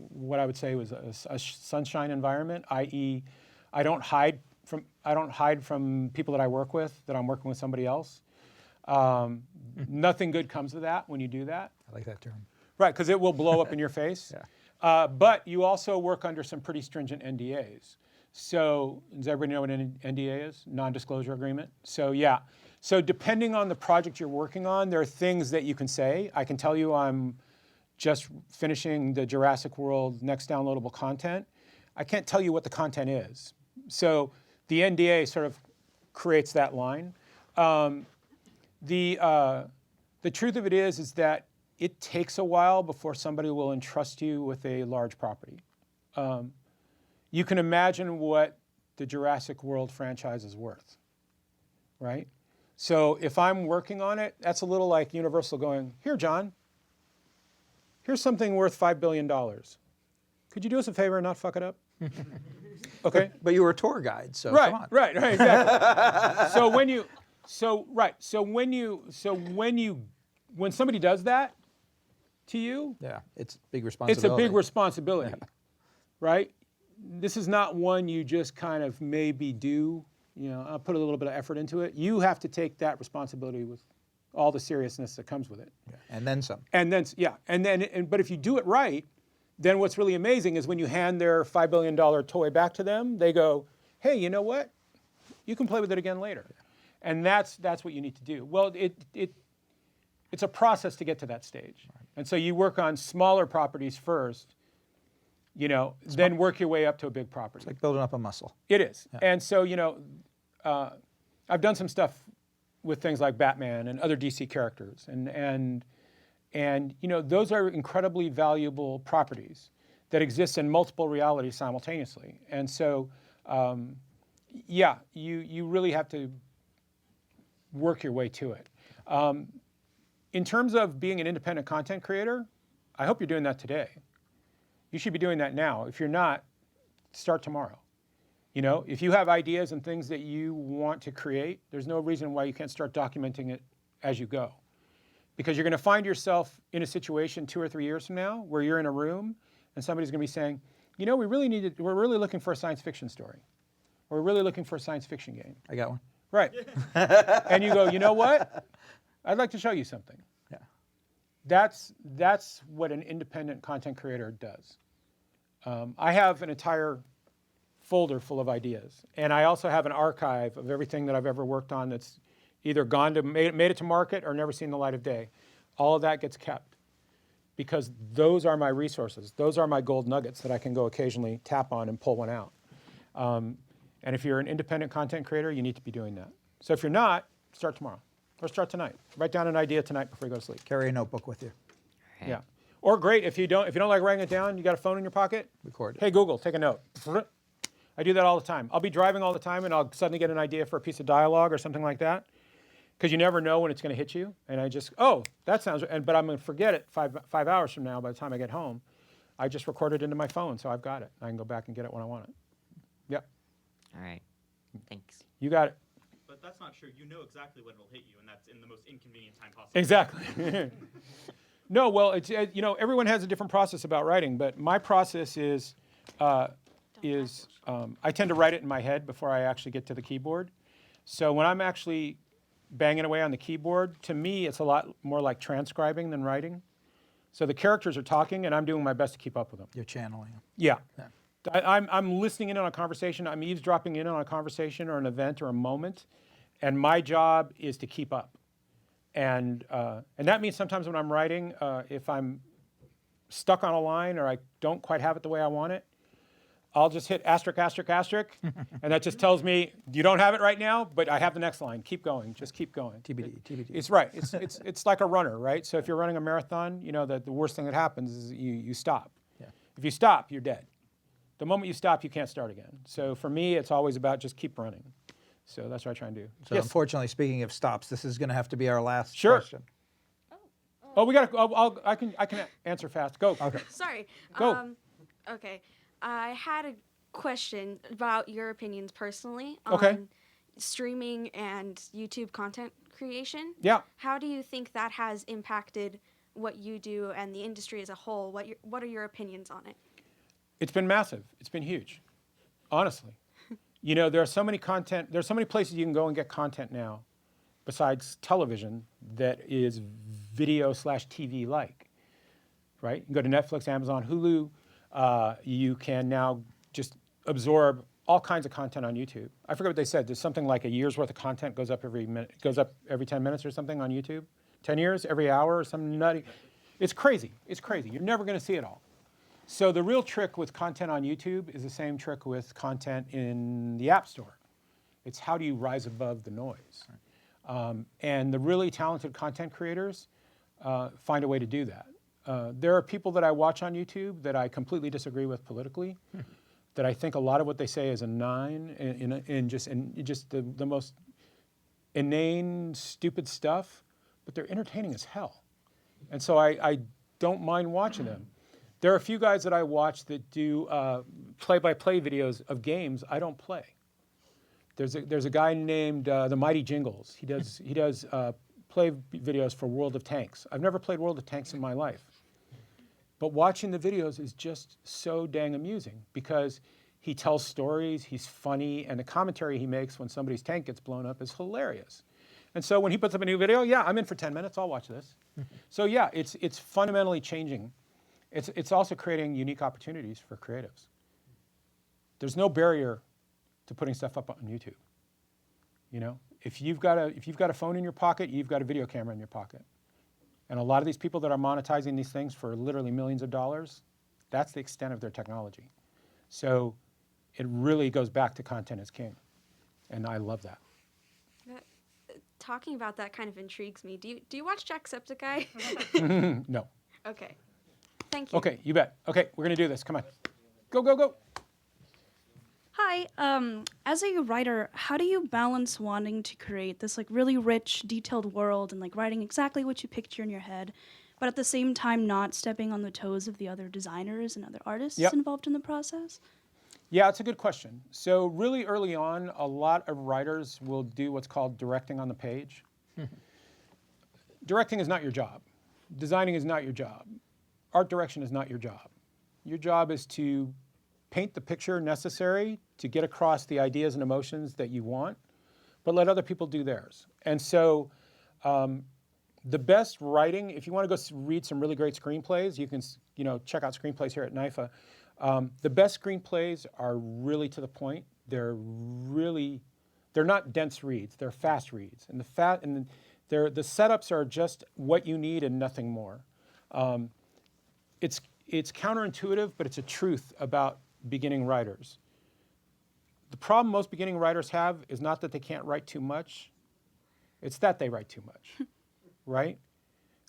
what I would say was a sunshine environment, i.e., I don't hide from people that I work with that I'm working with somebody else. Nothing good comes of that when you do that. I like that term. Right, because it will blow up in your face. But you also work under some pretty stringent NDAs. So does everybody know what an NDA is? Non-disclosure agreement. So yeah. So depending on the project you're working on, there are things that you can say. I can tell you I'm just finishing the Jurassic World next downloadable content. I can't tell you what the content is. So the NDA sort of creates that line. The truth of it is that it takes a while before somebody will entrust you with a large property. You can imagine what the Jurassic World franchise is worth, right? So if I'm working on it, that's a little like Universal going, here, John, here's something worth $5 billion. Could you do us a favor and not fuck it up? Okay. But you were a tour guide, so Right, come on. right, exactly. When somebody does that to you, Yeah, it's a big it's responsibility. a big responsibility, right? This is not one you just kind of maybe do, I'll put a little bit of effort into it. You have to take that responsibility with all the seriousness that comes with it. And then some. But if you do it right, then what's really amazing is when you hand their $5 billion toy back to them, they go, hey, you know what? You can play with it again later. And that's what you need to do. Well, it's a process to get to that stage. And so you work on smaller properties first, then work your way up to a big property. It's like building up a muscle. It is. Yeah. And so, I've done some stuff with things like Batman and other DC characters. And those are incredibly valuable properties that exist in multiple realities simultaneously. And so, you really have to work your way to it. In terms of being an independent content creator, I hope you're doing that today. You should be doing that now. If you're not, start tomorrow. You know, if you have ideas and things that you want to create, there's no reason why you can't start documenting it as you go. Because you're going to find yourself in a situation 2 or 3 years from now where you're in a room and somebody's going to be saying, you know, we're really looking for a science fiction story. Or we're really looking for a science fiction game. I got one. Right. And you go, you know what? I'd like to show you something. Yeah. That's what an independent content creator does. I have an entire folder full of ideas. And I also have an archive of everything that I've ever worked on that's either made it to market or never seen the light of day. All of that gets kept because those are my resources. Those are my gold nuggets that I can go occasionally tap on and pull one out. And if you're an independent content creator, you need to be doing that. So if you're not, start tomorrow or start tonight. Write down an idea tonight before you go to sleep. Carry a notebook with you. Right. Yeah. Or great, if you don't like writing it down, you got a phone in your pocket, Record it. hey Google, take a note. I do that all the time. I'll be driving all the time and I'll suddenly get an idea for a piece of dialogue or something like that. Because you never know when it's going to hit you. And I just, oh, that sounds, but I'm going to forget it 5 hours from now by the time I get home. I just record it into my phone, so I've got it. I can go back and get it when I want it. Yep. All right. Thanks. You got it. But that's not true. You know exactly when it'll hit you, and that's in the most inconvenient time possible. Exactly. No, well, it's you know, everyone has a different process about writing, but my process is I tend to write it in my head before I actually get to the keyboard. So when I'm actually banging away on the keyboard, to me, it's a lot more like transcribing than writing. So the characters are talking, and I'm doing my best to keep up with them. You're channeling them. Yeah. I'm listening in on a conversation. I'm eavesdropping in on a conversation or an event or a moment, and my job is to keep up. And that means sometimes when I'm writing, if I'm stuck on a line or I don't quite have it the way I want it, I'll just hit asterisk, asterisk, asterisk, and that just tells me you don't have it right now, but I have the next line. Keep going. Just keep going. TBD, TBD. It's right. It's like a runner, right? So if you're running a marathon, you know that the worst thing that happens is you stop. Yeah. If you stop, you're dead. The moment you stop, you can't start again. So for me, it's always about just keep running. So that's what I try and do. So Yes. unfortunately, speaking of stops, this is going to have to be our last Sure. question. Oh, we got to. I can answer fast. Go. Okay. Sorry. Go. Okay. I had a question about your opinions personally on Okay. streaming and YouTube content creation. Yeah. How do you think that has impacted what you do and the industry as a whole? What are your opinions on it? It's been massive. It's been huge. Honestly. You know, there's so many places you can go and get content now besides television that is video/TV like, right? You can go to Netflix, Amazon, Hulu. You can now just absorb all kinds of content on YouTube. I forget what they said. There's something like a year's worth of content goes up every 10 minutes or something on YouTube. 10 years, every hour or some nutty. It's crazy. It's crazy. You're never going to see it all. So the real trick with content on YouTube is the same trick with content in the App Store. It's how do you rise above the noise? And the really talented content creators find a way to do that. There are people that I watch on YouTube that I completely disagree with politically, that I think a lot of what they say is a nine in just the most inane, stupid stuff, but they're entertaining as hell. And so I don't mind watching them. There are a few guys that I watch that do play-by-play videos of games I don't play. There's a guy named The Mighty Jingles. He does play videos for World of Tanks. I've never played World of Tanks in my life. But watching the videos is just so dang amusing because he tells stories, he's funny, and the commentary he makes when somebody's tank gets blown up is hilarious. And so when he puts up a new video, yeah, I'm in for 10 minutes, I'll watch this. So yeah, it's fundamentally changing. It's also creating unique opportunities for creatives. There's no barrier to putting stuff up on YouTube. You know, if you've got a phone in your pocket, you've got a video camera in your pocket. And a lot of these people that are monetizing these things for literally millions of dollars, that's the extent of their technology. So it really goes back to content is king. And I love that. Talking about that kind of intrigues me. Do you watch Jacksepticeye? No. Okay. Thank you. Okay, you bet. Okay, we're going to do this. Come on. Go, go, go. Hi, as a writer, how do you balance wanting to create this like really rich, detailed world and like writing exactly what you picture in your head but at the same time not stepping on the toes of the other designers and other artists Yep. involved in the process? Yeah, it's a good question. So really early on, a lot of writers will do what's called directing on the page. Directing is not your job. Designing is not your job. Art direction is not your job. Your job is to paint the picture necessary to get across the ideas and emotions that you want, but let other people do theirs. And so the best writing, if you want to go read some really great screenplays, you can check out screenplays here at NYFA. The best screenplays are really to the point. They're not dense reads. They're fast reads, and the setups are just what you need and nothing more. It's counterintuitive, but it's a truth about beginning writers. The problem most beginning writers have is not that they can't write too much. It's that they write too much, right?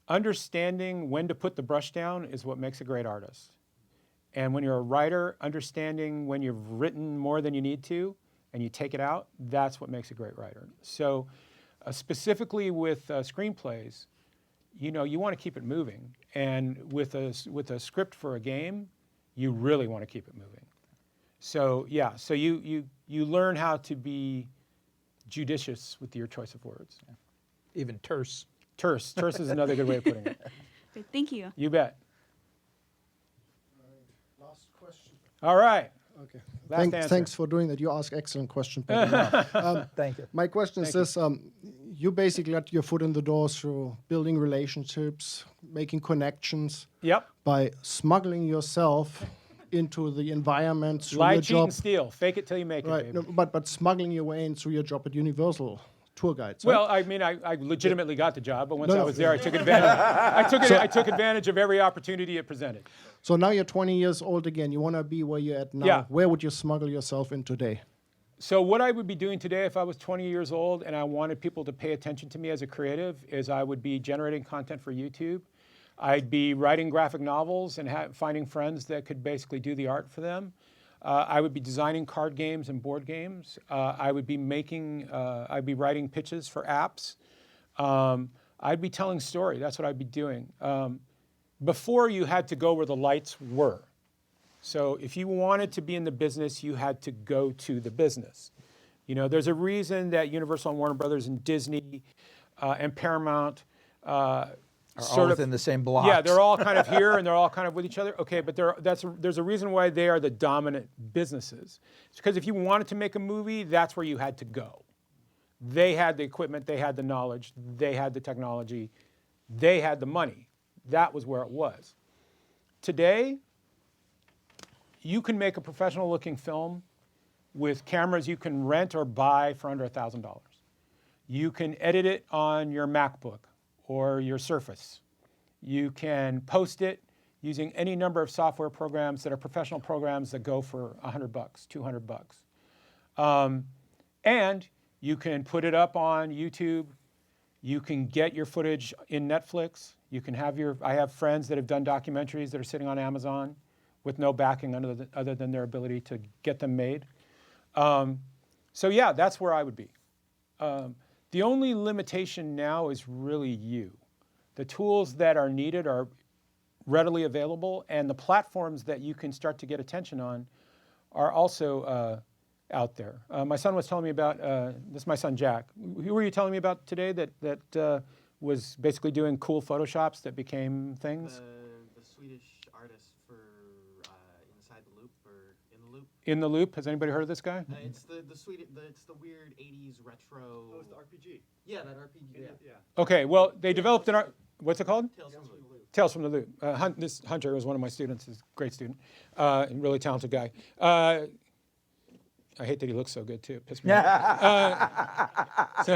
Understanding when to put the brush down is what makes a great artist. And when you're a writer, understanding when you've written more than you need to and you take it out, that's what makes a great writer. So specifically with screenplays, you want to keep it moving. And with a script for a game, you really want to keep it moving. So yeah, so you learn how to be judicious with your choice of words. Even terse. Terse is another good way of putting it. Great, thank you. You bet. Last question. All right. Okay. Last answer. Thanks for doing that. You ask excellent questions. Thank you. My question is this. You basically got your foot in the door through building relationships, making connections. Yep. By smuggling yourself into the environment through Lie, your cheat, job. and steal. Fake it till you make it, Right. baby. No, but smuggling your way in through your job at Universal tour guides. Well, right? I mean, I legitimately got the job, but once No, I no. was there, I took advantage. I took advantage of every opportunity it presented. So now you're 20 years old again. You want to be where you're at now. Yeah. Where would you smuggle yourself in today? So what I would be doing today if I was 20 years old and I wanted people to pay attention to me as a creative is I would be generating content for YouTube. I'd be writing graphic novels and finding friends that could basically do the art for them. I would be designing card games and board games. I'd be writing pitches for apps. I'd be telling story. That's what I'd be doing. Before you had to go where the lights were. So if you wanted to be in the business, you had to go to the business. There's a reason that Universal and Warner Brothers and Disney and Paramount Are all within the same block. Yeah, they're all kind of here and they're all kind of with each other. Okay, but there's a reason why they are the dominant businesses. It's because if you wanted to make a movie, that's where you had to go. They had the equipment, they had the knowledge, they had the technology, they had the money. That was where it was. Today, you can make a professional looking film with cameras you can rent or buy for under $1,000. You can edit it on your MacBook or your Surface. You can post it using any number of software programs that are professional programs that go for $100, $200. And you can put it up on YouTube. You can get your footage in Netflix. You can have I have friends that have done documentaries that are sitting on Amazon with no backing other than their ability to get them made. So yeah, that's where I would be. The only limitation now is really you. The tools that are needed are readily available, and the platforms that you can start to get attention on are also out there. My son was telling me about, this is my son Jack. Who were you telling me about today that was basically doing cool Photoshops that became things? The Swedish artist for Inside the Loop or In the Loop. In the Loop. Has anybody heard of this guy? It's it's the weird 80s retro. Oh, it's the RPG. Yeah, that RPG. Yeah. Okay, well, they developed what's it called? Tales from the Loop. Tales from the Loop. This Hunter was one of my students. He's a great student, and really talented guy. I hate that he looks so good too. It pissed me off.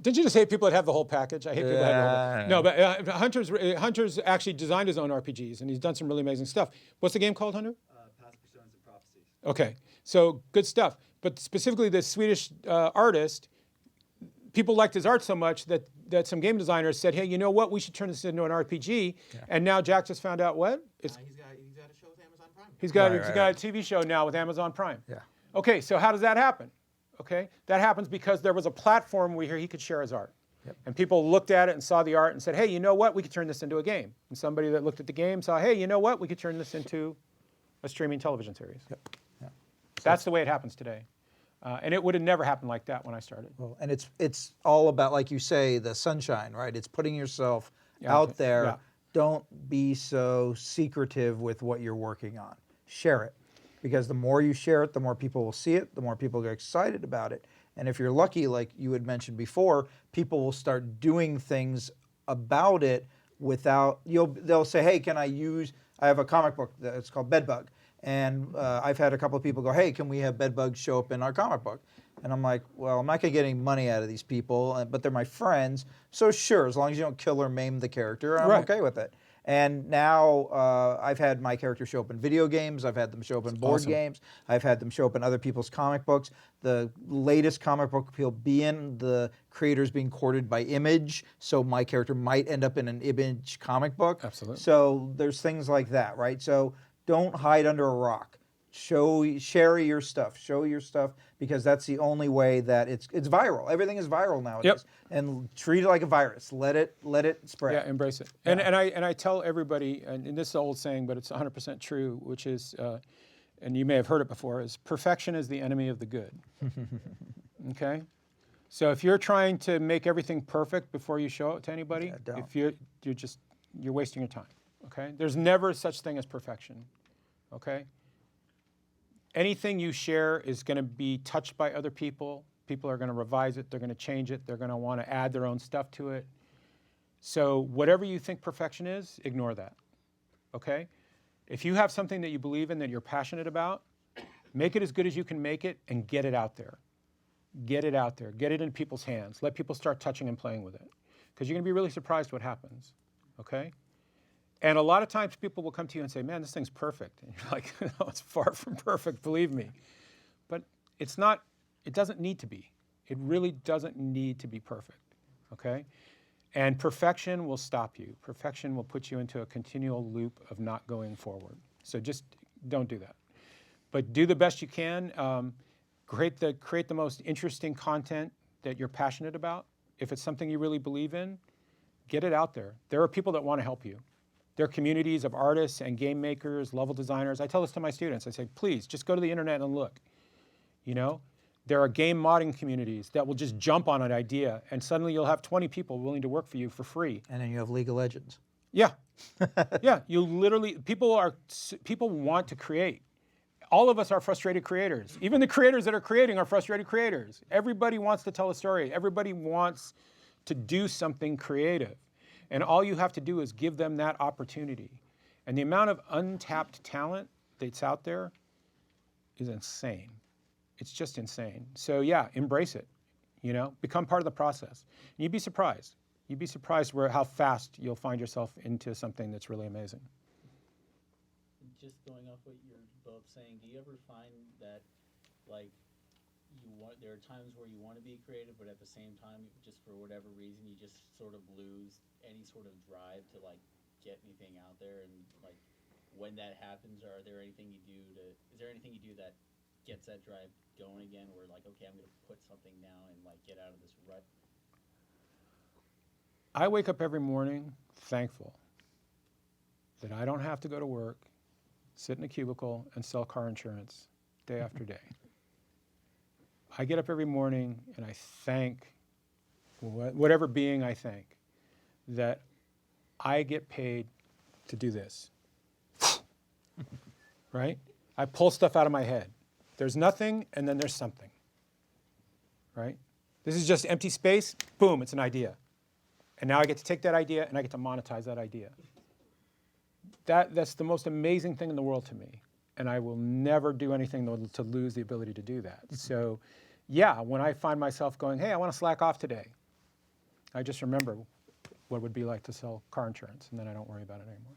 Didn't you just hate people that have the whole package? I hate people that have the whole. No, but Hunter's actually designed his own RPGs, and he's done some really amazing stuff. What's the game called, Hunter? Past Personas and Prophecies. Okay, so good stuff. But specifically, the Swedish artist, people liked his art so much that some game designers said, "Hey, you know what? We should turn this into an RPG." Yeah. And now Jack just found out what? He's got a show with Amazon Prime. He's got a TV show now with Amazon Prime. Yeah. Okay, so how does that happen? Okay, that happens because there was a platform where he could share his art. And people looked at it and saw the art and said, hey, you know what? We could turn this into a game. And somebody that looked at the game saw, hey, you know what? We could turn this into a streaming television series. That's the way it happens today. And it would have never happened like that when I started. Well, and it's all about, like you say, the sunshine, right? It's putting yourself out there. Yeah. Don't be so secretive with what you're working on. Share it. Because the more you share it, the more people will see it, the more people get excited about it. And if you're lucky, like you had mentioned before, people will start doing things about it without, they'll say, hey, I have a comic book that's called Bedbug. And I've had a couple of people go, hey, can we have Bedbugs show up in our comic book? And I'm like, well, I'm not going to get any money out of these people, but they're my friends. So sure, as long as you don't kill or maim the character, I'm okay with it. And now I've had my characters show up in video games. I've had them show up in board games. I've had them show up in other people's comic books. The latest comic book he'll be in, the creator's being courted by Image, so my character might end up in an Image comic book. Absolutely. So there's things like that, right? So don't hide under a rock. Share your stuff. Show your stuff, because that's the only way that it's viral. Everything is viral nowadays. Yep. And treat it like a virus. Let it spread. Yeah, embrace it. And I tell everybody, and this is an old saying, but it's 100% true, which is, and you may have heard it before, is perfection is the enemy of the good. Okay? So if you're trying to make everything perfect before you show it to anybody, if you're wasting your time. Okay? There's never such thing as perfection. Okay? Anything you share is going to be touched by other people. People are going to revise it. They're going to change it. They're going to want to add their own stuff to it. So whatever you think perfection is, ignore that. Okay? If you have something that you believe in, that you're passionate about, make it as good as you can make it and get it out there. Get it out there. Get it in people's hands. Let people start touching and playing with it. Because you're going to be really surprised what happens. Okay? And a lot of times people will come to you and say, man, this thing's perfect. And you're like, no, it's far from perfect, believe me. But it's not, it doesn't need to be. It really doesn't need to be perfect, okay? And perfection will stop you. Perfection will put you into a continual loop of not going forward. So just don't do that. But do the best you can. Create the most interesting content that you're passionate about. If it's something you really believe in, get it out there. There are people that want to help you. There are communities of artists and game makers, level designers. I tell this to my students. I say, please, just go to the internet and look. You know, there are game modding communities that will just jump on an idea, and suddenly you'll have 20 people willing to work for you for free. And then you have League of Legends. Yeah. Yeah, you literally, people want to create. All of us are frustrated creators. Even the creators that are creating are frustrated creators. Everybody wants to tell a story. Everybody wants to do something creative. And all you have to do is give them that opportunity. And the amount of untapped talent that's out there is insane. It's just insane. So yeah, embrace it. You know, become part of the process. And you'd be surprised. You'd be surprised how fast you'll find yourself into something that's really amazing. Just going off what you're both saying, do you ever find that, like, there are times where you want to be creative, but at the same time, just for whatever reason, you just sort of lose any sort of drive to, like, get anything out there? And, like, when that happens, is there anything you do that gets that drive going again, where, like, okay, I'm going to put something now and, like, get out of this rut? I wake up every morning thankful that I don't have to go to work, sit in a cubicle, and sell car insurance day after day. I get up every morning and I thank whatever being I thank that I get paid to do this. Right? I pull stuff out of my head. There's nothing, and then there's something. Right? This is just empty space. Boom, it's an idea. And now I get to take that idea and I get to monetize that idea. That's the most amazing thing in the world to me. And I will never do anything to lose the ability to do that. So, yeah, when I find myself going, hey, I want to slack off today, I just remember what it would be like to sell car insurance, and then I don't worry about it anymore.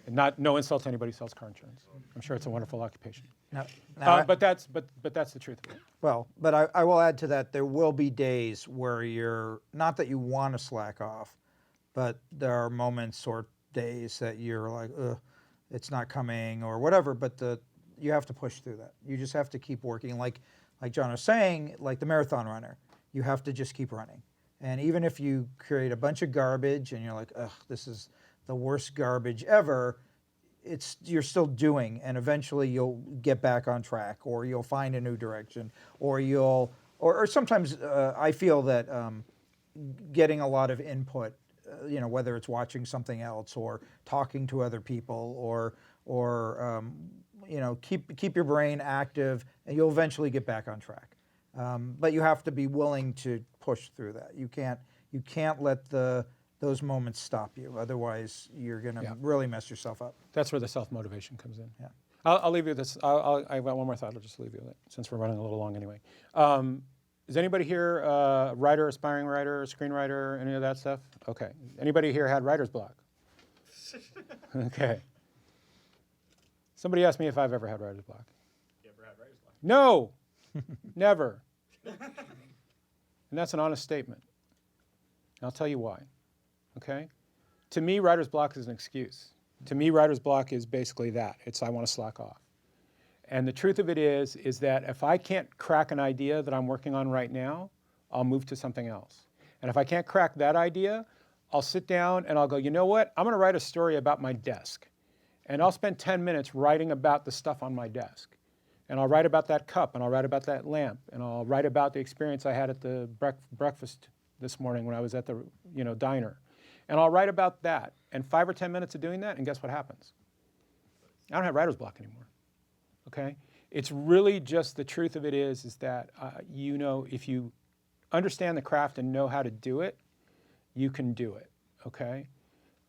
And no insult to anybody who sells car insurance. I'm sure it's a wonderful occupation. But that's the truth of it. Well, but I will add to that, there will be days where you're, not that you want to slack off, but there are moments or days that you're like, ugh, it's not coming or whatever, but you have to push through that. You just have to keep working. Like John was saying, like the marathon runner, you have to just keep running. And even if you create a bunch of garbage and you're like, ugh, this is the worst garbage ever, you're still doing, and eventually you'll get back on track, or you'll find a new direction, or or sometimes I feel that getting a lot of input, whether it's watching something else or talking to other people, or keep your brain active, and you'll eventually get back on track. But you have to be willing to push through that. You can't let those moments stop you. Otherwise, you're going to really mess yourself up. That's where the self-motivation comes in. Yeah. I'll leave you with this. I've got one more thought. I'll just leave you with it, since we're running a little long anyway. Is anybody here a writer, aspiring writer, screenwriter, any of that stuff? Okay. Anybody here had writer's block? Okay. Somebody asked me if I've ever had writer's block. You ever had writer's block? No, never. And that's an honest statement. And I'll tell you why. Okay? To me, writer's block is an excuse. To me, writer's block is basically that. It's I want to slack off. And the truth of it is that if I can't crack an idea that I'm working on right now, I'll move to something else. And if I can't crack that idea, I'll sit down and I'll go, you know what? I'm going to write a story about my desk. And I'll spend 10 minutes writing about the stuff on my desk. And I'll write about that cup, and I'll write about that lamp, and I'll write about the experience I had at the breakfast this morning when I was at the diner. And I'll write about that. And 5 or 10 minutes of doing that, and guess what happens? I don't have writer's block anymore. Okay? It's really just the truth of it is that, if you understand the craft and know how to do it, you can do it. Okay?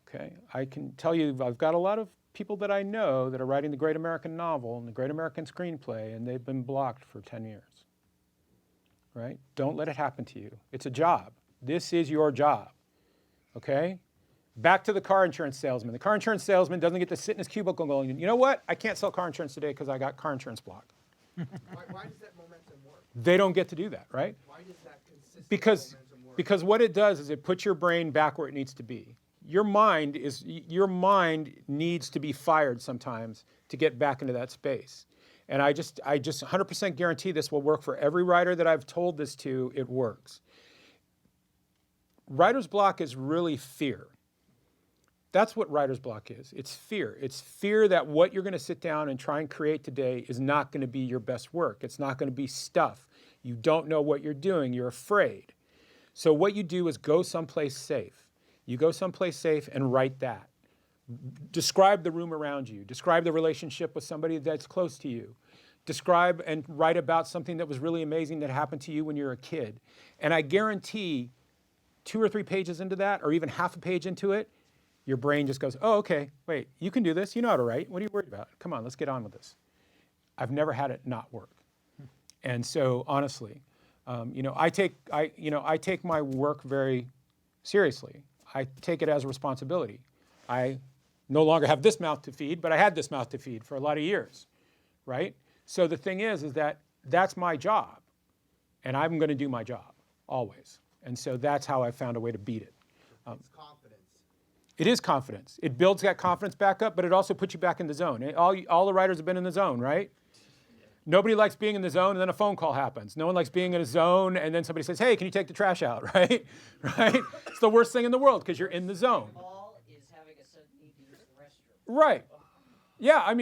Okay? I can tell you, I've got a lot of people that I know that are writing the great American novel and the great American screenplay, and they've been blocked for 10 years. Right? Don't let it happen to you. It's a job. This is your job. Okay? Back to the car insurance salesman. The car insurance salesman doesn't get to sit in his cubicle going, you know what? I can't sell car insurance today because I got car insurance block. Why does that momentum work? They don't get to do that, right? Why does that consistent momentum work? Because what it does is it puts your brain back where it needs to be. Your mind needs to be fired sometimes to get back into that space. And I just 100% guarantee this will work for every writer that I've told this to. It works. Writer's block is really fear. That's what writer's block is. It's fear. It's fear that what you're going to sit down and try and create today is not going to be your best work. It's not going to be stuff. You don't know what you're doing. You're afraid. So what you do is go someplace safe. You go someplace safe and write that. Describe the room around you. Describe the relationship with somebody that's close to you. Describe and write about something that was really amazing that happened to you when you were a kid. And I guarantee 2 or 3 pages into that, or even half a page into it, your brain just goes, oh, okay, wait, you can do this. You know how to write. What are you worried about? Come on, let's get on with this. I've never had it not work. And so honestly, I take my work very seriously. I take it as a responsibility. I no longer have this mouth to feed, but I had this mouth to feed for a lot of years, right? So the thing is that that's my job, and I'm going to do my job, always. And so that's how I found a way to beat it. It's confidence. It is confidence. It builds that confidence back up, but it also puts you back in the zone. All the writers have been in the zone, right? Nobody likes being in the zone, and then a phone call happens. No one likes being in a zone, and then somebody says, hey, can you take the trash out, right? Right? It's the worst thing in the world, because you're in the zone. All is having a sudden need to use the restroom. Right. Yeah,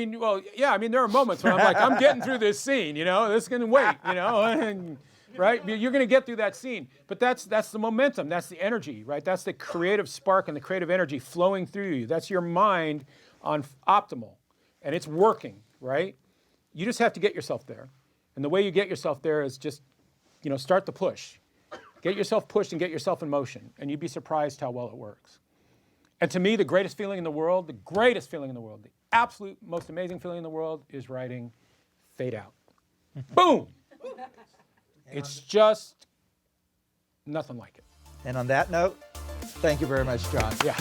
there are moments when I'm like, I'm getting through this scene, this is going to wait, and, right? You're going to get through that scene. But that's the momentum. That's the energy, right? That's the creative spark and the creative energy flowing through you. That's your mind on optimal, and it's working, right? You just have to get yourself there. And the way you get yourself there is just, start the push. Get yourself pushed and get yourself in motion, and you'd be surprised how well it works. And to me, the greatest feeling in the world, the absolute most amazing feeling in the world is writing Fade Out. Boom! It's just nothing like it. And on that note, thank you very much, John. Yeah.